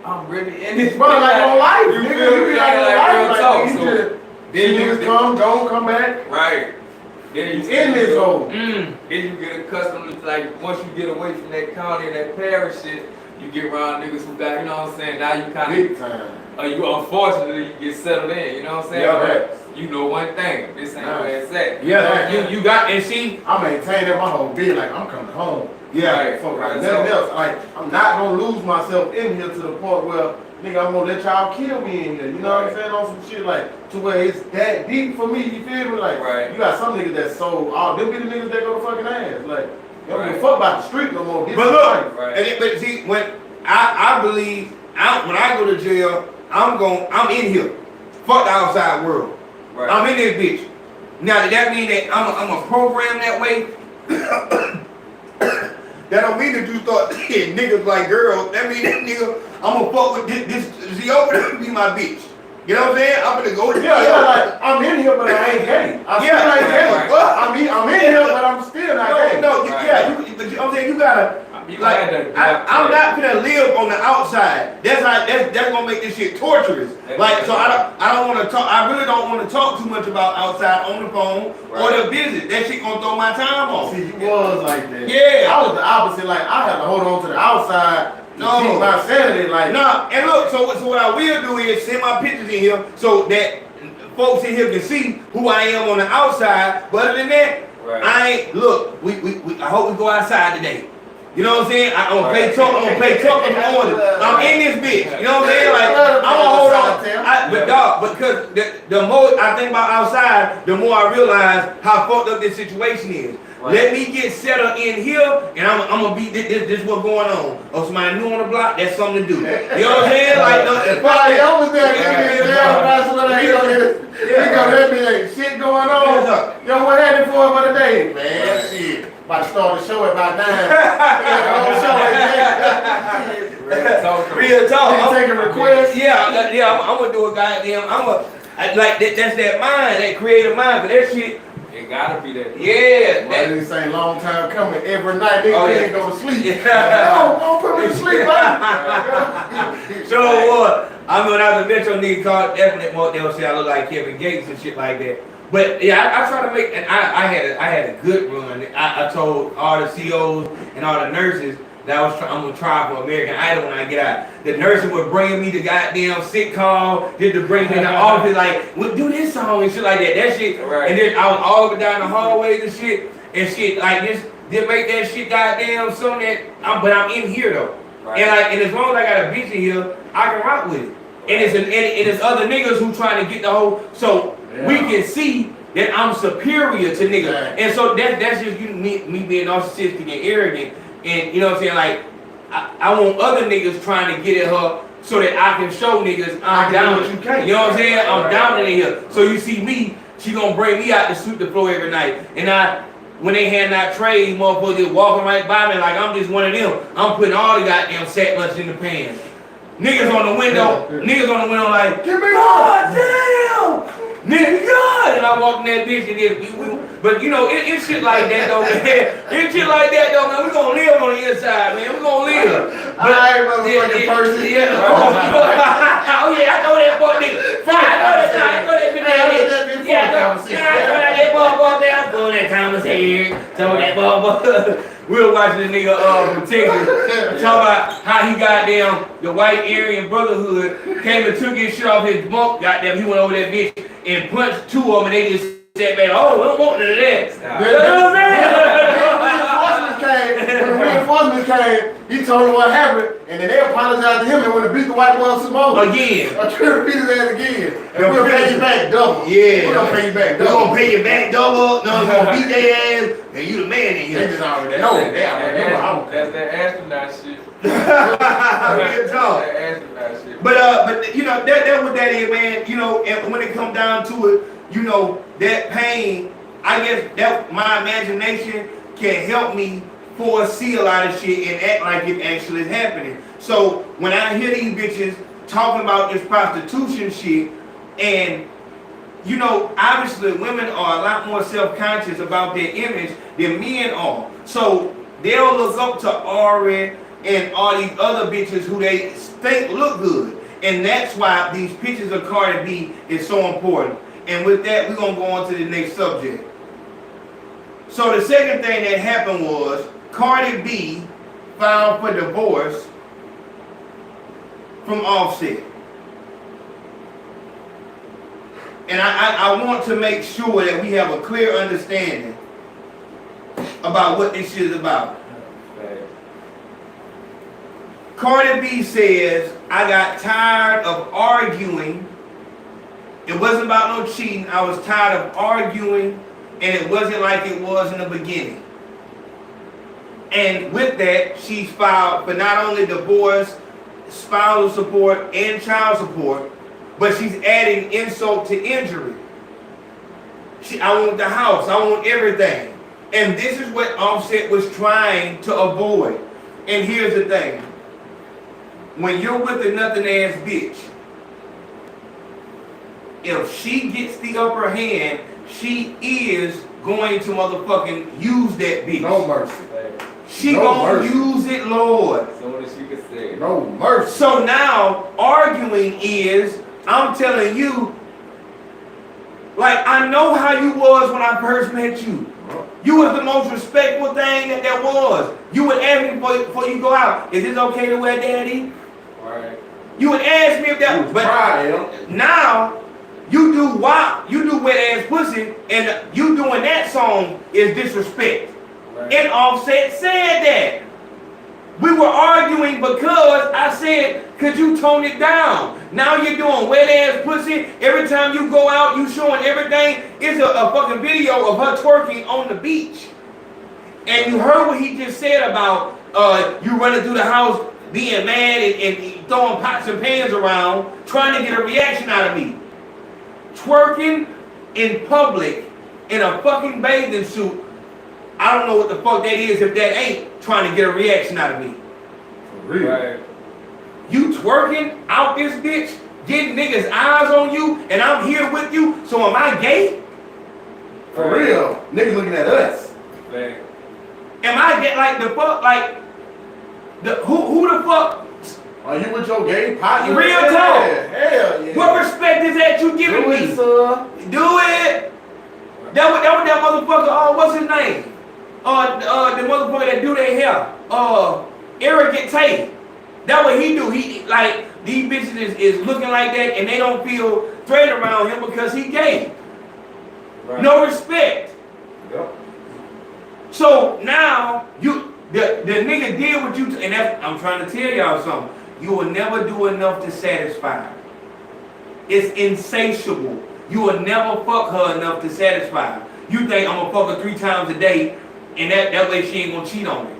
I'm really in this bitch. Bro, like on life, you feel me? Like real talk. So then you come back. Right. Then you in this hole. Then you get accustomed to, like, once you get away from that county and that parish shit, you get around niggas who got, you know what I'm saying? Now you kind of, you unfortunately you get settled in, you know what I'm saying? Yeah, right. you know one thing. This ain't where it's at. Yeah, you got, and see, I maintain that my whole being like I'm coming home. yeah, Fuck like nothing else. Like I'm not gonna lose myself in here to the point where nigga I'm gonna let y'all kill me in here. You know what I'm saying? On some shit like to where it's that deep for me. You feel me? Like you got some niggas that so them be the niggas that go to fucking ass. Like they don't give a fuck about the street no more. But look, but see, when I believe when I go to jail, I'm in here. Fuck the outside world. Right. I'm in this bitch. Now did that mean that I'm a program that way? That don't mean that you start hitting niggas like girls. That mean that nigga, I'm gonna fuck with this Zio to be my bitch. You know what I'm saying? I'm gonna go to yeah, like I'm in here, but I ain't gay. I'm still not gay. I'm in here, but I'm still not gay. But I'm saying you gotta. Like, I'm not gonna live on the outside. That's gonna make this shit torturous. Like, so I don't want to talk. I really don't want to talk too much about outside on the phone or the visit. That shit gonna throw my time off. See, you was like that. Yeah, I was the opposite. Like I had to hold on to the outside to keep my sanity. Like and look. So what I will do is send my pictures in here so that folks in here can see who I am on the outside. But other than that, I ain't. Look, I hope we go outside today. You know what I'm saying? I'm gonna play talk in the morning. I'm in this bitch. You know what I'm saying? Like I'm gonna hold on. But dog, because the more I think about outside, the more I realize how fucked up this situation is. Let me get settled in here, and I'm gonna be this what's going on. Oh, somebody new on the block, that's something to do. You know what I'm saying? Like I was there, he got that big shit going on. Yo, what happened for the day? Man, shit. About to start the show at about 9. Real talk. I'm taking requests. Yeah. I'm gonna do a goddamn. Like that's that mind, that creative mind. But that shit, it gotta be that. Yeah. That is a long time coming. Every night niggas ain't go to sleep. Don't put me to sleep, man. So I'm when I was a Metro nigga called definitely more. They'll say I look like Kevin Gates and shit like that. But yeah, I try to make, and I had a good run. I told all the COs and all the nurses that I'm gonna try for American Idol when I get out. The nurses were bringing me the goddamn sick call, just to bring me in the office, like, we'll do this song and shit like that. That shit, and then I was all over down the hallways and shit like this. Did make that shit goddamn something that, but I'm in here though. And as long as I got a bitch in here, I can rock with it. And it's other niggas who trying to get the whole, so we can see that I'm superior to niggas. And so that's just me being narcissistic and arrogant. And you know what I'm saying? Like, I want other niggas trying to get at her so that I can show niggas I'm down. You know what I'm saying? I'm down in here. So you see me, she gonna bring me out to sweep the floor every night. And when they hand out trays, motherfuckers just walking right by me like I'm just one of them. I'm putting all the goddamn sack lunch in the pan. Niggas on the window like, give me God damn! Nigga, God! And I walk in that bitch and but you know, it's shit like that though, man. It's shit like that though, man. We gonna live on the inside, man. We gonna live. But I ain't motherfucking person. Yeah. Oh yeah, I know that boy nigga. I know that bitch. Yeah, I know that motherfucker there. I know that commissary. So that motherfucker. We were watching this nigga from Texas talking about how he goddamn the white Aryan Brotherhood came and took his shit off his bunk. Goddamn, he went over that bitch and punched two of them and they just sat back. Oh, we don't want none of that. You know what I'm saying? When the reinforcements came, he told them what happened, and then they apologized to him and went to beat the white boy some more. Again. I tried to beat his ass again. And we'll pay you back double. Yeah. We're gonna pay you back double. We're gonna pay you back double. No, we're gonna beat their ass, and you the man in here. They just already know. That's that astronaut shit. But you know, that's what that is, man. You know, and when it comes down to it, you know, that pain, I guess that my imagination can help me foresee a lot of shit and act like it actually is happening. So when I hear these bitches talking about this prostitution shit, and you know, obviously women are a lot more self-conscious about their image than men are. So they'll look up to Tory and all these other bitches who they think look good. And that's why these pictures of Cardi B is so important. And with that, we're going to go on to the next subject. So the second thing that happened was Cardi B filed for divorce from Offset. And I want to make sure that we have a clear understanding about what this shit is about. Cardi B says, I got tired of arguing. It wasn't about no cheating. I was tired of arguing, and it wasn't like it was in the beginning. And with that, she's filed for not only divorce, spousal support, and child support, but she's adding insult to injury. I want the house. I want everything. And this is what Offset was trying to avoid. And here's the thing. When you're with a nothing ass bitch, if she gets the upper hand, she is going to motherfucking use that bitch. No mercy. She gonna use it, Lord. So that she could say no mercy. So now arguing is, I'm telling you, like I know how you was when I first met you. You was the most respectful thing that there was. You would ask me before you go out, is it okay to wear daddy? Right. You would ask me if that, but now you do WAP, you do wet ass pussy, and you doing that song is disrespect. Right. And Offset said that. We were arguing because I said, could you tone it down? Now you're doing wet ass pussy. Every time you go out, you showing everything. It's a fucking video of her twerking on the beach. And you heard what he just said about you running through the house being mad and throwing pots and pans around, trying to get a reaction out of me. Twerking in public in a fucking bathing suit. I don't know what the fuck that is if that ain't trying to get a reaction out of me. For real. Right. You twerking out this bitch, getting niggas' eyes on you, and I'm here with you, so am I gay? For real. Niggas looking at us. Right. Am I gay? Like the fuck? Like, who the fuck? Are you with your gay partner? Real talk. Hell yeah. What respect is that you giving me? Do it. That was that motherfucker, what's his name? The motherfucker that do their hair. Arrogant Tate. That what he do. He like these bitches is looking like that and they don't feel threatened around him because he gay. Right. No respect. Yep. So now the nigga did what you and that's, I'm trying to tell y'all something. You will never do enough to satisfy. It's insatiable. You will never fuck her enough to satisfy. You think I'm gonna fuck her 3 times a day, and that way she ain't gonna cheat on me.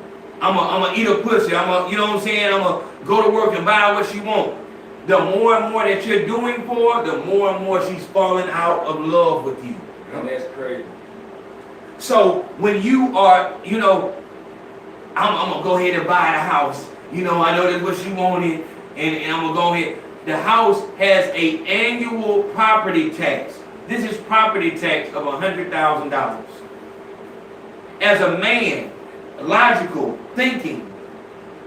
I'm gonna eat her pussy. You know what I'm saying? I'm gonna go to work and buy her what she want. The more and more that you're doing for her, the more and more she's falling out of love with you. And that's crazy. So when you are, you know, I'm gonna go ahead and buy the house. You know, I know that's what she wanted, and I'm gonna go ahead. The house has an annual property tax. This is property tax of $100,000. As a man, logical thinking,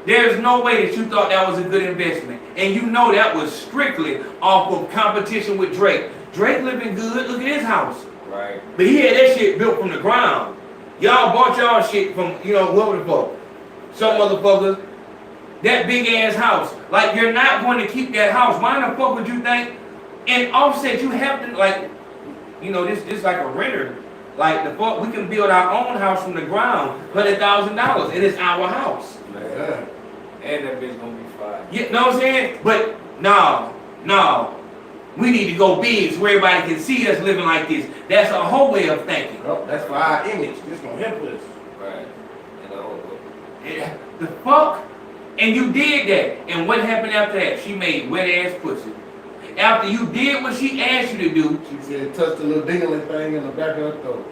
there's no way that you thought that was a good investment. And you know that was strictly off of competition with Drake. Drake living good, look at his house. Right. But he had that shit built from the ground. Y'all bought y'all shit from, you know, whoever the fuck. Some motherfuckers. That big ass house. Like, you're not going to keep that house. Why the fuck would you think? And Offset, you have to, like, you know, this like a renter. Like, the fuck, we can build our own house from the ground, $100,000, and it's our house. Man. And that bitch gonna be fine. You know what I'm saying? But, no. We need to go big so everybody can see us living like this. That's a whole way of thinking. Oh, that's for our image. This gonna help us. Right. Yeah. The fuck? And you did that. And what happened after that? She made wet ass pussy. After you did what she asked you to do. She said touch the little dingling thing in the back of her throat.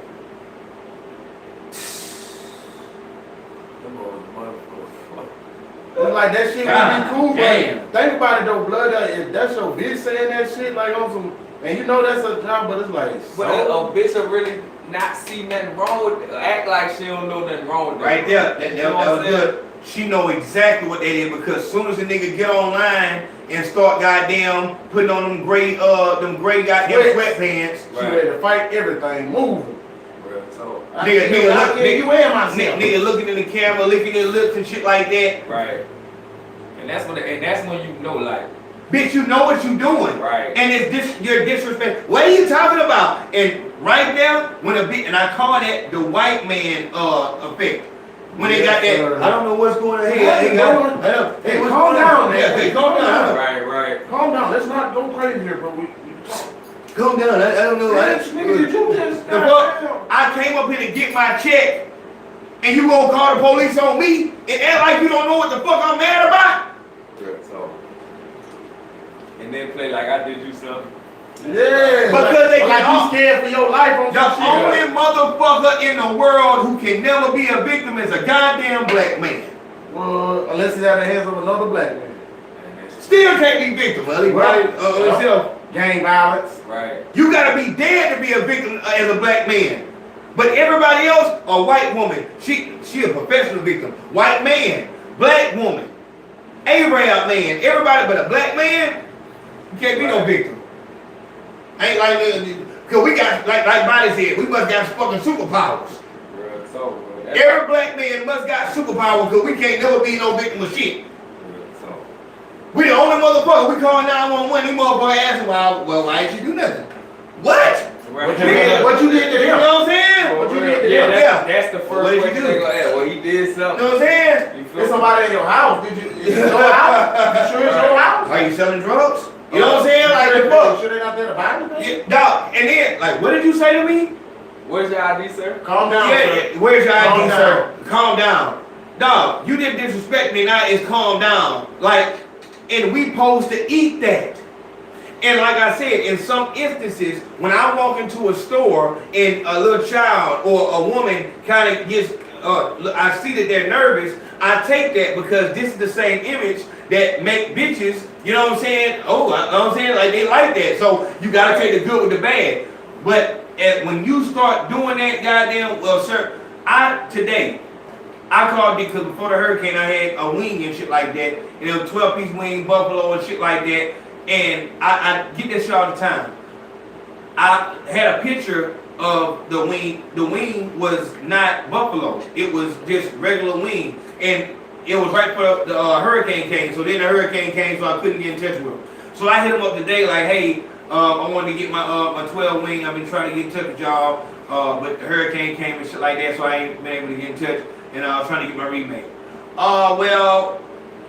It's like that shit would be cool, but think about it though, blood. If that's your bitch saying that shit like on some, and you know that's a job, but it's like, but a bitch will really not see nothing wrong with it, act like she don't know nothing wrong with it. Right there, that was good. She know exactly what they did because as soon as a nigga get online and start goddamn putting on them gray goddamn sweatpants, she ready to fight everything, moving. So, nigga looking in the camera, licking his lips and shit like that. Right. And that's when you know, like, Bitch, you know what you doing. Right. And it's you're disrespect. What are you talking about? And right there, when a bitch, and I call that the white man effect. When they got that, I don't know what's going on here. Hey, calm down, man. Hey, calm down. Right. Calm down. Let's not go crazy here, but we calm down. I don't know. I came up here to get my check, and you gonna call the police on me and act like you don't know what the fuck I'm mad about? So, and then play like I did you something. Yeah, because they like you scared for your life on the only motherfucker in the world who can never be a victim is a goddamn black man. Well, unless he's out the hands of another black man. Still can't be victim, right? Gang violence. Right. You gotta be dead to be a victim as a black man. But everybody else, a white woman, she a professional victim. White man, black woman, Arab man, everybody but a black man, you can't be no victim. Ain't like, cause we got, like Bonnie said, we must got fucking superpowers. Every black man must got superpowers because we can't never be no victim of shit. We the only motherfucker, we call 911, these motherfuckers asking, well, why didn't you do nothing? What? What you did to them? You know what I'm saying? What you did to them? That's the first question they gonna ask. Well, he did something. You know what I'm saying? There's somebody in your house. Did you? Is it your house? You sure it's your house? Are you selling drugs? You know what I'm saying? Like the fuck. Sure they not there to buy anything? Dog, and then, like, what did you say to me? Where's your ID, sir? Calm down, sir. Where's your ID, sir? Calm down. Dog, you didn't disrespect me, now it's calm down. Like, and we supposed to eat that. And like I said, in some instances, when I walk into a store and a little child or a woman kind of gets, I see that they're nervous, I take that because this is the same image that make bitches, you know what I'm saying? Oh, you know what I'm saying? Like they like that. So you gotta take the good with the bad. But when you start doing that, goddamn, well, sir, I called because before the hurricane, I had a wing and shit like that. And it was 12-piece wing, buffalo and shit like that. And I get this shit all the time. I had a picture of the wing. The wing was not buffalo. It was just regular wing. And it was right before the hurricane came. So then the hurricane came, so I couldn't get in touch with him. So I hit him up today like, hey, I wanted to get my 12 wing. I've been trying to get in touch with y'all. But the hurricane came and shit like that, so I ain't been able to get in touch. And I was trying to get my remake. Well,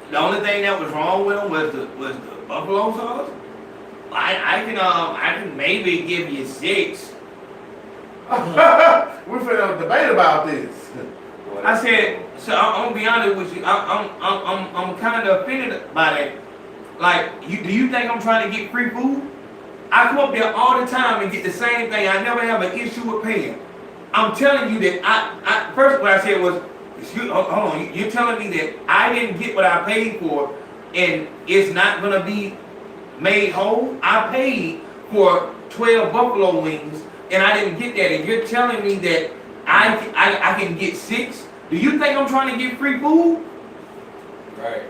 the only thing that was wrong with him was the buffalo sauce. I can maybe give you 6. We're finna debate about this. I said, so I'm gonna be honest with you. I'm kind of offended by that. Like, do you think I'm trying to get free food? I come up there all the time and get the same thing. I never have an issue with paying. I'm telling you that I first what I said was, hold on, you're telling me that I didn't get what I paid for and it's not gonna be made whole? I paid for 12 buffalo wings and I didn't get that, and you're telling me that I can get 6? Do you think I'm trying to get free food? Right.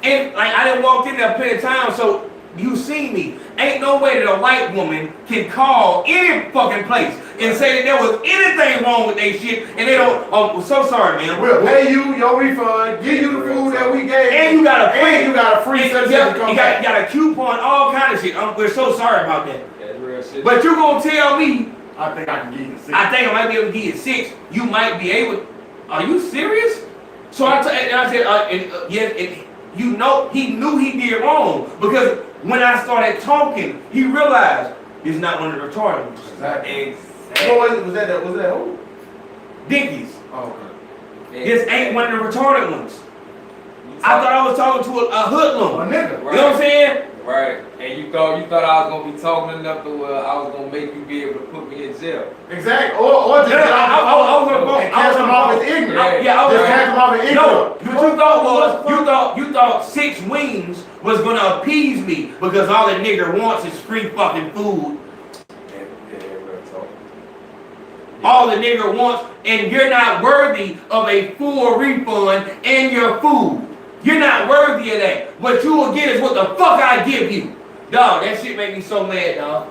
And like I done walked in there plenty of times, so you see me. Ain't no way that a white woman can call any fucking place and say that there was anything wrong with their shit, and they don't. Oh, so sorry, man. We'll pay you your refund, give you the food that we gave, and you got a free. You got a coupon, all kind of shit. We're so sorry about that. That's real shit. But you're gonna tell me? I think I can give you 6. I think I might be able to give you 6. You might be able. Are you serious? So I said, yes. You know, he knew he did wrong because when I started talking, he realized it's not one of the retarded ones. Exactly. Was that who? Dickies. Oh, okay. This ain't one of the retarded ones. I thought I was talking to a hoodlum. A nigga. Right. You know what I'm saying? Right. And you thought I was gonna be talking enough to where I was gonna make you be able to put me in jail. Exactly. Or just I was gonna catch him off his ignorance. Yeah, I was just catch him off his ignorance. No, what you thought was you thought 6 wings was gonna appease me because all the nigger wants is free fucking food. All the nigger wants, and you're not worthy of a full refund and your food. You're not worthy of that. What you will get is what the fuck I give you. Dog, that shit make me so mad, dog.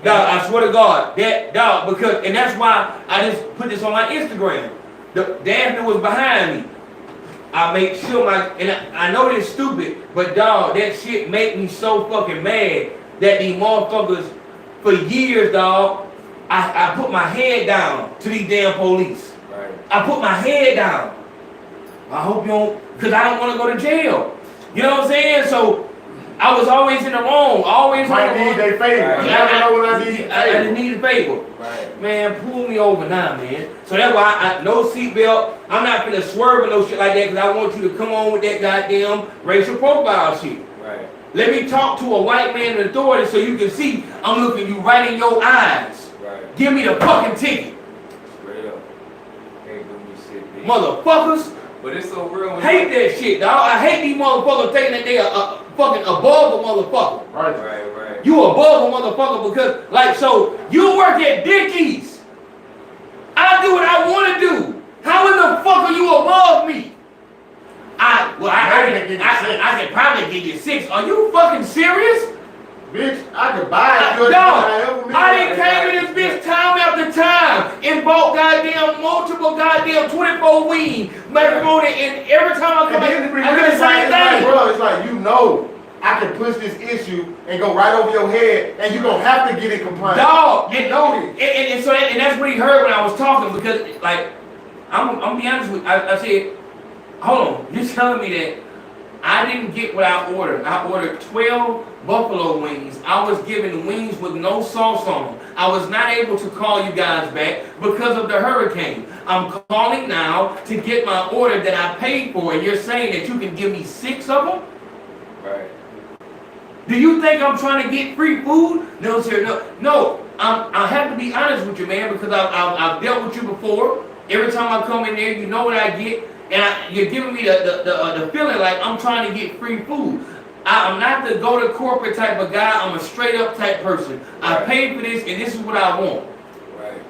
Dog, I swear to God. Because that's why I just put this on my Instagram. Daphne was behind me. I make sure and I know it's stupid, but dog, that shit make me so fucking mad that these motherfuckers, for years, dog, I put my head down to these damn police. Right. I put my head down. I hope you don't, because I don't want to go to jail. You know what I'm saying? So I was always in the wrong. Always might need their favor. Right. You never know when I need favor. I just need a favor. Right. Man, pull me over now, man. So that's why no seatbelt. I'm not gonna swerve or no shit like that because I want you to come on with that goddamn racial profile shit. Right. Let me talk to a white man in authority so you can see I'm looking you right in your eyes. Right. Give me the fucking ticket. Straight up. Ain't doing me shit, bitch. Motherfuckers. But it's so real. Hate that shit, dog. I hate these motherfuckers thinking that they are fucking above a motherfucker. Right. You above a motherfucker because, like, so you work at Dickies. I do what I want to do. How in the fuck are you above me? I can probably give you 6. Are you fucking serious? Bitch, I could buy it. No, I done came in this bitch time after time and bought goddamn multiple goddamn 24 weed, macaroni, and every time I come in, I do the same thing. Bro, it's like, you know, I can push this issue and go right over your head, and you're gonna have to get it compliant. Dog, you know this. And that's what he heard when I was talking because, like, I'm gonna be honest with you. I said, hold on, you're telling me that I didn't get what I ordered. I ordered 12 buffalo wings. I was given wings with no sauce on them. I was not able to call you guys back because of the hurricane. I'm calling now to get my order that I paid for, and you're saying that you can give me 6 of them? Right. Do you think I'm trying to get free food? No, sir, no. I have to be honest with you, man, because I've dealt with you before. Every time I come in there, you know what I get. And you're giving me the feeling like I'm trying to get free food. I'm not the go to corporate type of guy. I'm a straight up type person. Right. I paid for this and this is what I want. Right.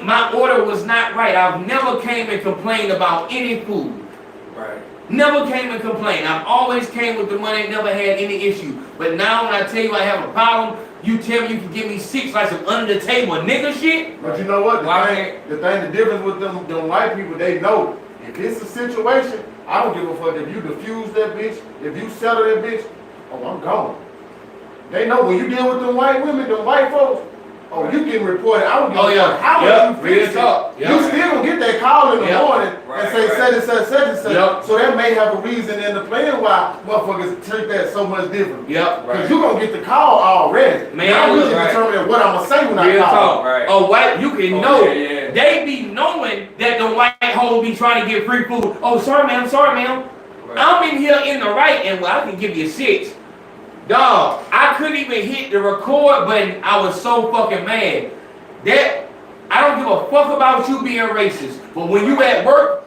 My order was not right. I've never came and complained about any food. Right. Never came and complained. I've always came with the money, never had any issue. But now when I tell you I have a problem, you tell me you can give me 6 like some under the table nigga shit. But you know what? The difference with them white people, they know. If it's a situation, I don't give a fuck if you defuse that bitch, if you settle that bitch, oh, I'm gone. They know when you deal with them white women, them white folks, oh, you getting reported. I don't give a fuck how much you fix it. You still gonna get that call in the morning and say such and such. So that may have a reason in the plan why motherfuckers treat that so much different. Because you gonna get the call already. Man, now we can determine what I'm gonna say when I call. Oh, white, you can know. They be knowing that the white hoes be trying to get free food. Oh, sorry, ma'am. I'm in here in the right, and well, I can give you 6. Dog, I couldn't even hit the record button. I was so fucking mad. That I don't give a fuck about you being racist. But when you at work,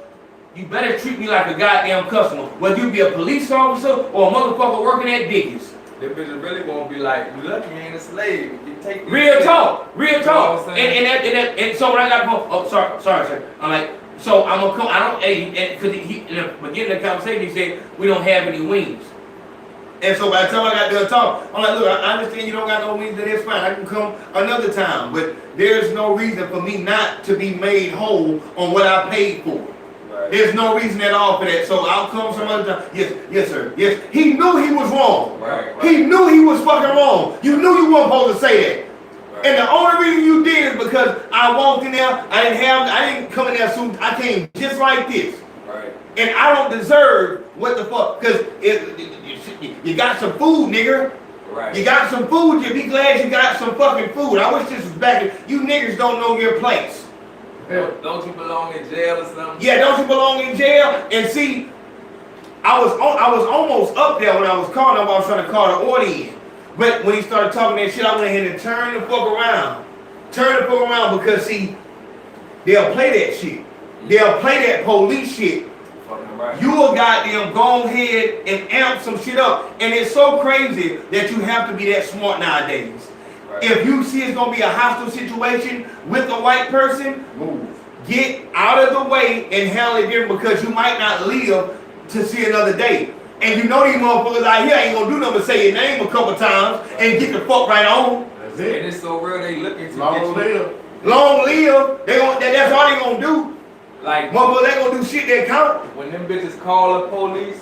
you better treat me like a goddamn customer. Whether you be a police officer or a motherfucker working at Dickies. Them bitches really won't be like, you lucky you ain't a slave. You take real talk. And so when I got sorry, sir. I'm like, so I'm gonna come. I don't, because in the beginning of the conversation he said we don't have any wings. And so by the time I got done talking, I'm like, look, I understand you don't got no wings, then it's fine. I can come another time. But there's no reason for me not to be made whole on what I paid for. Right. There's no reason at all for that. So I'll come some other time. Yes, sir. Yes. He knew he was wrong. Right. He knew he was fucking wrong. You knew you weren't supposed to say that. Right. And the only reason you did is because I walked in there, I didn't come in there soon. I came just like this. Right. And I don't deserve what the fuck, because you got some food, nigga. Right. You got some food, you be glad you got some fucking food. I wish this was back. You niggas don't know your place. Yeah. Don't you belong in jail or something? Yeah, don't you belong in jail? And see, I was almost up there when I was calling him. I was trying to call the order in. But when he started talking that shit, I went ahead and turned the fuck around. Because see, they'll play that shit. They'll play that police shit. Right. You will goddamn go ahead and amp some shit up. And it's so crazy that you have to be that smart nowadays. Right. If you see it's gonna be a hostile situation with a white person, move. Get out of the way and handle it different, because you might not live to see another day. And you know these motherfuckers out here ain't gonna do nothing but say your name a couple times and get the fuck right on. That's it. And it's so real they looking to long live. Long live. That's all they gonna do. Like, motherfucker, they gonna do shit that count. when them bitches call the police,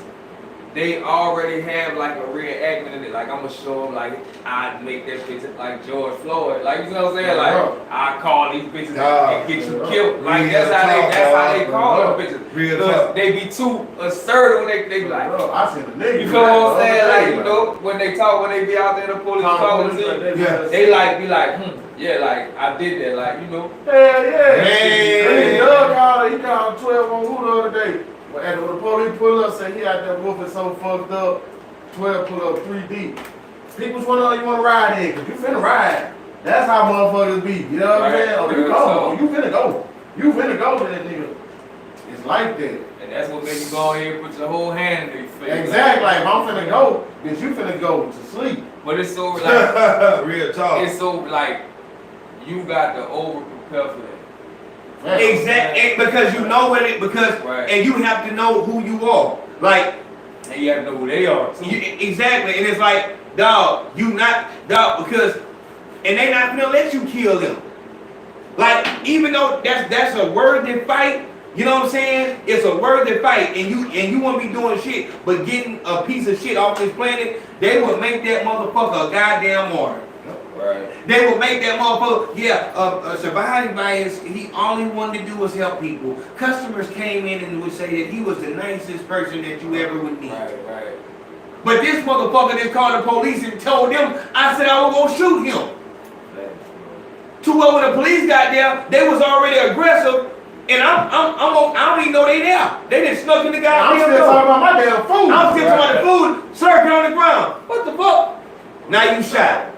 they already have like a reenactment in it. Like, I'm gonna show them, like, I'd make that bitch like George Floyd. Like, you know what I'm saying? Like, I call these bitches and get you killed. Like, that's how they call them bitches. Because they be too assertive when they be like, I seen a nigga. you feel what I'm saying? Like, you know, when they be out there, the police talking to you, they like, be like, yeah, like, I did that. Like, you know. Hell yeah. Man. He called 12 on who the other day. And when the police pull up, say he out there whooping so fucked up, 12 pull up 3 deep. Pick which one of you want to ride in, because you finna ride. That's how motherfuckers be. You know what I'm saying? Oh, you go. Oh, you finna go. You finna go to that nigga. It's like that. And that's what makes you go in here and put your whole hand in your face. Exactly. Like, if I'm finna go, bitch, you finna go to sleep. But it's so like, real talk. it's so like, you got to over prepare for that. Exactly, because you know what it, and you have to know who you are. Like, and you have to know who they are too. Exactly, and it's like, dog, because, and they not gonna let you kill them. Like, even though that's a worthy fight, you know what I'm saying? It's a worthy fight, and you won't be doing shit, but getting a piece of shit off this planet, they will make that motherfucker a goddamn martyr. Right. They will make that motherfucker, surviving bias, he only wanted to do was help people. Customers came in and would say that he was the nicest person that you ever would meet. Right. But this motherfucker just called the police and told them, I said I was gonna shoot him. To where when the police got there, they was already aggressive, and I don't even know they there. They just snuck in the goddamn door. I'm still talking about my damn food. I'm still talking about the food, circling on the ground. What the fuck? Now you shot.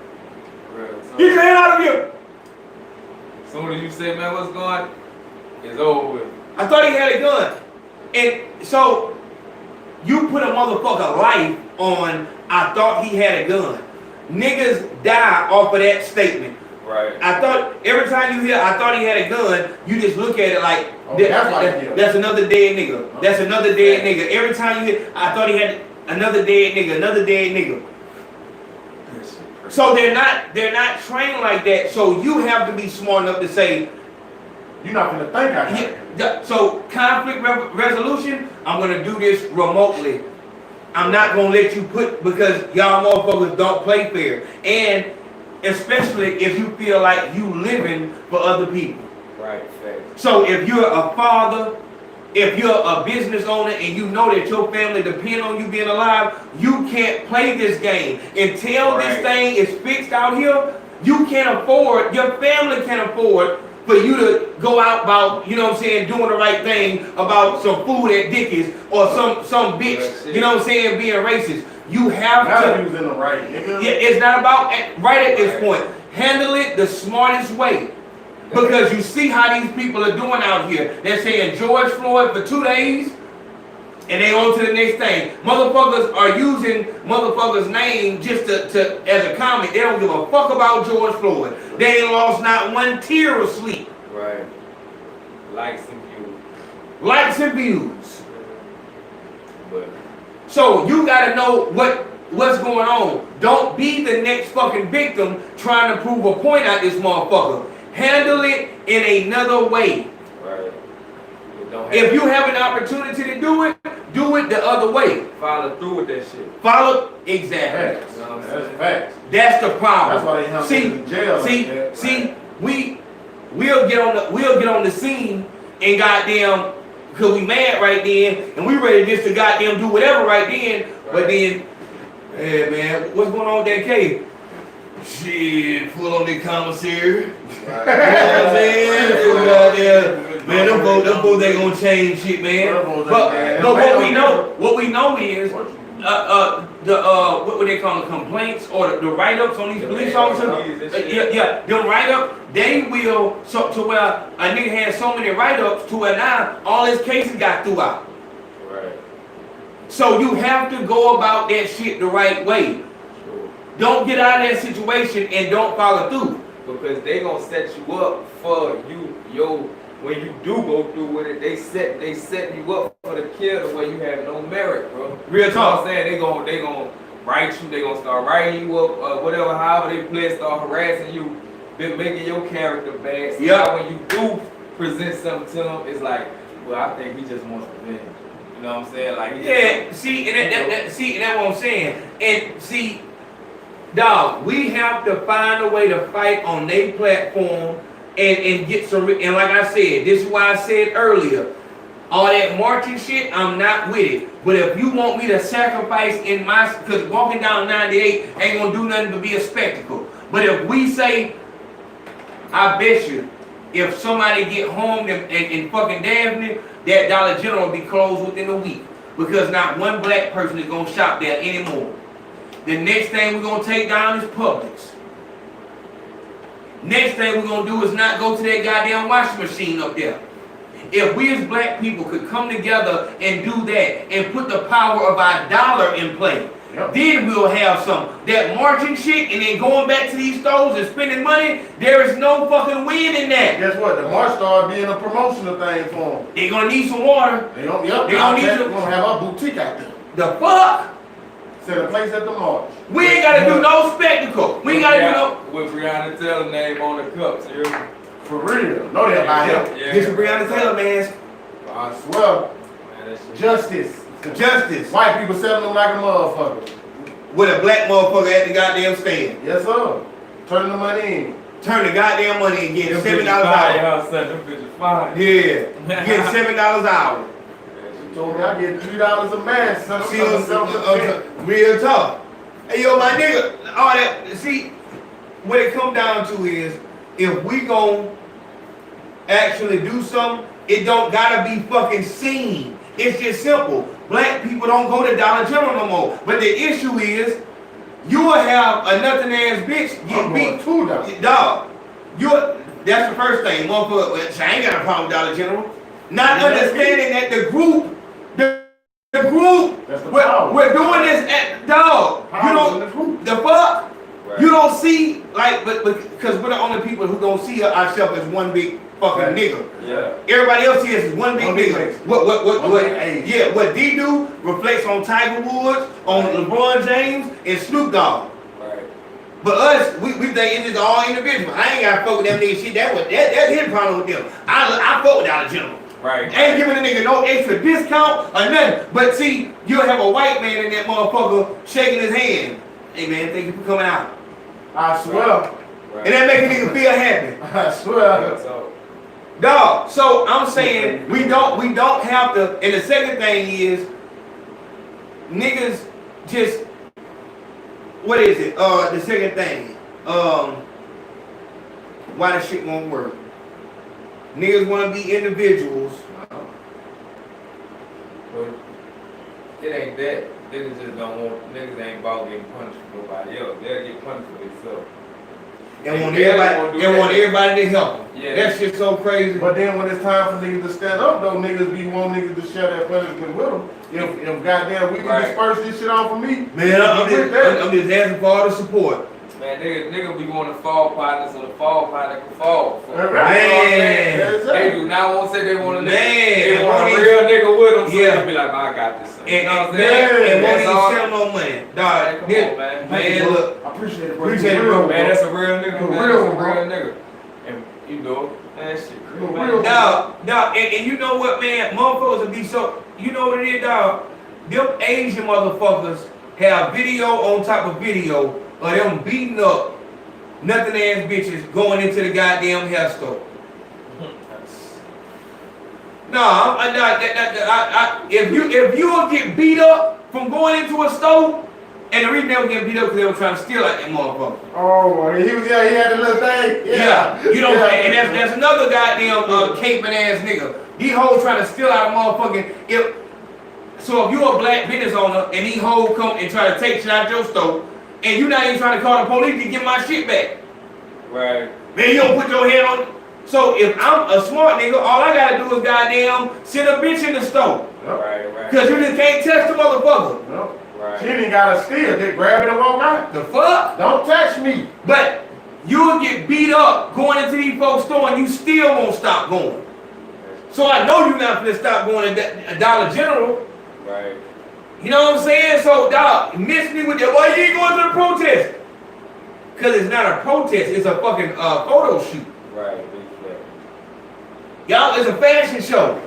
Get your hand out of here! As soon as you say, man, what's going? It's over with. I thought he had a gun. And so, you put a motherfucker life on, I thought he had a gun. Niggas die off of that statement. Right. I thought, every time you hear, I thought he had a gun, you just look at it like, that's another dead nigga. That's another dead nigga. Every time you hear, I thought he had another dead nigga, another dead nigga. So they're not trained like that. So you have to be smart enough to say, you're not gonna think I got it. So conflict resolution, I'm gonna do this remotely. I'm not gonna let you because y'all motherfuckers don't play fair. And especially if you feel like you living for other people. Right. So if you're a father, if you're a business owner and you know that your family depend on you being alive, you can't play this game. Until this thing is fixed out here, you can't afford, your family can't afford for you to go out about, you know what I'm saying, doing the right thing about some food at Dickies or some bitch, you know what I'm saying, being racist. You have to. In the right, nigga. Yeah, it's not about right at this point. Handle it the smartest way. Because you see how these people are doing out here. They're saying George Floyd for 2 days, and they on to the next thing. Motherfuckers are using motherfuckers' name just to as a comment. They don't give a fuck about George Floyd. They ain't lost not one tear of sleep. Right. Likes and views. Likes and views. But so you gotta know what's going on. Don't be the next fucking victim trying to prove a point out this motherfucker. Handle it in another way. Right. If you have an opportunity to do it the other way. Follow through with that shit. Exactly. Facts. That's facts. That's the problem. That's why they have in jail. See, we'll get on the scene and goddamn, cause we mad right then, and we ready just to goddamn do whatever right then. Right. But then, hey man, what's going on with that case? Shit, full on the commissary. Right. You know what I'm saying? Man, them folks they gonna change shit, man. But what we know is what they call the complaints or the write-ups on these police officers. Them write-ups, they will to where a nigga had so many write-ups to where now all his cases got threw out. Right. So you have to go about that shit the right way. Don't get out of that situation and don't follow through. Because they gonna set you up for when you do go through with it, they set you up for the kill where you have no merit, bro. Real talk. You know what I'm saying? They gonna write you, they gonna start writing you up, whatever, however they play, start harassing you, been making your character bad. So now when you do present something to them, it's like, Well, I think he just wants revenge. You know what I'm saying? Like, see, and that's what I'm saying. And see, dog, we have to find a way to fight on their platform and get some. And like I said, this is why I said earlier, all that marching shit, I'm not with it. But if you want me to sacrifice in my, because walking down 98 ain't gonna do nothing but be a spectacle. But if we say, I bet you, if somebody get home in fucking Daphne, that Dollar General will be closed within a week. Because not one black person is gonna shop there anymore. The next thing we're gonna take down is Publix. Next thing we're gonna do is not go to that goddamn washing machine up there. If we as black people could come together and do that and put the power of our dollar in play, then we'll have some. That marching shit and then going back to these stores and spending money, there is no fucking win in that. Guess what? The march started being a promotional thing for them. They're gonna need some water. They gonna have our boutique out there. The fuck? Set a place at the march. We ain't gotta do no spectacle. We ain't gotta do no. With Breonna Taylor name on the cups, you hear me? For real. Know that about him. Yeah. Get some Breonna Taylor, man. I swear. Justice. Justice. White people selling them like a motherfucker. With a black motherfucker at the goddamn stand. Yes, sir. Turning the money in. Turn the goddamn money and get $7 an hour. Yeah. Get $7 an hour. She told me I get $3 a man. See, real talk. Hey, yo, my nigga, all that, see, what it come down to is, if we gon' actually do something, it don't gotta be fucking seen. It's just simple. Black people don't go to Dollar General no more. But the issue is, you will have a nothing ass bitch get beat too, dog. That's the first thing. Motherfucker, I ain't got a problem with Dollar General. Not understanding that the group, we're doing this at dog. You don't, the fuck? Right. You don't see, like, but because we're the only people who don't see ourselves as one big fucking nigga. Yeah. Everybody else here is one big nigga. What D do reflects on Tiger Woods, on LeBron James, and Snoop Dogg. Right. But us, we think it's just all individual. I ain't gotta fuck with them niggas shit. That's his problem with them. I fuck with Dollar General. Right. Ain't giving a nigga no extra discount or nothing. But see, you'll have a white man in that motherfucker shaking his hand. Hey man, thank you for coming out. I swear. Right. And that make a nigga feel happy. I swear. Dog, so I'm saying we don't have to, and the second thing is niggas just, what is it? The second thing. Why the shit won't work. Niggas wanna be individuals. But it ain't that. Niggas just don't want, niggas ain't about getting punished for nobody else. They'll get punished for themselves. And want everybody to help them. Yeah. That shit's so crazy. But then when it's time for niggas to stand up, though, niggas be want niggas to share that punishment with them. If goddamn we can disperse this shit off of me. Man, I'm just asking for all the support. Man, nigga be wanting to fall partners so the fall partner can fall. Man. They do not want to say they want a nigga. They want a real nigga with them, so they be like, I got this. You know what I'm saying? And won't even sell no money. Dog, come on, man. Man, look. I appreciate it, bro. Appreciate it, bro. Man, that's a real nigga. That's a real nigga. And you know, that shit crazy. Dog, and you know what, man? Motherfuckers will be so, you know what it is, dog? Them Asian motherfuckers have video on top of video of them beating up nothing ass bitches going into the goddamn hair store. No, if you'll get beat up from going into a store, and the reason they were getting beat up because they were trying to steal like that motherfucker. Oh, he had the little thing. Yeah. You know, and that's another goddamn caping ass nigga. These hoes trying to steal out of motherfucking. So if you're a black business owner and these hoes come and try to take shit out your store, and you not even trying to call the police to get my shit back. Right. Man, you don't put your head on. So if I'm a smart nigga, all I gotta do is goddamn send a bitch in the store. Right. Cause you just can't touch the motherfucker. No. Right. She didn't gotta steal. They grab it and walk out. The fuck? Don't touch me. But you'll get beat up going into these folks' store and you still won't stop going. So I know you're not gonna stop going to Dollar General. Right. You know what I'm saying? So, dog, miss me with that. Why you ain't going to the protest? Because it's not a protest. It's a fucking photo shoot. Right. Y'all, it's a fashion show.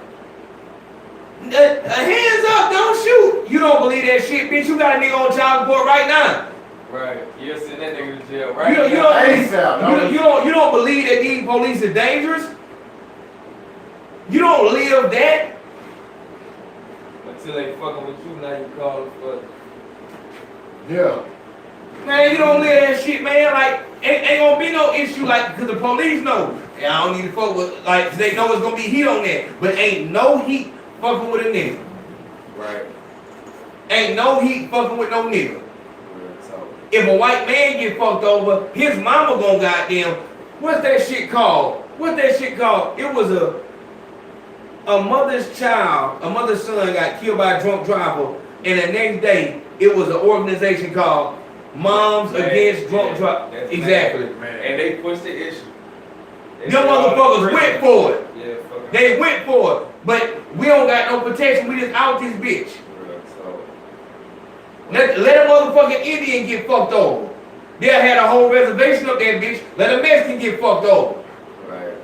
Hands up, don't shoot. You don't believe that shit, bitch. You got a nigga on child support right now. Right. You'll send that nigga to jail right You now. don't believe that these police are dangerous? You don't live that? Until they fucking with you, now you call them for. Yeah. Man, you don't live that shit, man. Like, ain't gonna be no issue, like, because the police know. Yeah, I don't need to fuck with, like, they know it's gonna be heat on that. But ain't no heat fucking with a nigga. Right. Ain't no heat fucking with no nigga. So. If a white man get fucked over, his mama gonna goddamn, what's that shit called? What's that shit called? It was a mother's child, a mother's son got killed by a drunk driver, and the next day, it was an organization called Moms Against Drunk Drivers. Exactly. Man. And they pushed the issue. Them motherfuckers went for it. Yeah, they went for it. But we don't got no protection. We just out this bitch. Let a motherfucking Indian get fucked over. They'll have a whole reservation up there, bitch. Let a Mexican get fucked over. Right.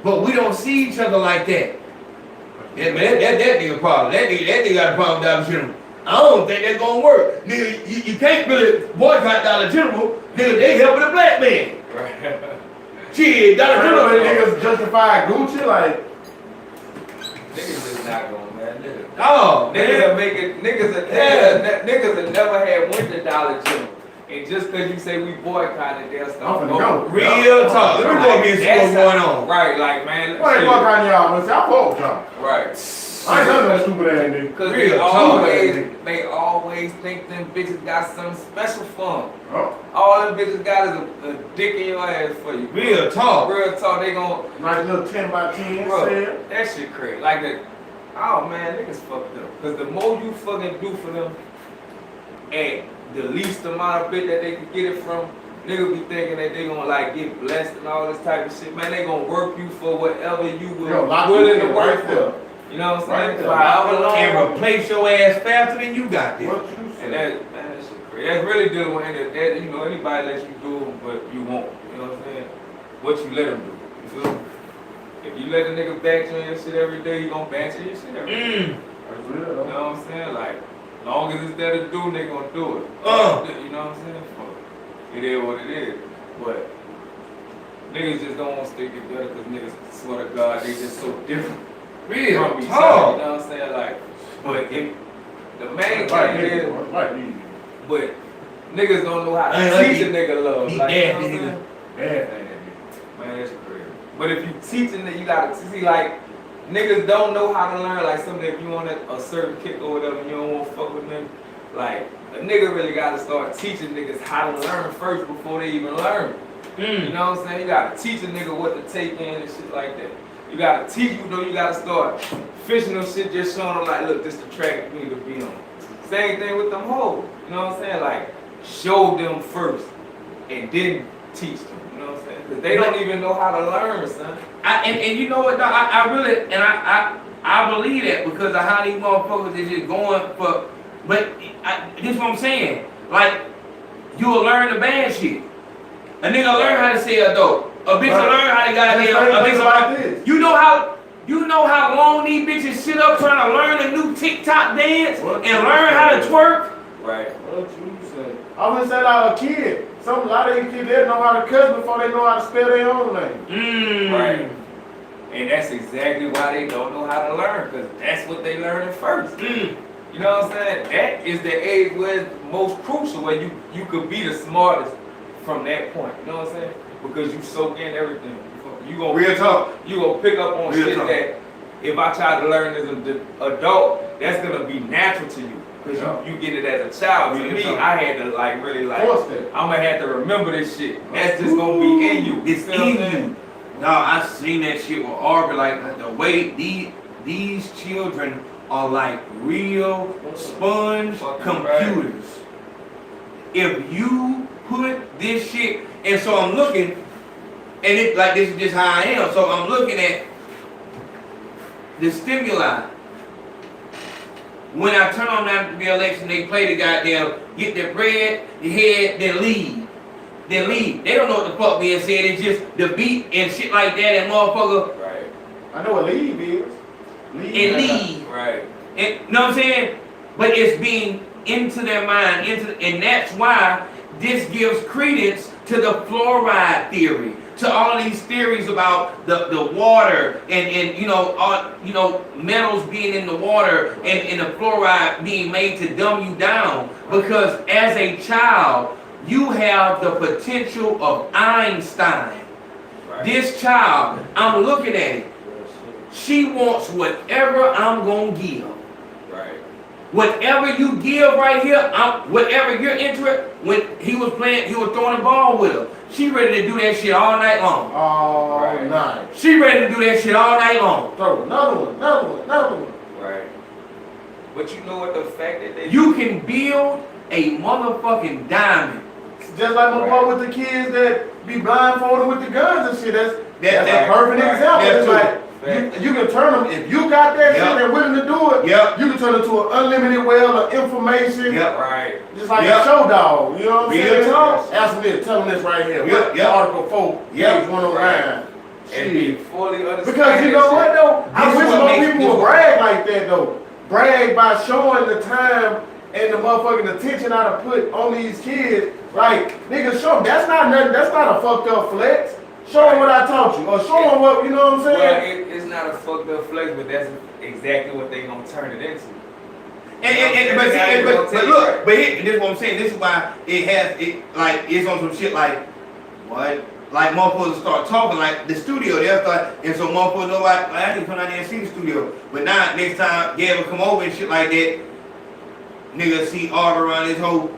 But we don't see each other like that. Yeah, man, that nigga problem. That nigga got a problem with Dollar General. I don't think that's gonna work. Nigga, you can't really boycott Dollar General. Nigga, they helping a black man. Right. Shit, Dollar General. Niggas justify Gucci like. Niggas just not gonna, man. Oh, niggas are making niggas that never had went to Dollar General. And just cause you say we boycotted, they'll stop. Real talk. Let me go get what's going on. Right, like man. Why they boycotting y'all? I fuck y'all. Right. I ain't done no stupid ass nigga. Cause they always think them bitches got something special for them. Oh. All them bitches got is a dick in your ass for you. Real talk. Real talk. They gon' nice little 10 by 10. Bro, that shit crazy. Like that. Oh man, niggas fucked up. Cause the more you fucking do for them, and the least amount of bit that they can get it from, niggas be thinking that they gonna like get blessed and all this type of shit. Man, they gonna work you for whatever you willing to work for. You know what I'm saying? And replace your ass faster than you got there. And that shit crazy. That's really dealing with that, you know, anybody lets you do what you want. You know what I'm saying? What you let them do. You feel me? If you let a nigga back you on your shit every day, he gonna back you your shit every day. That's real, you know what I'm saying? Like, as long as it's there to do, they gonna do it. You know what I'm saying? It is what it is. But niggas just don't want to stick together because niggas, swear to God, they just so different. Real from each talk. other, you know what I'm saying? Like, but if the main thing is, but niggas don't know how to teach a nigga love. Like, you know what I'm saying? Man, that's crazy. But if you teach a nigga, you gotta see, like, niggas don't know how to learn. Like, something if you want a certain kick or whatever, and you don't want to fuck with them, like, a nigga really gotta start teaching niggas how to learn first before they even learn. You know what I'm saying? You gotta teach a nigga what to take in and shit like that. You gotta teach, you know, you gotta start fishing them shit, just showing them like, look, this the track you need to be on. Same thing with them hoes. You know what I'm saying? Like, show them first and then teach them. You know what I'm saying? Because they don't even know how to learn, son. And you know what, dog? I really, and I believe that because of how these motherfuckers is just going for, but this is what I'm saying. Like, you will learn the bad shit. A nigga learn how to sell dope. A bitch will learn how to you know how long these bitches sit up trying to learn a new TikTok dance and learn how to twerk? Right. What you say? I'm gonna say like a kid. A lot of these kids, they know how to cuss before they know how to spell their own name. Right. And that's exactly why they don't know how to learn, because that's what they learning first. You know what I'm saying? That is the age where it's most crucial, where you could be the smartest from that point. You know what I'm saying? Because you soak in everything. You gonna pick up on shit that if I try to learn as an adult, that's gonna be natural to you. Because you get it as a child. To me, I had to like really like, I'm gonna have to remember this shit. That's just gonna be in you. It's in you. No, I seen that shit with Aubrey, like the way these children are like real sponge computers. If you put this shit, and so I'm looking, and it like this is just how I am. So I'm looking at the stimuli. When I turn on the election, they play the goddamn get their bread, the head, then leave. Then leave. They don't know what the fuck being said. It's just the beat and shit like that and motherfucker. Right. I know what leave is. and leave. Right. And, you know what I'm saying? But it's being into their mind, and that's why this gives credence to the fluoride theory, to all of these theories about the water and metals being in the water and the fluoride being made to dumb you down. Because as a child, you have the potential of Einstein. Right. This child, I'm looking at it. She wants whatever I'm gonna give. Right. Whatever you give right here, whatever you're into. When he was playing, he was throwing the ball with her. She ready to do that shit all night long. All night. She ready to do that shit all night long. Throw another one. Right. But you know what the fact that they you can build a motherfucking diamond. Just like my boy with the kids that be blindfolded with the guns and shit. That's a perfect example. It's like you can turn them, if you got that shit and willing to do it, you can turn it to an unlimited well of information. Right. Just like a show dog. You know what I'm saying? Ask me this, tell them this right here. Article 4, page 109. And be fully understand. Because you know what though? I wish more people would brag like that though. Brag by showing the time and the motherfucking attention I done put on these kids. Like, nigga, show them. That's not nothing. That's not a fucked up flex. Show them what I taught you. Or show them what, you know what I'm saying? Well, it's not a fucked up flex, but that's exactly what they gonna turn it into. But look, this is what I'm saying. This is why it's on some shit like, what? Like motherfuckers start talking like the studio, they'll start, and so motherfuckers know I didn't come out there and see the studio. But now next time Gavin come over and shit like that, nigga see Arthur around this whole,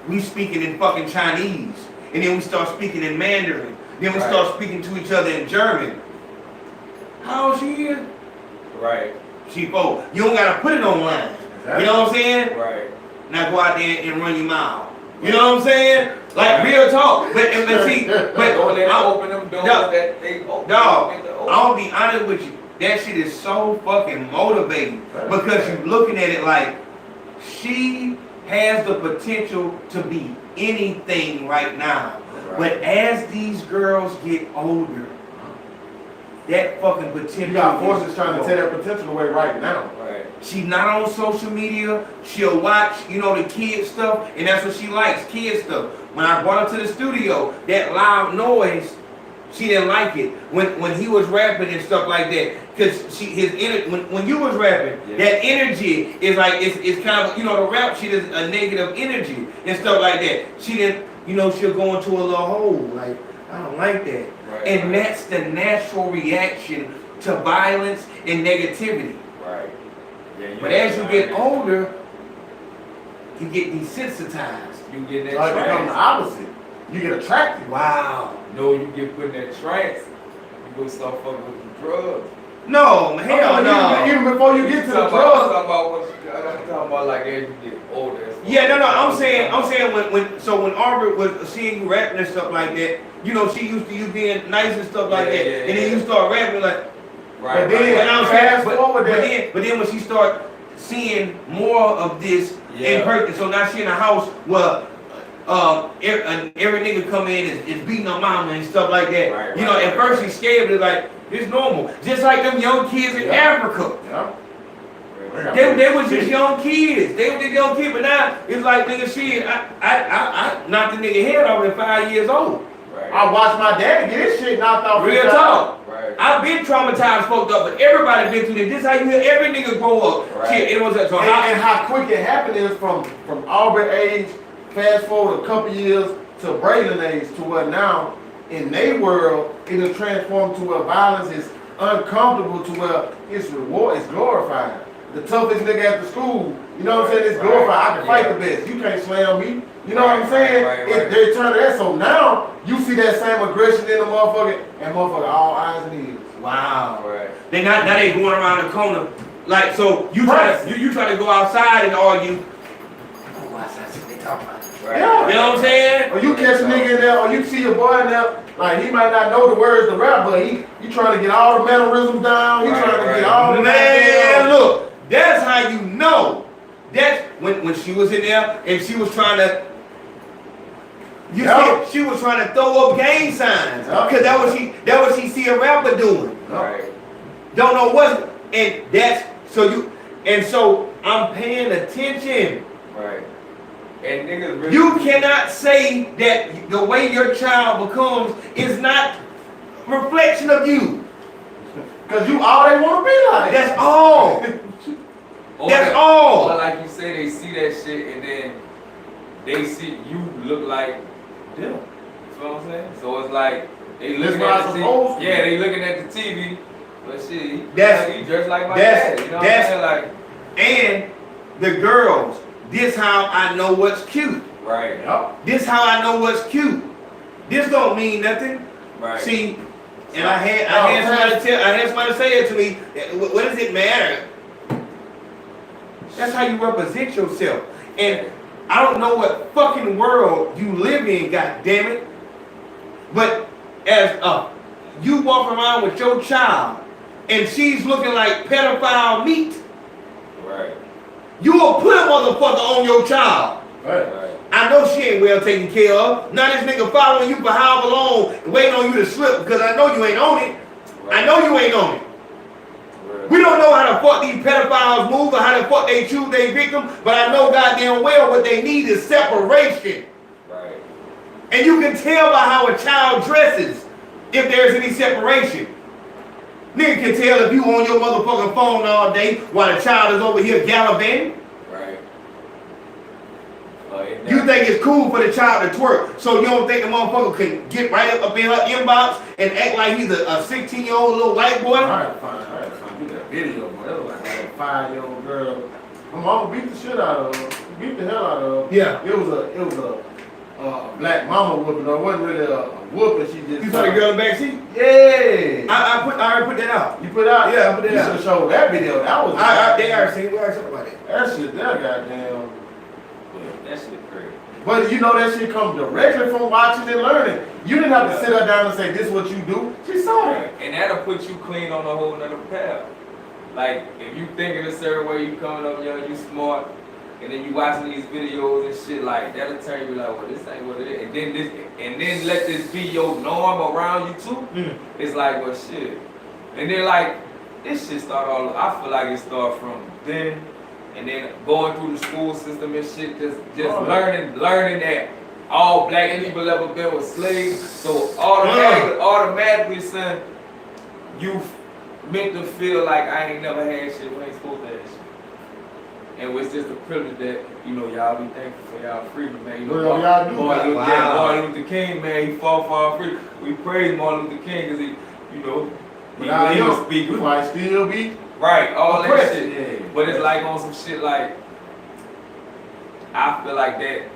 we speaking in fucking Chinese. And then we start speaking in Mandarin. Then we start speaking to each other in German. How old she is? Right. She 4. You don't gotta put it online. You know what I'm saying? Right. Now go out there and run your mouth. You know what I'm saying? Like real talk. But see, don't let them open them doors that they open. Dog, I'll be honest with you. That shit is so fucking motivating. Because you're looking at it like she has the potential to be anything right now. But as these girls get older, that fucking potential. You got forces trying to take that potential away right now. Right. She's not on social media. She'll watch, the kid stuff, and that's what she likes, kid stuff. When I brought her to the studio, that loud noise, she didn't like it. When he was rapping and stuff like that, because when you was rapping, that energy is like it's kind of the rap shit is a negative energy and stuff like that. She didn't, she'll go into a little hole like I don't like that, and that's the natural reaction to violence and negativity. Right. But as you get older, you get desensitized. You get that so it becomes the opposite. You get attracted. Wow. No, you get put in that trance. You go start fucking with the drugs. No, hell no. Even before you get to the drugs. I'm talking about like as you get older. Yeah, no. I'm saying when Arbor was seeing you rapping and stuff like that, she used to you being nice and stuff like that, and then you start rapping like. But then, but then when she start seeing more of this in person, so now she in a house where every nigga come in is beating her mama and stuff like that. At first she's scared, but like it's normal. Just like them young kids in Africa. They was just young kids. They were just young kids, but now it's like nigga shit. I knocked the nigga head off at 5 years old. I watched my daddy get his shit knocked off. Real talk. I've been traumatized, fucked up, but everybody been through this. This is how you hear every nigga grow up. Shit, it was so and how quick it happened is from Albert age, fast forward a couple years to Braylon age, to where now in their world it is transformed to where violence is uncomfortable, to where it's glorified. The toughest nigga at the school, you know what I'm saying? It's glorified. I can fight the best. You can't slam me. You know what I'm saying? They turn to that. So now you see that same aggression in the motherfucker, and motherfucker all eyes and ears. Wow. They now they going around the corner. Like so you try to go outside and argue. They talk about it. Yeah. You know what I'm saying? Or you catch a nigga in there, or you see a boy in there, like he might not know the words to rap, but he trying to get all the mannerisms down. He trying to get all the look, that's how you know. That's when she was in there and she was trying to. See, she was trying to throw up gang signs because that what she see a rapper doing. Right. Don't know And so I'm paying attention. Right. And niggas really. You cannot say that the way your child becomes is not reflection of you. Cause you all they want to be like. That's all. That's all. Or like you say, they see that shit and then they see you look like them. You know what I'm saying? So it's like they looking at the TV. Yeah, they looking at the TV. But shit, he dressed like my dad. You know what I'm saying? Like, and the girls, this how I know what's cute. Right. Yep. This how I know what's cute. This don't mean nothing. Right. See, and I had somebody say it to me. What does it matter? That's how you represent yourself. And I don't know what fucking world you live in, goddammit. But as you walk around with your child and she's looking like pedophile meat, right. You will put a motherfucker on your child. Right. I know she ain't well taken care of. Now this nigga following you for however long, waiting on you to slip because I know you ain't on it. Right. I know you ain't on it. Right. We don't know how the fuck these pedophiles move or how the fuck they choose their victim, but I know goddamn well what they need is separation. Right. And you can tell by how a child dresses if there's any separation. Nigga can tell if you on your motherfucking phone all day while the child is over here gallivanting. Right. You think it's cool for the child to twerk, so you don't think the motherfucker can get right up in her inbox and act like he's a 16-year-old little white boy? I had to find that video, boy. That was like a 5-year-old girl. My mama beat the shit out of her. Beat the hell out of her. Yeah. It was a black mama whooping her. It wasn't really a whooping. She just. You saw the girl in the back seat? Yeah. I already put that out. You put it out? Yeah, I put that out. You should have showed that video. That was. They already seen. We already talked about it. That shit, that goddamn. That shit crazy. But you know that shit comes directly from watching and learning. You didn't have to sit her down and say, this is what you do. She saw it. And that'll put you clean on a whole nother path. Like, if you thinking a certain way, you coming up young, you smart, and then you watching these videos and shit, like, that'll turn you like, well, this ain't what it is. And then let this be your norm around you too. It's like, well, shit. And then like, this shit start all, I feel like it start from then, and then going through the school system and shit, just learning that all black people ever been with slaves. So automatically, son, you meant to feel like I ain't never had shit when I ain't supposed to have shit. And it's just a privilege that, you know, y'all be thankful for y'all freedom, man. You know, Martin Luther King, man, he fought for our freedom. We praise Martin Luther King because he, you know, he was speaking. We might still be. Right, all that shit. Yeah. But it's like on some shit like, I feel like that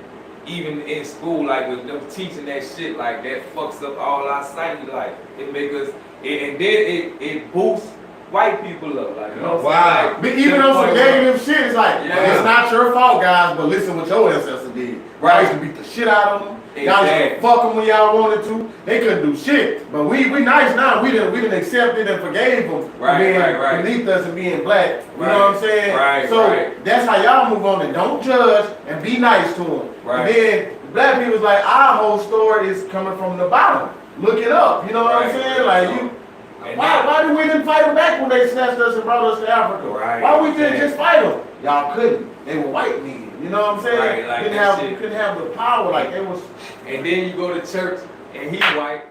even in school, like with them teaching that shit, like that fucks up all our psyche. Like it make us, and then it boosts white people up. Like, you know what I'm saying? But even on some negative shit, it's like, it's not your fault, guys, but listen what your ancestors did. Right. Y'all used to beat the shit out of them. Y'all used to fuck them when y'all wanted to. They couldn't do shit. But we nice now. We didn't accept it and forgave them for being beneath us and being black. You know what I'm saying? Right. So that's how y'all move on and don't judge and be nice to them. Right. And then black people's like, our whole story is coming from the bottom. Look it up. You know what I'm saying? Like you. Why did we didn't fight them back when they snatched us and brought us to Africa? Right. Why we didn't just fight them? Y'all couldn't. They were white men. You know what I'm saying? Right, like couldn't have the power like they was. And then you go to church and he white.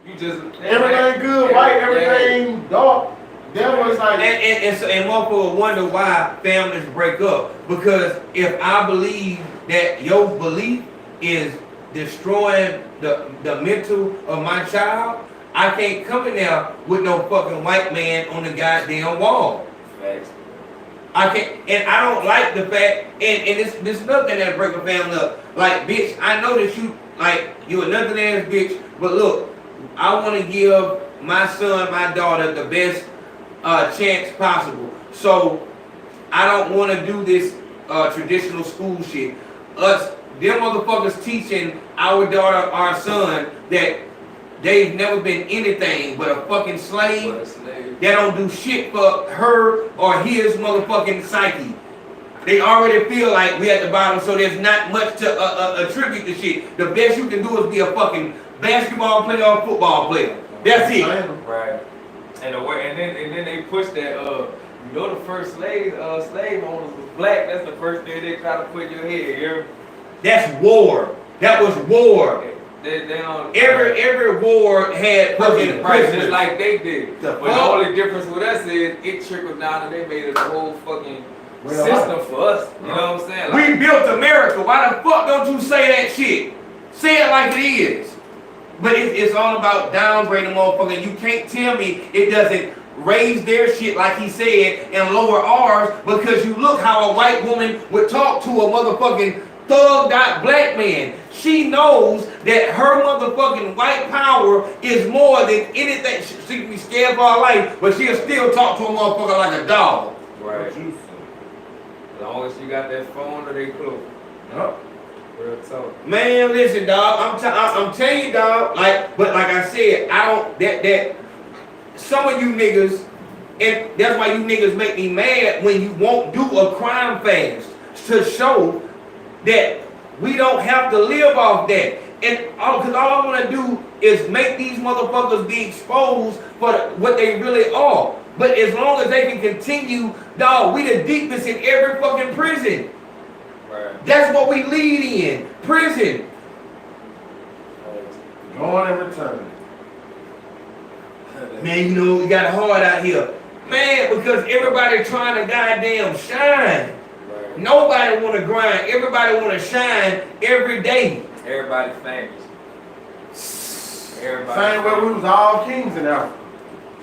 You just everything good, white, everything dark. That was like and more people wonder why families break up. Because if I believe that your belief is destroying the mental of my child, I can't come in there with no fucking white man on the goddamn wall. Facts. I can't, and I don't like the fact, and this nothing that break a family up. Like, bitch, I know that you a nothing ass bitch, but look, I want to give my son, my daughter the best chance possible. So I don't want to do this traditional school shit. Them motherfuckers teaching our daughter, our son, that they've never been anything but a fucking slave. They don't do shit for her or his motherfucking psyche. They already feel like we at the bottom, so there's not much to attribute to shit. The best you can do is be a fucking basketball player or football player. That's it. Right. And then they push that the first slave owners was black. That's the first thing they try to put in your head. Here. That's war. That was war. They don't, every war had fucking right, just like they did. But the only difference with us is it trickled down and they made it a whole fucking system for us. You know what I'm saying? Like, we built America. Why the fuck don't you say that shit? Say it like it is. But it's all about downgrading motherfucker. You can't tell me it doesn't raise their shit like he said and lower ours, because you look how a white woman would talk to a motherfucking thugged out black man. She knows that her motherfucking white power is more than anything. She can be scared for her life, but she'll still talk to a motherfucker like a dog. Right. As long as you got that phone or they close. Yep. Real talk. Man, listen, dog. I'm telling you, dog. But like I said, I don't. That some of you niggas, and that's why you niggas make me mad when you won't do a crime fast to show that we don't have to live off that. And because all I want to do is make these motherfuckers be exposed for what they really are. But as long as they can continue, dog, we the deepest in every fucking prison. Right. That's what we lead in. Prison. Going and returning. Man, you know, we got it hard out here. Man, because everybody trying to goddamn shine. Right. Nobody want to grind. Everybody want to shine every day. Everybody famous. Everybody same way we was all kings in Africa.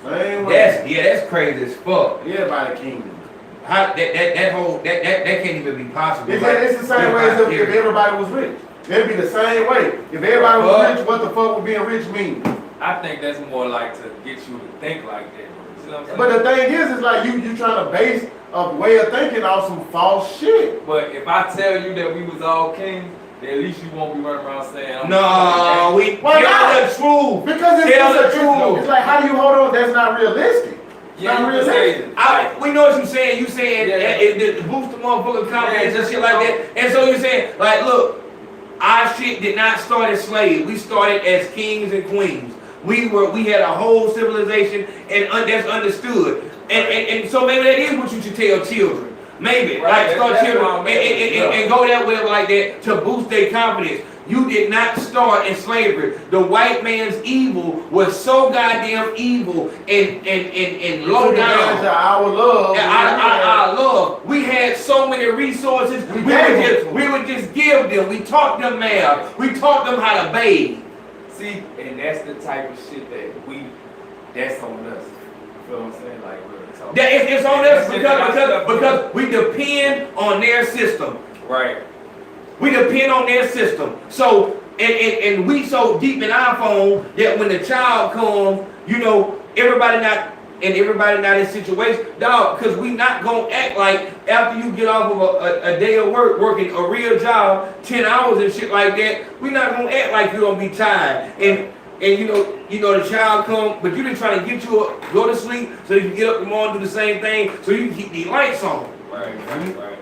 Same way. That's crazy as fuck. Everybody kingdom. How that can't even be possible. It's the same way as if everybody was rich. It'd be the same way. If everybody was rich, what the fuck would being rich mean? I think that's more like to get you to think like that. You know what I'm saying? But the thing is like you trying to base a way of thinking off some false shit. But if I tell you that we was all kings, then at least you won't be running around saying, no, we tell the truth. Because it's the truth. It's like, how do you hold on? That's not realistic. Yeah, not realistic. We know what you're saying. You saying it boost the motherfucking confidence and shit like that. And so you're saying, like, look, our shit did not start as slaves. We started as kings and queens. We had a whole civilization, and that's understood. And so maybe that is what you should tell children. Maybe, right, like start children and go that way like that to boost their confidence. You did not start in slavery. The white man's evil was so goddamn evil and low down. Our love. Our love. We had so many resources. We would just give them. We taught them math. We taught them how to bathe. See, and that's the type of shit that's on us. You know what I'm saying? Like, it's on us because we depend on their system. Right. We depend on their system. So and we so deep in our phone that when the child comes, you know, everybody not in situation, dog, because we not gonna act like after you get off of a day of work, working a real job, 10 hours and shit like that, we not gonna act like you're gonna be tired. And you know the child come, but you been trying to get you go to sleep so you can get up tomorrow and do the same thing so you can keep these lights on. Right.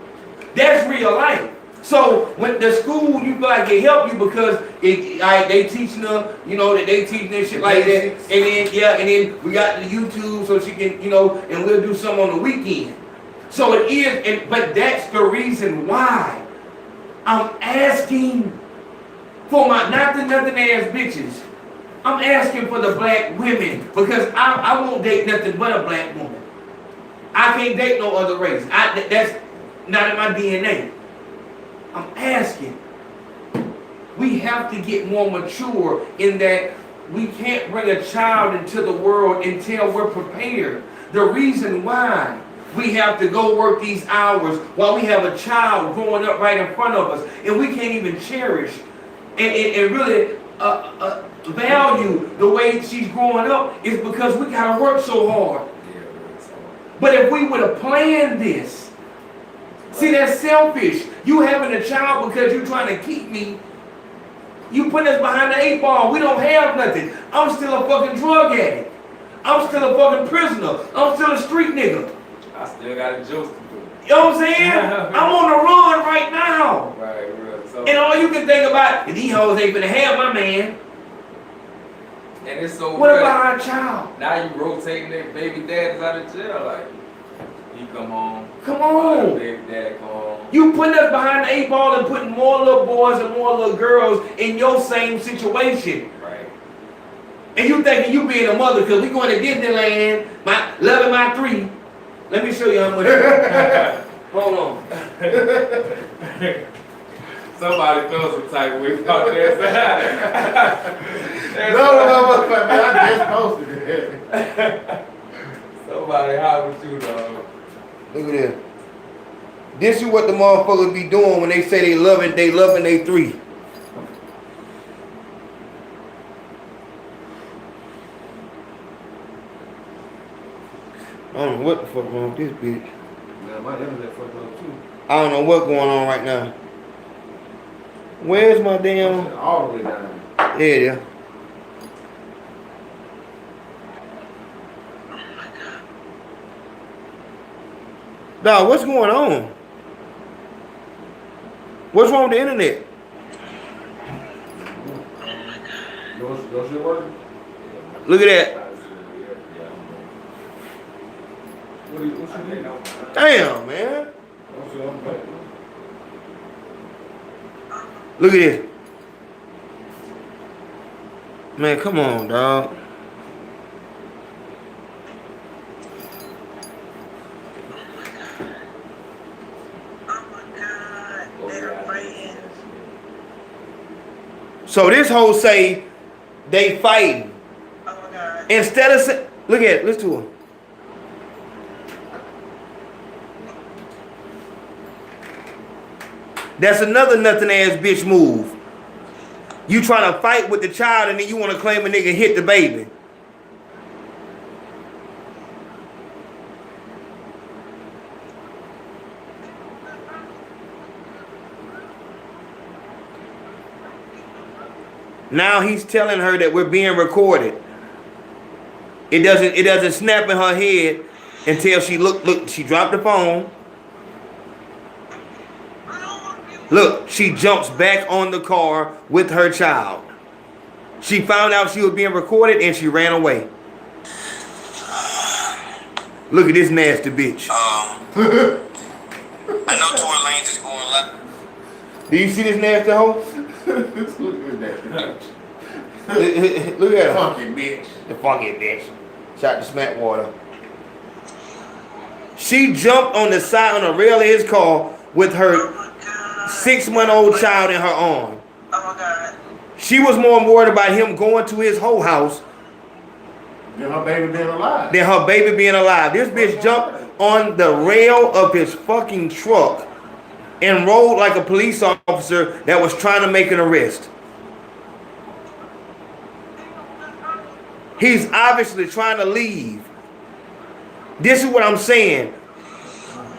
That's real life. So when the school, you feel like it help you because they teaching them, you know, that they teaching them shit like that, and then we got the YouTube so she can, you know, and we'll do some on the weekend. So it is, but that's the reason why I'm asking for my nothing ass bitches. I'm asking for the black women because I won't date nothing but a black woman. I can't date no other race. That's not in my DNA. I'm asking. We have to get more mature in that we can't bring a child into the world until we're prepared. The reason why we have to go work these hours while we have a child growing up right in front of us and we can't even cherish and really value the way she's growing up is because we gotta work so hard. But if we would have planned this, see, that's selfish. You having a child because you're trying to keep me. You put us behind the 8 ball. We don't have nothing. I'm still a fucking drug addict. I'm still a fucking prisoner. I'm still a street nigga. I still got a juice to do. You know what I'm saying? I'm on the run right now. Right. So, and all you can think about is these hoes ain't gonna have my man. And it's so What real. about our child? Now you rotating their baby daddies out of jail. Like, he come home. Come on. Baby daddy come home. You putting us behind the 8 ball and putting more little boys and more little girls in your same situation. Right. And you thinking you being a mother because we going to Disneyland, loving my 3. Let me show you how much. Hold on. Somebody felt some type of way about that. No, I just posted it. Somebody how with you, dog. Look at this. This is what the motherfuckers be doing when they say they loving they 3. I don't know what the fuck wrong with this bitch. Man, my internet fucked up too. I don't know what's going on right now. Where's my damn? All the way down. There it is. Dog, what's going on? What's wrong with the internet? Your shit working? Look at that. What you need? Damn, man. Look at this. Man, come on, dog. So this whole say they fighting. Oh my God. Instead of say, look at it, listen to him. That's another nothing ass bitch move. You trying to fight with the child and then you want to claim a nigga hit the baby. Now he's telling her that we're being recorded. It doesn't snap in her head until she she dropped the phone. Look, she jumps back on the car with her child. She found out she was being recorded and she ran away. Look at this nasty bitch. I know Tory Lanez is going left. Do you see this nasty hoe? Look at her. Funky bitch. The funky bitch. Shot the smack water. She jumped on the side on the rail of his car with her 6-month-old child in her arm. Oh my God. She was more worried about him going to his whole house Than her baby being alive. This bitch jumped on the rail of his fucking truck and rolled like a police officer that was trying to make an arrest. He's obviously trying to leave. This is what I'm saying.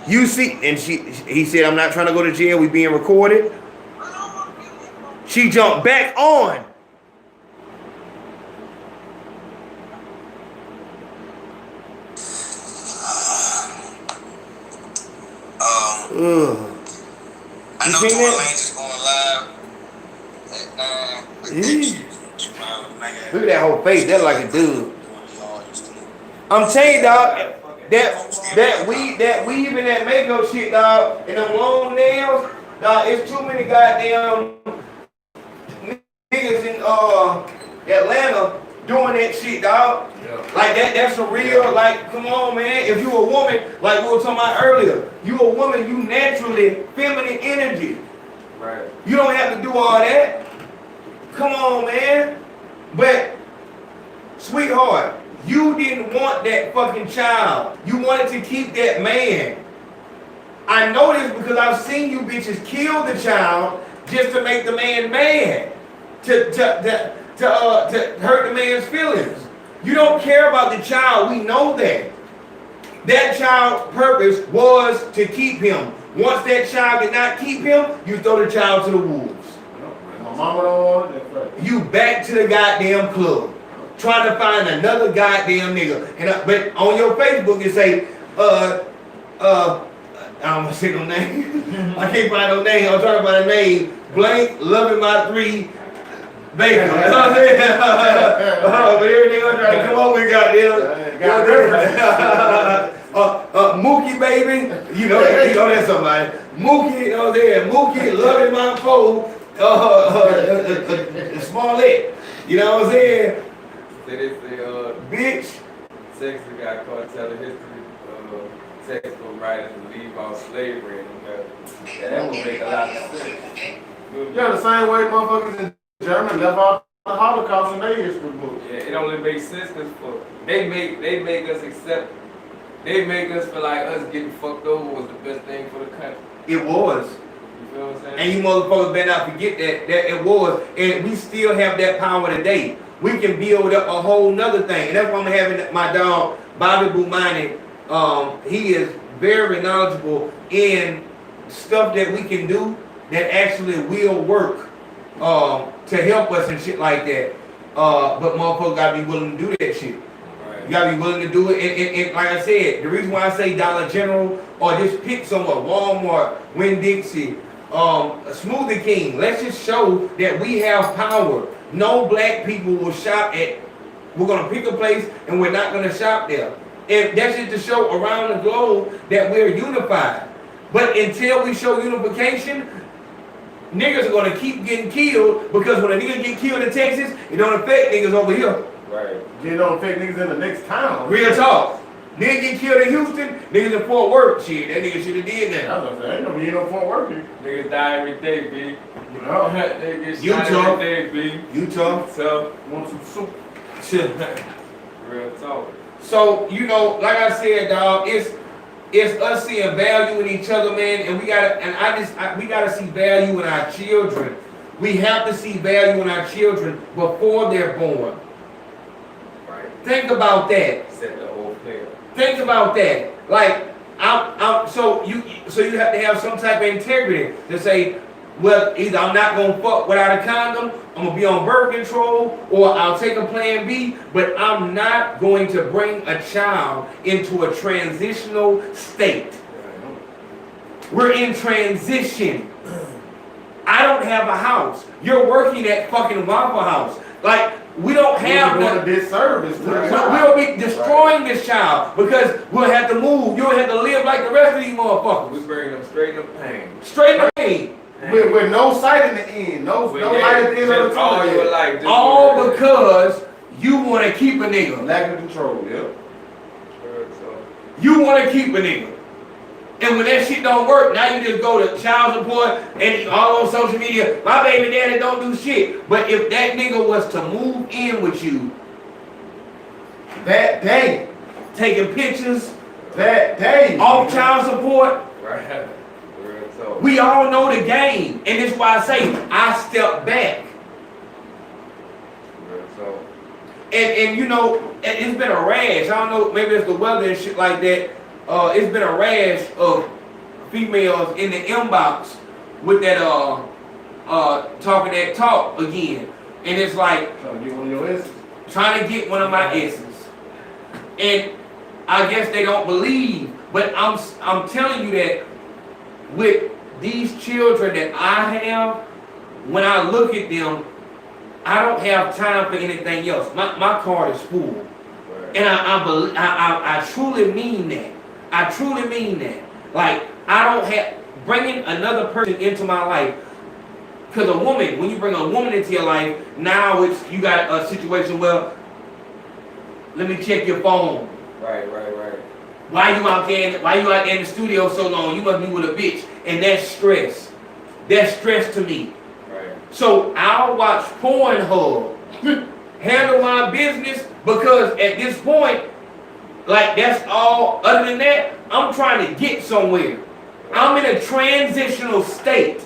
You see, and he said, I'm not trying to go to jail, we being recorded. She jumped back on. I know Tory Lanez is going live. Look at that whole face, that's like a dude. I'm telling you, dog, that weave and that makeup shit, dog, and them long nails, dog, it's too many goddamn niggas in Atlanta doing that shit, dog. Yeah. Like that's a real, like, come on, man. If you a woman, like we were talking about earlier, you a woman, you naturally feminine energy. Right. You don't have to do all that. Come on, man. But, sweetheart, you didn't want that fucking child. You wanted to keep that man. I know this because I've seen you bitches kill the child just to make the man mad. To hurt the man's feelings. You don't care about the child, we know that. That child's purpose was to keep him. Once that child did not keep him, you throw the child to the wolves. My mama don't want it. You back to the goddamn club. Trying to find another goddamn nigga. But on your Facebook it say, I don't want to say no name. I can't find no name. I'm talking about a name. Blank, loving my 3. Bacon. You know what I'm saying? But everything I'm trying to come up with, goddamn. Mookie, baby. You know that's somebody. Mookie, you know what I'm saying? Mookie, loving my foe. Smollett. You know what I'm saying? They say, Bitch. sex got caught telling history. Sex was right and leave out slavery. And that would make a lot of sense. Yeah, the same way motherfuckers in Germany left out the Holocaust in their history book. Yeah, it only makes sense because they make us accept. They make us feel like us getting fucked over was the best thing for the country. It was. You feel what I'm saying? And you motherfuckers better not forget that it was. And we still have that power today. We can build up a whole nother thing. And that's why I'm having my dog, Bobby Bumani. He is very knowledgeable in stuff that we can do that actually will work to help us and shit like that. But motherfuckers gotta be willing to do that shit. Right. You gotta be willing to do it. And like I said, the reason why I say Dollar General or just pick somewhere, Walmart, Winn-Dixie, Smoothie King, let's just show that we have power. No black people will shop at, we're gonna pick a place and we're not gonna shop there. And that's just to show around the globe that we're unified. But until we show unification, niggas are gonna keep getting killed because when a nigga get killed in Texas, it don't affect niggas over here. Right. It don't affect niggas in the next town. Real talk. Nigga get killed in Houston, niggas in Fort Worth. Shit, that nigga should have did that. I was gonna say, ain't no be no Fort Worth here. Niggas die every day, B. You know? They get shot Utah. every day, B. Utah. So, want some soup. Real talk. So, you know, like I said, dog, it's us seeing value in each other, man, and we gotta see value in our children. We have to see value in our children before they're born. Right. Think about that. Set the whole player. Think about that. Like, so you have to have some type of integrity to say, well, either I'm not gonna fuck without a condom, I'm gonna be on birth control, or I'll take a plan B, but I'm not going to bring a child into a transitional state. We're in transition. I don't have a house. You're working at fucking Waffle House. Like, we don't have a disservice. We'll be destroying this child because we'll have to move. You'll have to live like the rest of these motherfuckers. We bring them straight in pain. Straight in pain. With no sight in the end. No light at the end of the tunnel. All because you want to keep a nigga. Lack of control, yeah. You want to keep a nigga. And when that shit don't work, now you just go to child support and all on social media, my baby daddy don't do shit. But if that nigga was to move in with you that day, taking pictures, that day, off child support, right. We all know the game. And that's why I say I step back. And you know, it's been a rash. I don't know, maybe it's the weather and shit like that. It's been a rash of females in the inbox with that talking that talk again. And it's like trying to get one of your S's. Trying to get one of my S's. And I guess they don't believe, but I'm telling you that with these children that I have, when I look at them, I don't have time for anything else. My card is full. Right. And I truly mean that. I truly mean that. Like, I don't have, bringing another person into my life, because a woman, when you bring a woman into your life, now you got a situation where, let me check your phone. Right. Why you out there in the studio so long? You must be with a bitch. And that's stress. That's stress to me. Right. So I'll watch Pornhub, handle my business, because at this point, like, that's all. Other than that, I'm trying to get somewhere. I'm in a transitional state.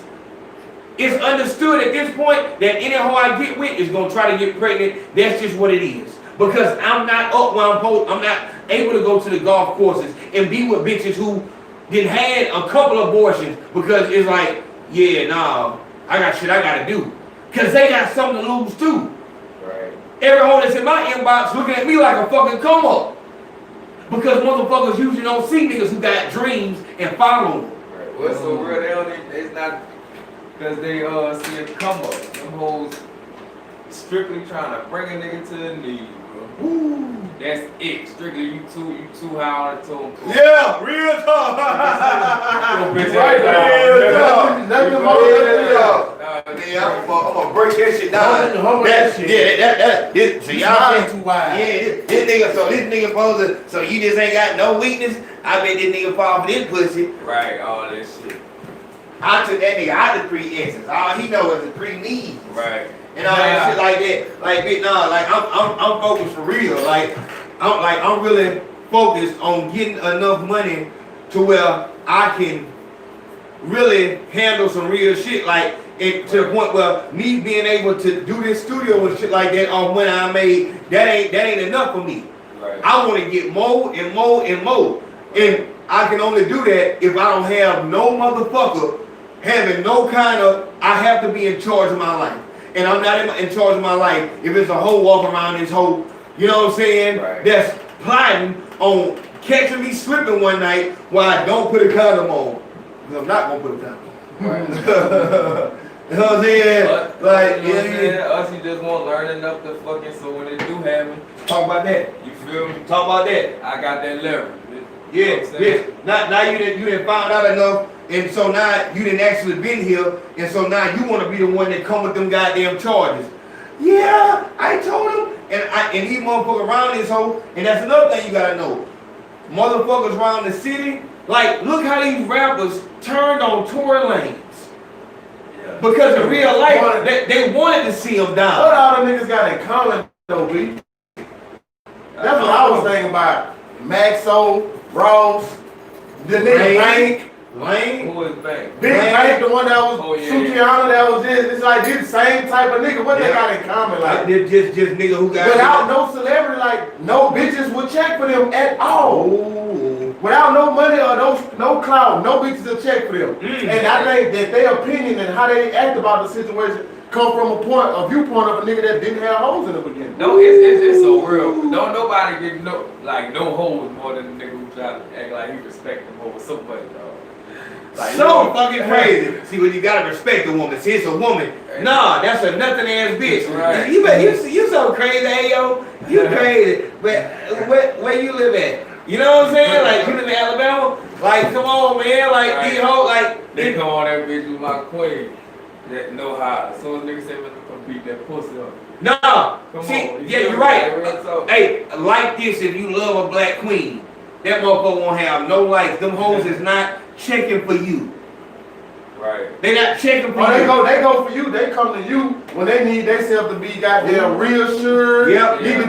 It's understood at this point that any hoe I get with is gonna try to get pregnant. That's just what it is. Because I'm not up where I'm not able to go to the golf courses and be with bitches who did had a couple abortions, because it's like, yeah, nah, I got shit I gotta do. Cause they got something to lose too. Right. Every hoe that's in my inbox looking at me like a fucking come up. Because motherfuckers usually don't see niggas who got dreams and follow them. Right. Well, it's so real, it's not because they see a come up. Them hoes strictly trying to bring a nigga to the knees, bro. Woo. That's it. Strictly you too high on the toe. Yeah, real talk. Real talk. Nothing more than that. Yeah, I'm gonna break that shit down. That shit. Yeah, this, so y'all too wide. Yeah, this nigga supposed to, so you just ain't got no weakness. I bet this nigga fall for this pussy. Right, all that shit. I took that nigga out of pre-essence. All he know is the pre-needs. Right. And all that shit like that. Like, bitch, nah, like I'm focused for real. Like I'm really focused on getting enough money to where I can really handle some real shit. Like to the point where me being able to do this studio and shit like that on when I made that ain't enough for me. Right. I want to get more and more and more. And I can only do that if I don't have no motherfucker having no kind of, I have to be in charge of my life. And I'm not in charge of my life if it's a hoe walking around this hoe, you know what I'm saying, right, that's plotting on catching me slipping one night while I don't put a condom on. Because I'm not going to put a condom on. Right. You know what I'm saying? Like, you know what I'm saying? Us, you just want to learn enough to fucking, so when it do happen, talk about that. You feel me? Talk about that. I got that leverage. Yeah, yes. Now you didn't find out enough, and so now you didn't actually been here, and so now you want to be the one that come with them goddamn charges. Yeah, I told him, and these motherfuckers around this hoe, and that's another thing you gotta know. Motherfuckers around the city, like look how these rappers turned on Tory Lanez. Yeah. Because in real life, they wanted to see him down. What all the niggas got in common though, B? That's what I was thinking about. Maxo, Ross, the nigga Bank. Lane? Who is Bank? Big Bank, the one that was Suki, that was this. It's like this same type of nigga. What they got in common? Like just nigga who got without no celebrity, like no bitches would check for them at all. Ooh. Without no money or no clout, no bitches will check for them. And I think that their opinion and how they act about the situation come from a viewpoint of a nigga that didn't have hoes in the beginning. No, it's so real. Don't nobody get no hoes more than the nigga who try to act like he respect them over somebody, dog. Like, so fucking crazy. See, when you gotta respect a woman. See, it's a woman. Nah, that's a nothing ass bitch. Right. You so crazy, hey yo. You crazy. But where you live at? You know what I'm saying? Like you live in Alabama. Like come on, man. Like these hoes, like they come on that bitch with my queen. That know how. As soon as niggas say, "I'm beat that pussy up." Nah. Come see, on. yeah, you're right. Hey, like this if you love a black queen. That motherfucker won't have no likes. Them hoes is not checking for you. Right. They not checking for you. They go for you. They come to you when they need themselves to be goddamn reassured. Yep. Need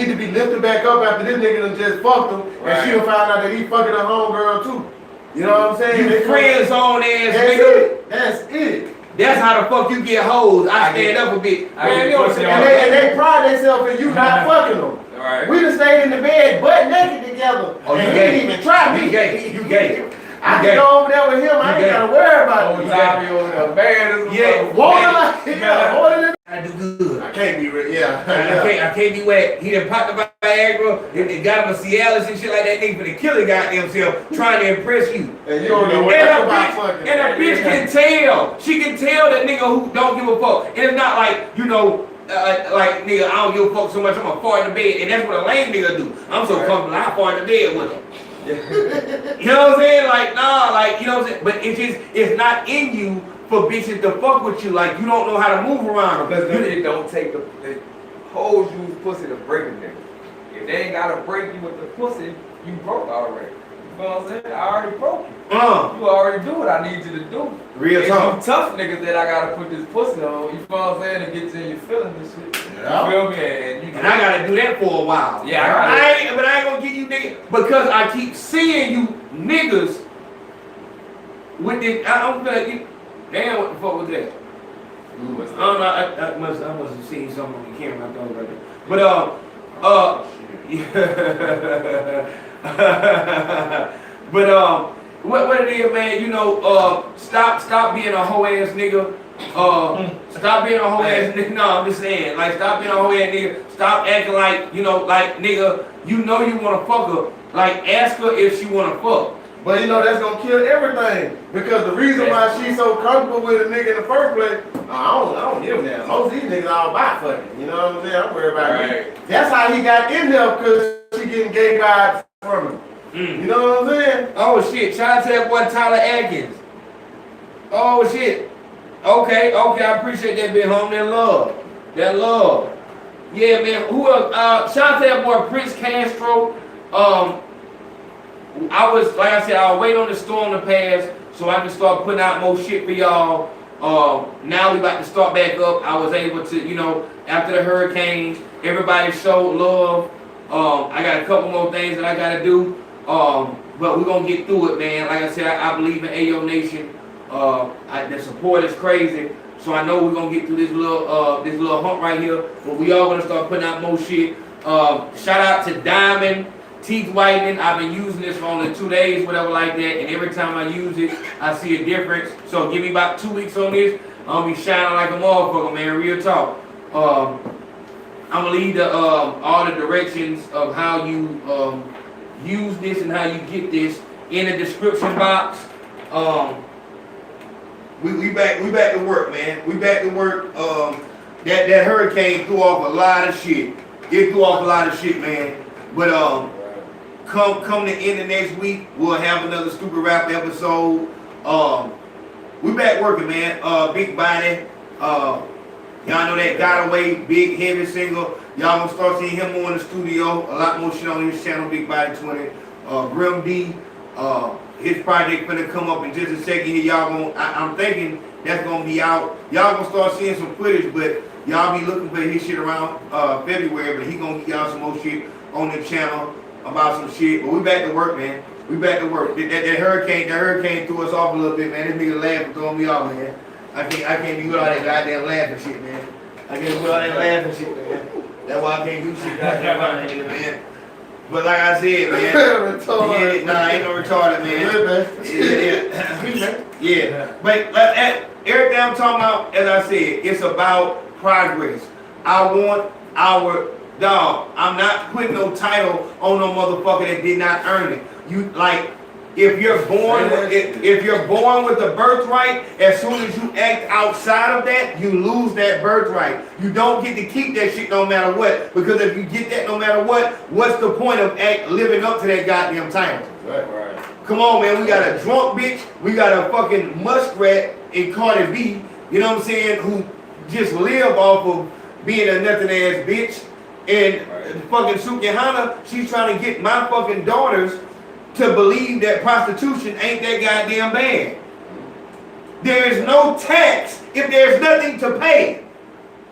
to be lifted back up after this nigga done just fucked them. Right. And she done found out that he fucking her homegirl too. You know what I'm saying? You friend zone ass That's nigga. it. That's it. That's how the fuck you get hoes. I stand up a bit. Man, you know what I'm saying? And they pride themselves in you not fucking them. Right. We done stayed in the bed butt naked together. Oh, you and he gay. didn't even try me. You gay. I can go over there with him. I ain't gotta worry about it. Water. I do good. I can't be real. Yeah. I can't be wet. He done popped the Viagra. They got him a Cialis and shit like that. Nigga for the killer goddamn self trying to impress you. And you don't know what And a bitch can tell. She can tell that nigga who don't give a fuck. And it's not like, you know, like nigga, I don't give a fuck so much. I'm gonna fart in the bed, and that's what a lame nigga do. I'm so comfortable, I fart in the bed with him. You know what I'm saying? Like nah, like you know what I'm saying. But it's not in you for bitches to fuck with you. Like you don't know how to move around them. Because they don't take the hoes use pussy to break a nigga. If they ain't gotta break you with the pussy, you broke already. You know what I'm saying? I already broke you. You already do what I need you to do. Real talk. Some tough niggas that I gotta put this pussy on. You know what I'm saying? To get you in your feelings and shit. Yeah. You feel me? And I gotta do that for a while. Yeah, but I ain't gonna get you niggas because I keep seeing you niggas with this. I'm gonna you. Damn, what the fuck was that? I don't know. I must have seen something on the camera. I thought about that. But what it is, man? You know, stop being a hoe ass nigga. Stop being a hoe ass nigga. No, I'm just saying, like, stop being a hoe ass nigga. Stop acting like, you know, like, nigga, you know you wanna fuck her. Like, ask her if she wanna fuck. But you know that's gonna kill everything because the reason why she's so comfortable with a nigga in the first place, I don't give a damn. Most of these niggas all about fucking. You know what I'm saying? I'm worried about it. That's how he got in there because she getting gay vibes from him. You know what I'm saying? Oh shit! Shout out to that boy Tyler Atkins. Oh shit. Okay, I appreciate that bit, home. That love. Yeah, man. Who else? Shout out to that boy Prince Castro. I'll wait on the storm to pass so I can start putting out more shit for y'all. Now we about to start back up. I was able to, after the hurricane, everybody showed love. I got a couple more things that I gotta do. But we're gonna get through it, man. Like I said, I believe in Ayo Nation. The support is crazy. So I know we're gonna get through this little hump right here. But we all gonna start putting out more shit. Shout out to Diamond Teeth Whitening. I've been using this for only 2 days, whatever like that. And every time I use it, I see a difference. So give me about 2 weeks on this. I'm gonna be shining like a motherfucker, man. Real talk. I'm gonna leave all the directions of how you use this and how you get this in the description box. We back to work, man. We back to work. That hurricane threw off a lot of shit. It threw off a lot of shit, man. But come the end of next week, we'll have another Stupid Rap episode. We back working, man. Big Body. Y'all know that Got Away, big heavy single. Y'all gonna start seeing him more in the studio. A lot more shit on his channel, Big Body 20. Grim D, his project gonna come up in just a second here. I'm thinking that's gonna be out. Y'all gonna start seeing some footage, but y'all be looking for his shit around February. But he gonna get y'all some more shit on the channel about some shit. But we back to work, man. We back to work. That hurricane threw us off a little bit, man. This nigga laughing throwing me off, man. I can't be with all that goddamn laughing shit, man. I can't be with all that laughing shit, man. That's why I can't do shit goddamn right here, man. But like I said, man. Retarded. Nah, I ain't no retarded, man. Yeah. But everything I'm talking about, as I said, it's about progress. I want our dog. I'm not putting no title on no motherfucker that did not earn it. If you're born with a birthright, as soon as you act outside of that, you lose that birthright. You don't get to keep that shit no matter what. Because if you get that no matter what, what's the point of living up to that goddamn title? Right. Come on, man. We got a drunk bitch. We got a fucking muskrat in Cardi B. You know what I'm saying? Who just live off of being a nothing ass bitch. And fucking Suki, she's trying to get my fucking daughters to believe that prostitution ain't that goddamn bad. There is no tax if there's nothing to pay.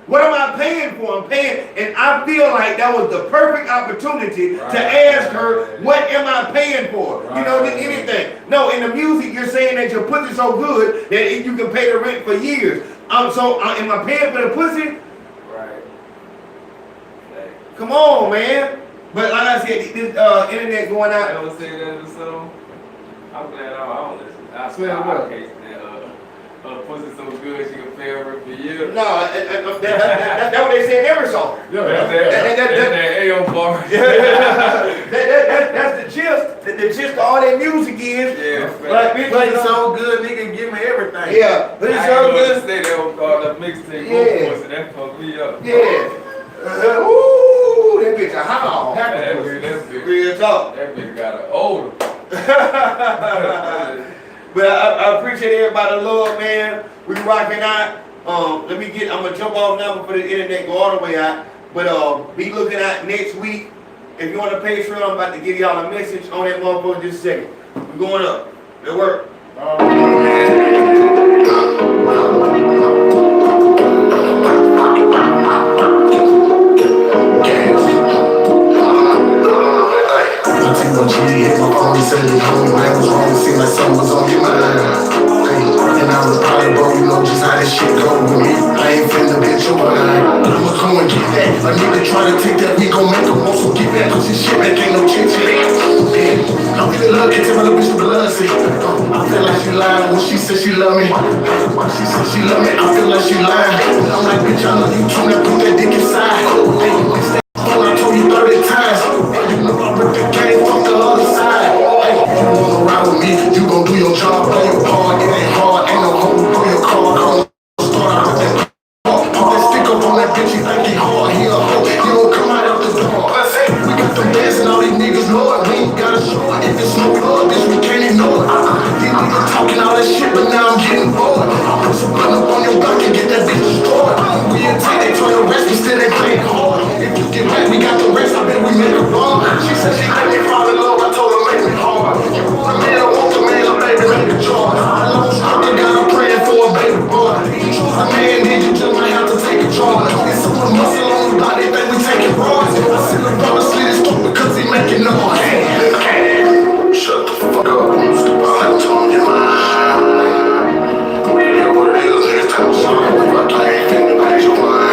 What am I paying for? I'm paying, and I feel like that was the perfect opportunity to ask her, what am I paying for? Anything. No, in the music, you're saying that your pussy's so good that you can pay the rent for years. Am I paying for the pussy? Right. Come on, man. But like I said, this internet going out. I don't say that in the song. I'm glad I don't listen. I swear I what? can't stand pussy so good she can pay her for years. No, that's what they say in every song. That's that Ayo bar. That's the gist. The gist of all that music is. Yeah, like, It's so good, nigga, give me everything. Yeah, but it's so good. Say that was called a mixtape. Yeah. That fucked me up. Yeah. Ooh, that bitch a howl. That bitch, Real talk. That bitch got an odor. But I appreciate everybody love, man. We rocking out. I'm gonna jump off now before the internet go all the way out. But be looking out next week. If you want to Patreon, I'm about to give y'all a message on that motherfucker in just a second. We're going up. It work. Hit my phone, said it home, man was wrong, seemed like something was on your mind. And I was probably bro, you know just how this shit go with me. I ain't finna get your mind. I'ma come and get that. A nigga try to take that, we gon' make him also get that. Cause this shit back ain't no chit chat. I'm really lucky to my little bitch the blood see. I feel like she lying when she said she love me. She said she love me, I feel like she lying. I'm like, bitch, I know you too, now put that dick inside. It's that phone I told you 30 times. You know I rip the game from the other side. You wanna ride with me? job, play your part, it ain't hard, ain't no home, throw your car, come start out with that. Put that stick up on that bitch, he think he hard, he a hoe, he don't come out of the door. We got the bands and all these niggas know it, we ain't gotta show it. If it's no love, bitch, we can't ignore it. These niggas talking all that shit, but now I'm getting bored. I put some gun up on your block and get that bitch destroyed. We in T, they try to rest, we still ain't playing hard. If you get back, we got the rest, I bet we make a run. She said she let me fall in love, I told her make me hard. You want a man, I want the man, so baby, make a charge. I love struggling, got her praying for a baby boy. You choose a man, then you just might have to take a charge. It's so much muscle on the body, think we taking bras. I see the brother slit his throat because he making noise. Shut the fuck up, I'm telling you mine. We know what it is, niggas tell me something. Fuck you, ain't finna pay your mind.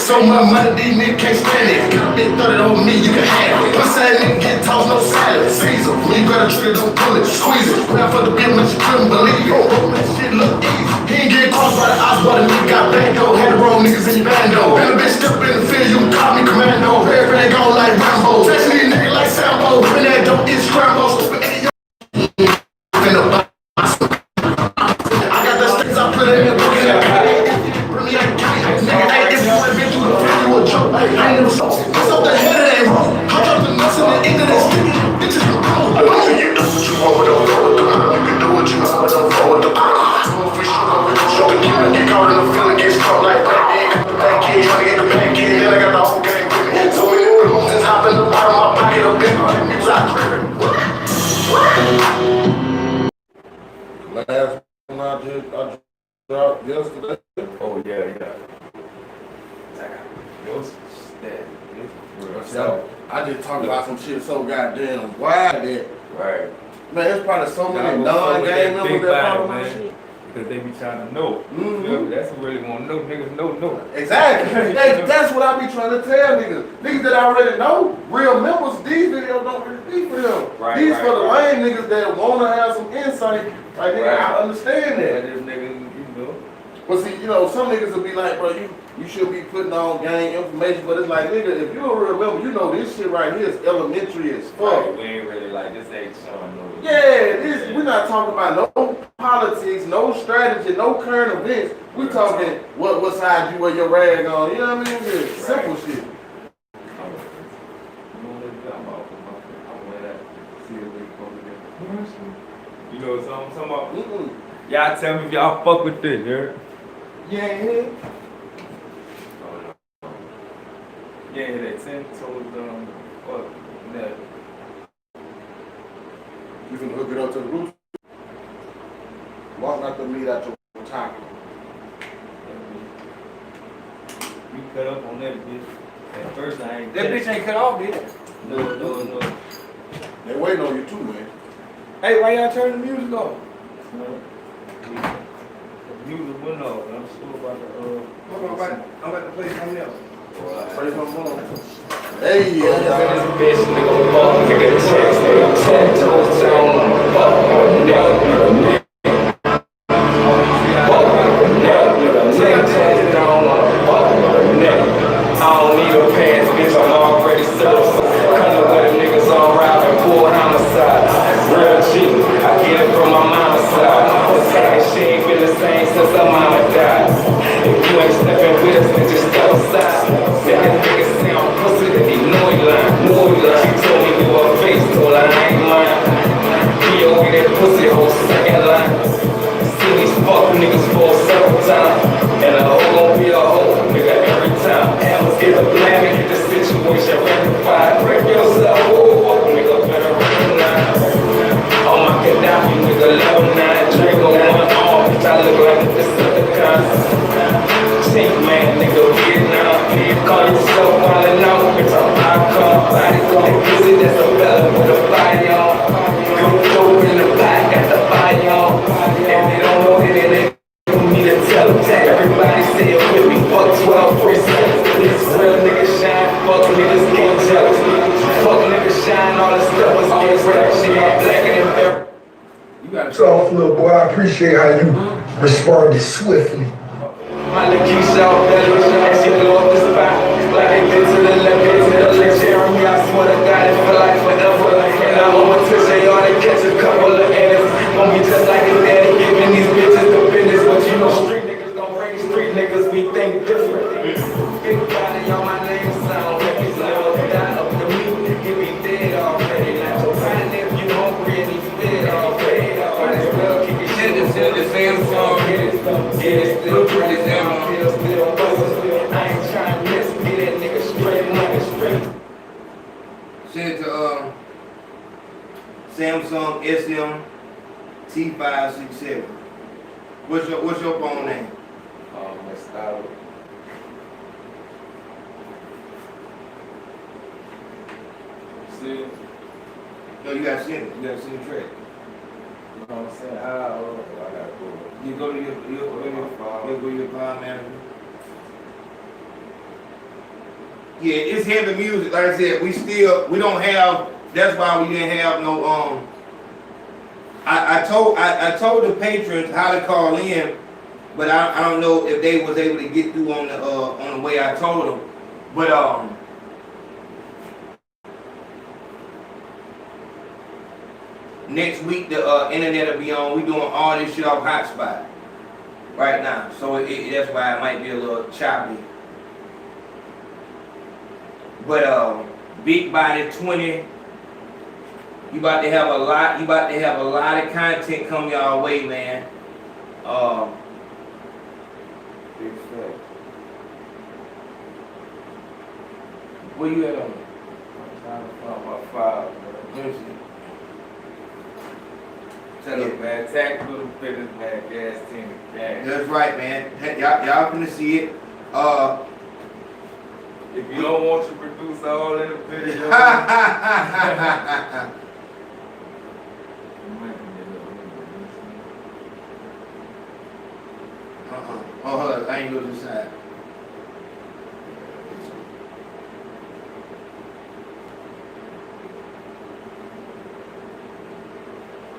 So much money, these niggas can't stand it. Got a big 30 on me, you can have it. Pussy ass nigga get tossed, no salad. Caesar, when you got a trigger, don't pull it, squeeze it. When I fuck the bitch, man, she couldn't believe it. Oh, that shit look easy. He ain't get crossed by the odds, but the nigga got bando. Had the wrong niggas in your bando. Been a bitch step in the field, you can call me commando. Everything gone like Rambo. Touch these niggas like Sambo. When that dope is scramble, stupid idiot. I got the sticks, I put it in the book and I ain't never saw it. What's up the head of that room? I dropped the nuts in the end of this thing. Bitches can go. You do what you want, but don't go with the crowd. You can do what you want, but don't go with the crowd. If we show the kid, get caught in the feeling, get stuck like that. Back kid, trying to get the back kid. Then I got the whole game with me. So many balloons is hopping the bottom of my pocket up in my music. I tripping. Last one I dropped yesterday. Oh, yeah. So, I just talked about some shit so goddamn wild that, right. Man, there's probably so many non-game members that follow my shit. Because they be trying to know. Mm-hmm. That's what really want to know. Niggas know. Exactly. That's what I be trying to tell niggas. Niggas that already know, real members, these videos don't really be for them. Right, these right, for the right. lame niggas that want to have some insight. Like, nigga, I understand that. This nigga, you know. But see, you know, some niggas will be like, bro, you should be putting on gang information, but it's like, nigga, if you don't remember, you know this shit right here is elementary as fuck. Right, we ain't really like, this ain't showing no. Yeah, we're not talking about no politics, no strategy, no current events. We talking what side you wear your rag on, you know what I mean? Just simple shit. You know what I'm talking about? Y'all tell me if y'all fuck with this, Yeah. Yeah, that 10 told fuck that. You can hook it up to the roof. Walk out the meat out your taco. We cut up on that bitch. At first I ain't. That bitch ain't cut off, bitch. No. They waiting on you too, man. Hey, why y'all turn the music off? No. The music went off. I'm sure about the I'm about to play something else. Play something more. Hey, Bitch, nigga, fuck, nigga, text, nigga, 10 toes down, fuck, nigga. I don't need a pants, bitch, I'm already settled. Kinda with the niggas on rap and pull homicide. Real G, I get it from my mama's side. She ain't been the same since her mama died. If you ain't stepping with us, then just step aside. That nigga say I'm pussy, then he know he lying. She told me to her face, told her I ain't lying. He over that pussy whole second line. Seen these fuck niggas fall several times. And a hoe gon' be a hoe, nigga. Get the plan and get the situation rectified. Break yourself, whoa, nigga, better recognize. On my Gaddafi, nigga, level 9, Draco, one off, bitch, I look like a Decepticon. Tank man, nigga, Vietnam. Call yourself wildin' out, bitch, I'm icon. Body gon' visit, that's a fella with a body on. Good dope in the back, got the body on. If they don't know it, then they don't need to tell them. Everybody say it with me, fuck 12 free seconds. This real nigga shine, fuck niggas can't tell us. Fuck niggas shine, all the stuff was always rap. Shit, I'm blacker than ever. Tough little boy, I appreciate how you responded swiftly. My little Keisha out belly, and she blow up the spot. Like they been to the left, been to the left. Jeremy, I swear to God, it feel like forever. And I'm on to say, y'all, they catch a couple of ants. Gon' be just like his daddy, giving these bitches the business. But you know, street niggas don't bring street niggas, we think different. Big body on my name sound, make me slow die up to me. Get me dead already. Not your fine if you hungry and he's dead already. Might as well kick his shit and send the same song. Get it still pretty damn. I ain't trying to miss, get that nigga straight, nigga straight. Send it to Samsung SM-T567. What's your phone name? My style. See? No, you gotta send it. You gotta send the track. You know what I'm saying? I gotta go. You go to your file manager. Yeah, it's heavy music. Like I said, we don't have. That's why we didn't have no. I told the patrons how to call in, but I don't know if they was able to get through on the way I told them. But next week the internet will be on. We doing all this shit off hotspot right now, so that's why it might be a little choppy. But Big Body 20, you about to have a lot. You about to have a lot of content come y'all way, man. Big fact. Where you at on it? I'm trying to find my file, bro. Let me see. Tell them, man, tactical fitness, man, gas team, gas. That's right, man. Y'all finna see it. If you don't want your producer all in the video, Oh, hold on. I ain't going to the side.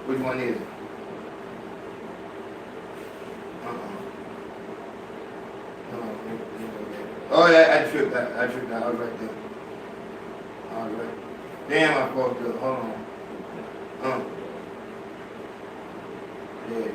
Which one is it? Oh yeah, I tripped out. I was right there. I was right. Damn, I fucked up. Hold on. Yeah, yeah.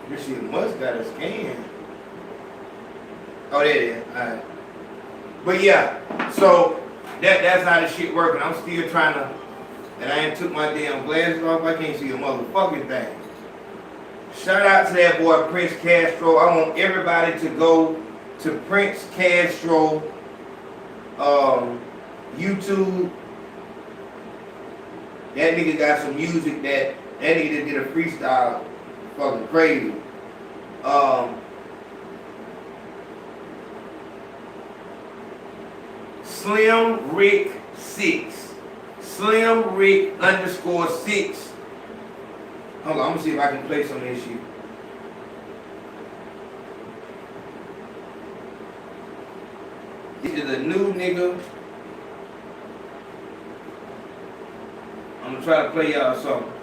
This shit must got a scan. Oh, there it is. Alright. But yeah, so that's how this shit working. I'm still trying to, and I ain't took my damn glasses off. I can't see a motherfucking thing. Shout out to that boy Prince Castro. I want everybody to go to Prince Castro YouTube. That nigga got some music that nigga did a freestyle. Fucking crazy. Slim Rick 6. Slim Rick _6. Hold on, I'm gonna see if I can play some of this shit. This is a new nigga. I'm gonna try to play y'all something.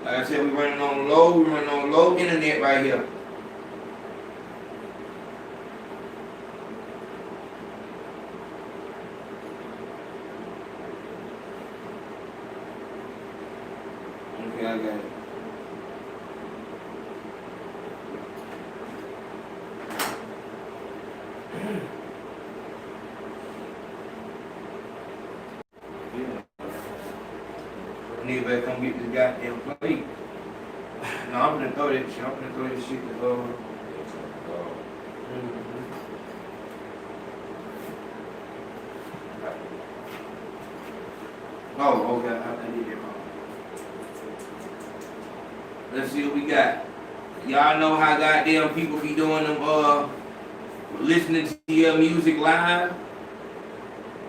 Like I said, we running on low internet right here. Okay, I got it. nigga better come get this goddamn plate. No, I'm gonna throw that shit. I'm gonna throw this shit to Oh, okay. I did it wrong. Let's see what we got. Y'all know how goddamn people be doing them, listening to your music live?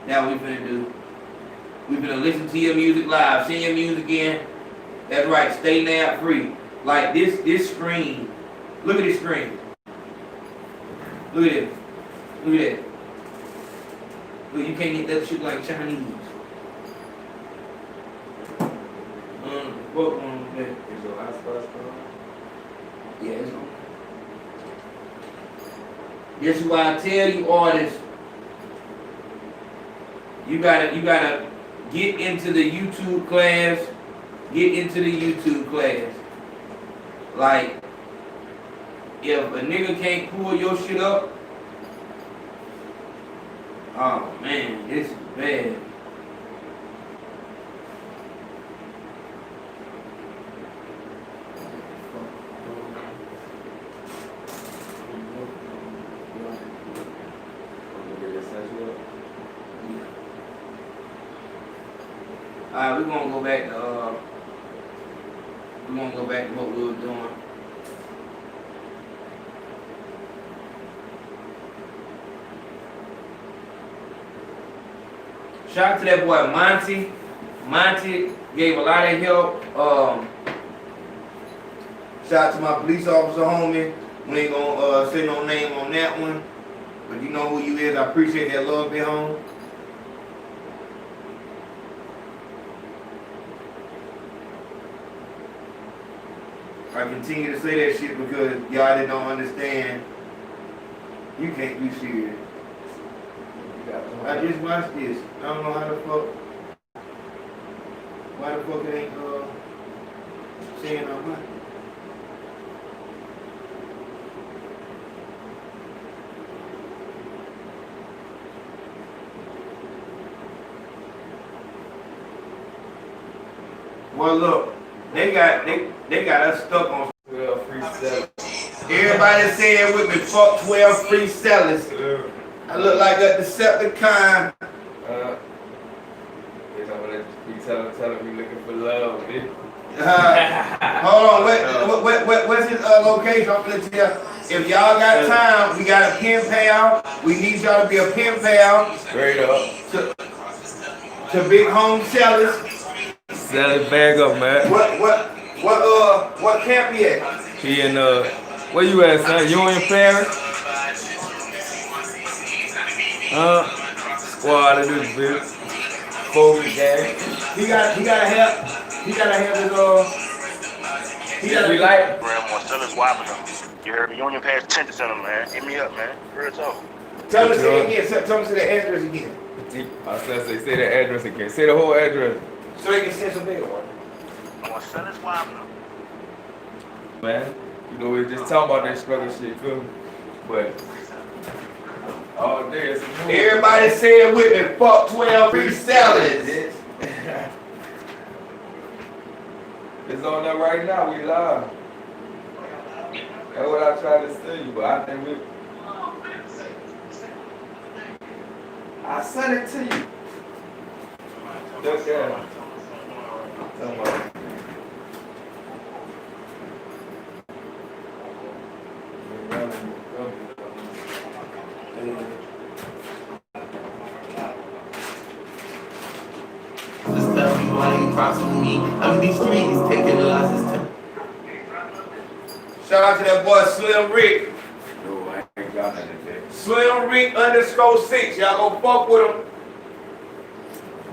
That's what we finna do. We finna listen to your music live. Send your music in. That's right. Stay nap free. Like this screen. Look at this screen. Look at it. Look at that. Look, you can't get that shit like Chinese. What on that? Is your hotspot strong? Yeah, it's on. This is why I tell you artists, you gotta get into the YouTube class. Get into the YouTube class. Like, if a nigga can't pull your shit up, oh man, this is bad. Alright, we're gonna go back to what we were doing. Shout out to that boy Monty. Monty gave a lot of help. Shout out to my police officer homie. We ain't gonna say no name on that one, but you know who you is. I appreciate that love, big home. I continue to say that shit because y'all that don't understand, you can't be serious. I just watched this. I don't know how the fuck. Why the fuck it ain't saying on my. Well, look, they got us stuck on 12 free sellers. Everybody saying with me, fuck 12 free sellers. I look like a Decepticon. Telling me looking for love, bitch. Hold on, what's his location? I'm gonna tell you. If y'all got time, we got a pen pal. We need y'all to be a pen pal. Straight up. To big home sellers. Sell it bag up, man. What camp he at? He in where you at, son? You in Paris? Squad of this bitch. Focus gang. He gotta have his we like Grandma sellers whopping them. You heard me? You don't even pay attention to them, man. Hit me up, man. Real talk. Tell me say again. Tell me say the address again. I said say the address again. Say the whole address. So they can send some bigger one. Sellers whopping them. Man, you know we were just talking about that struggle shit, feel me? But all day it's a movie. Everybody say it with me. Fuck 12 free sellers. It's on there right now. We live. That's what I tried to tell you, but I think we. I sent it to you. Look at it. Just tell me why you cross with me. I'm these streets taking losses. Shout out to that boy Slim Rick. No, I ain't got nothing today. Slim Rick _6. Y'all go fuck with him.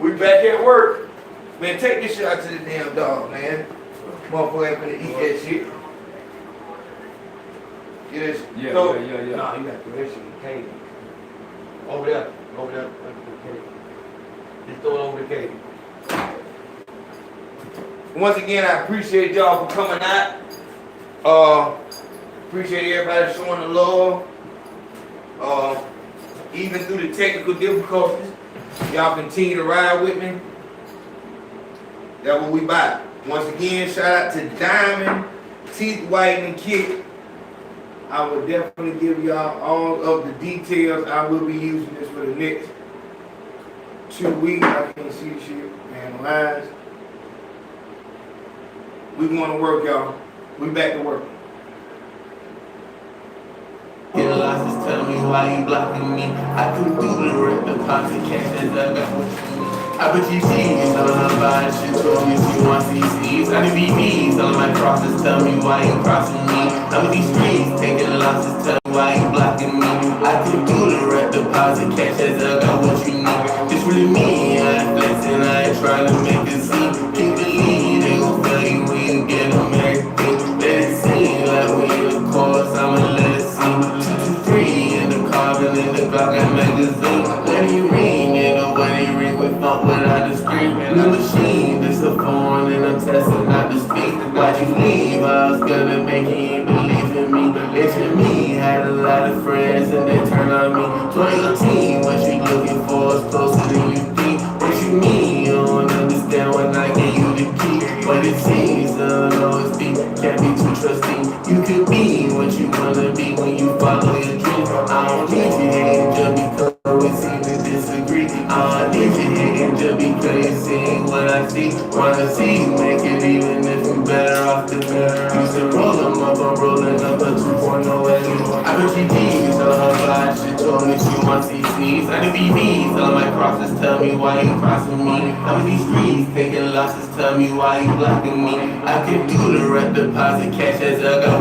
We back at work. Man, take this shit out to the damn dog, man. Motherfucker ain't finna eat that shit. Yes. Yeah. Nah, you got to throw that shit in the cave. Over there. Just throw it over the cave. Once again, I appreciate y'all for coming out. Appreciate everybody showing the love. Even through the technical difficulties, y'all continue to ride with me. That's what we buy. Once again, shout out to Diamond Teeth Whitening Kit. I will definitely give y'all all of the details. I will be using this for the next 2 weeks. I can't see the shit, man. Lines. We going to work, y'all. We back to work. Get lost, just tell me why you blocking me. I can do the rent deposit cash as I got what you need. I put you cheese on her body, she told me she wants CCs. I need BBs, all of my crosses, tell me why you crossing me. I'm with these streets, taking losses, tell me why you blocking me. I can do the rent deposit cash as I got what you need. It's really me, I ain't flexing, I ain't trying to make it seem. Can't believe they gon' fail you when you get them everything. Let it seem like we in the course, I'ma let it seem. 223 in the carbon, in the Glock and magazine. When he ring, nigga, when he ring, we funk without the screen. New machine, this a phone and I'm testing out the speed. Why'd you leave? I was gonna make you ain't believe in me. It's me, had a lot of friends and they turned on me. Join your team, what you looking for is closer than you think. What you mean? You don't understand when I give you the key. But it seems it'll always be, can't be too trusting. You could be what you wanna be when you follow your dreams. I don't need you hating just because we seem to disagree. I don't need you hating just because you see what I see. Wanna see you make it even if you better off than me. Used to roll them up, I'm rolling up a 2.0 anymore. I put GGs on her body, she told me she wants CCs. I need BBs, all my crosses, tell me why you crossing me. I'm in these streets, taking losses, tell me why you blocking me. I can do the rent deposit cash as I got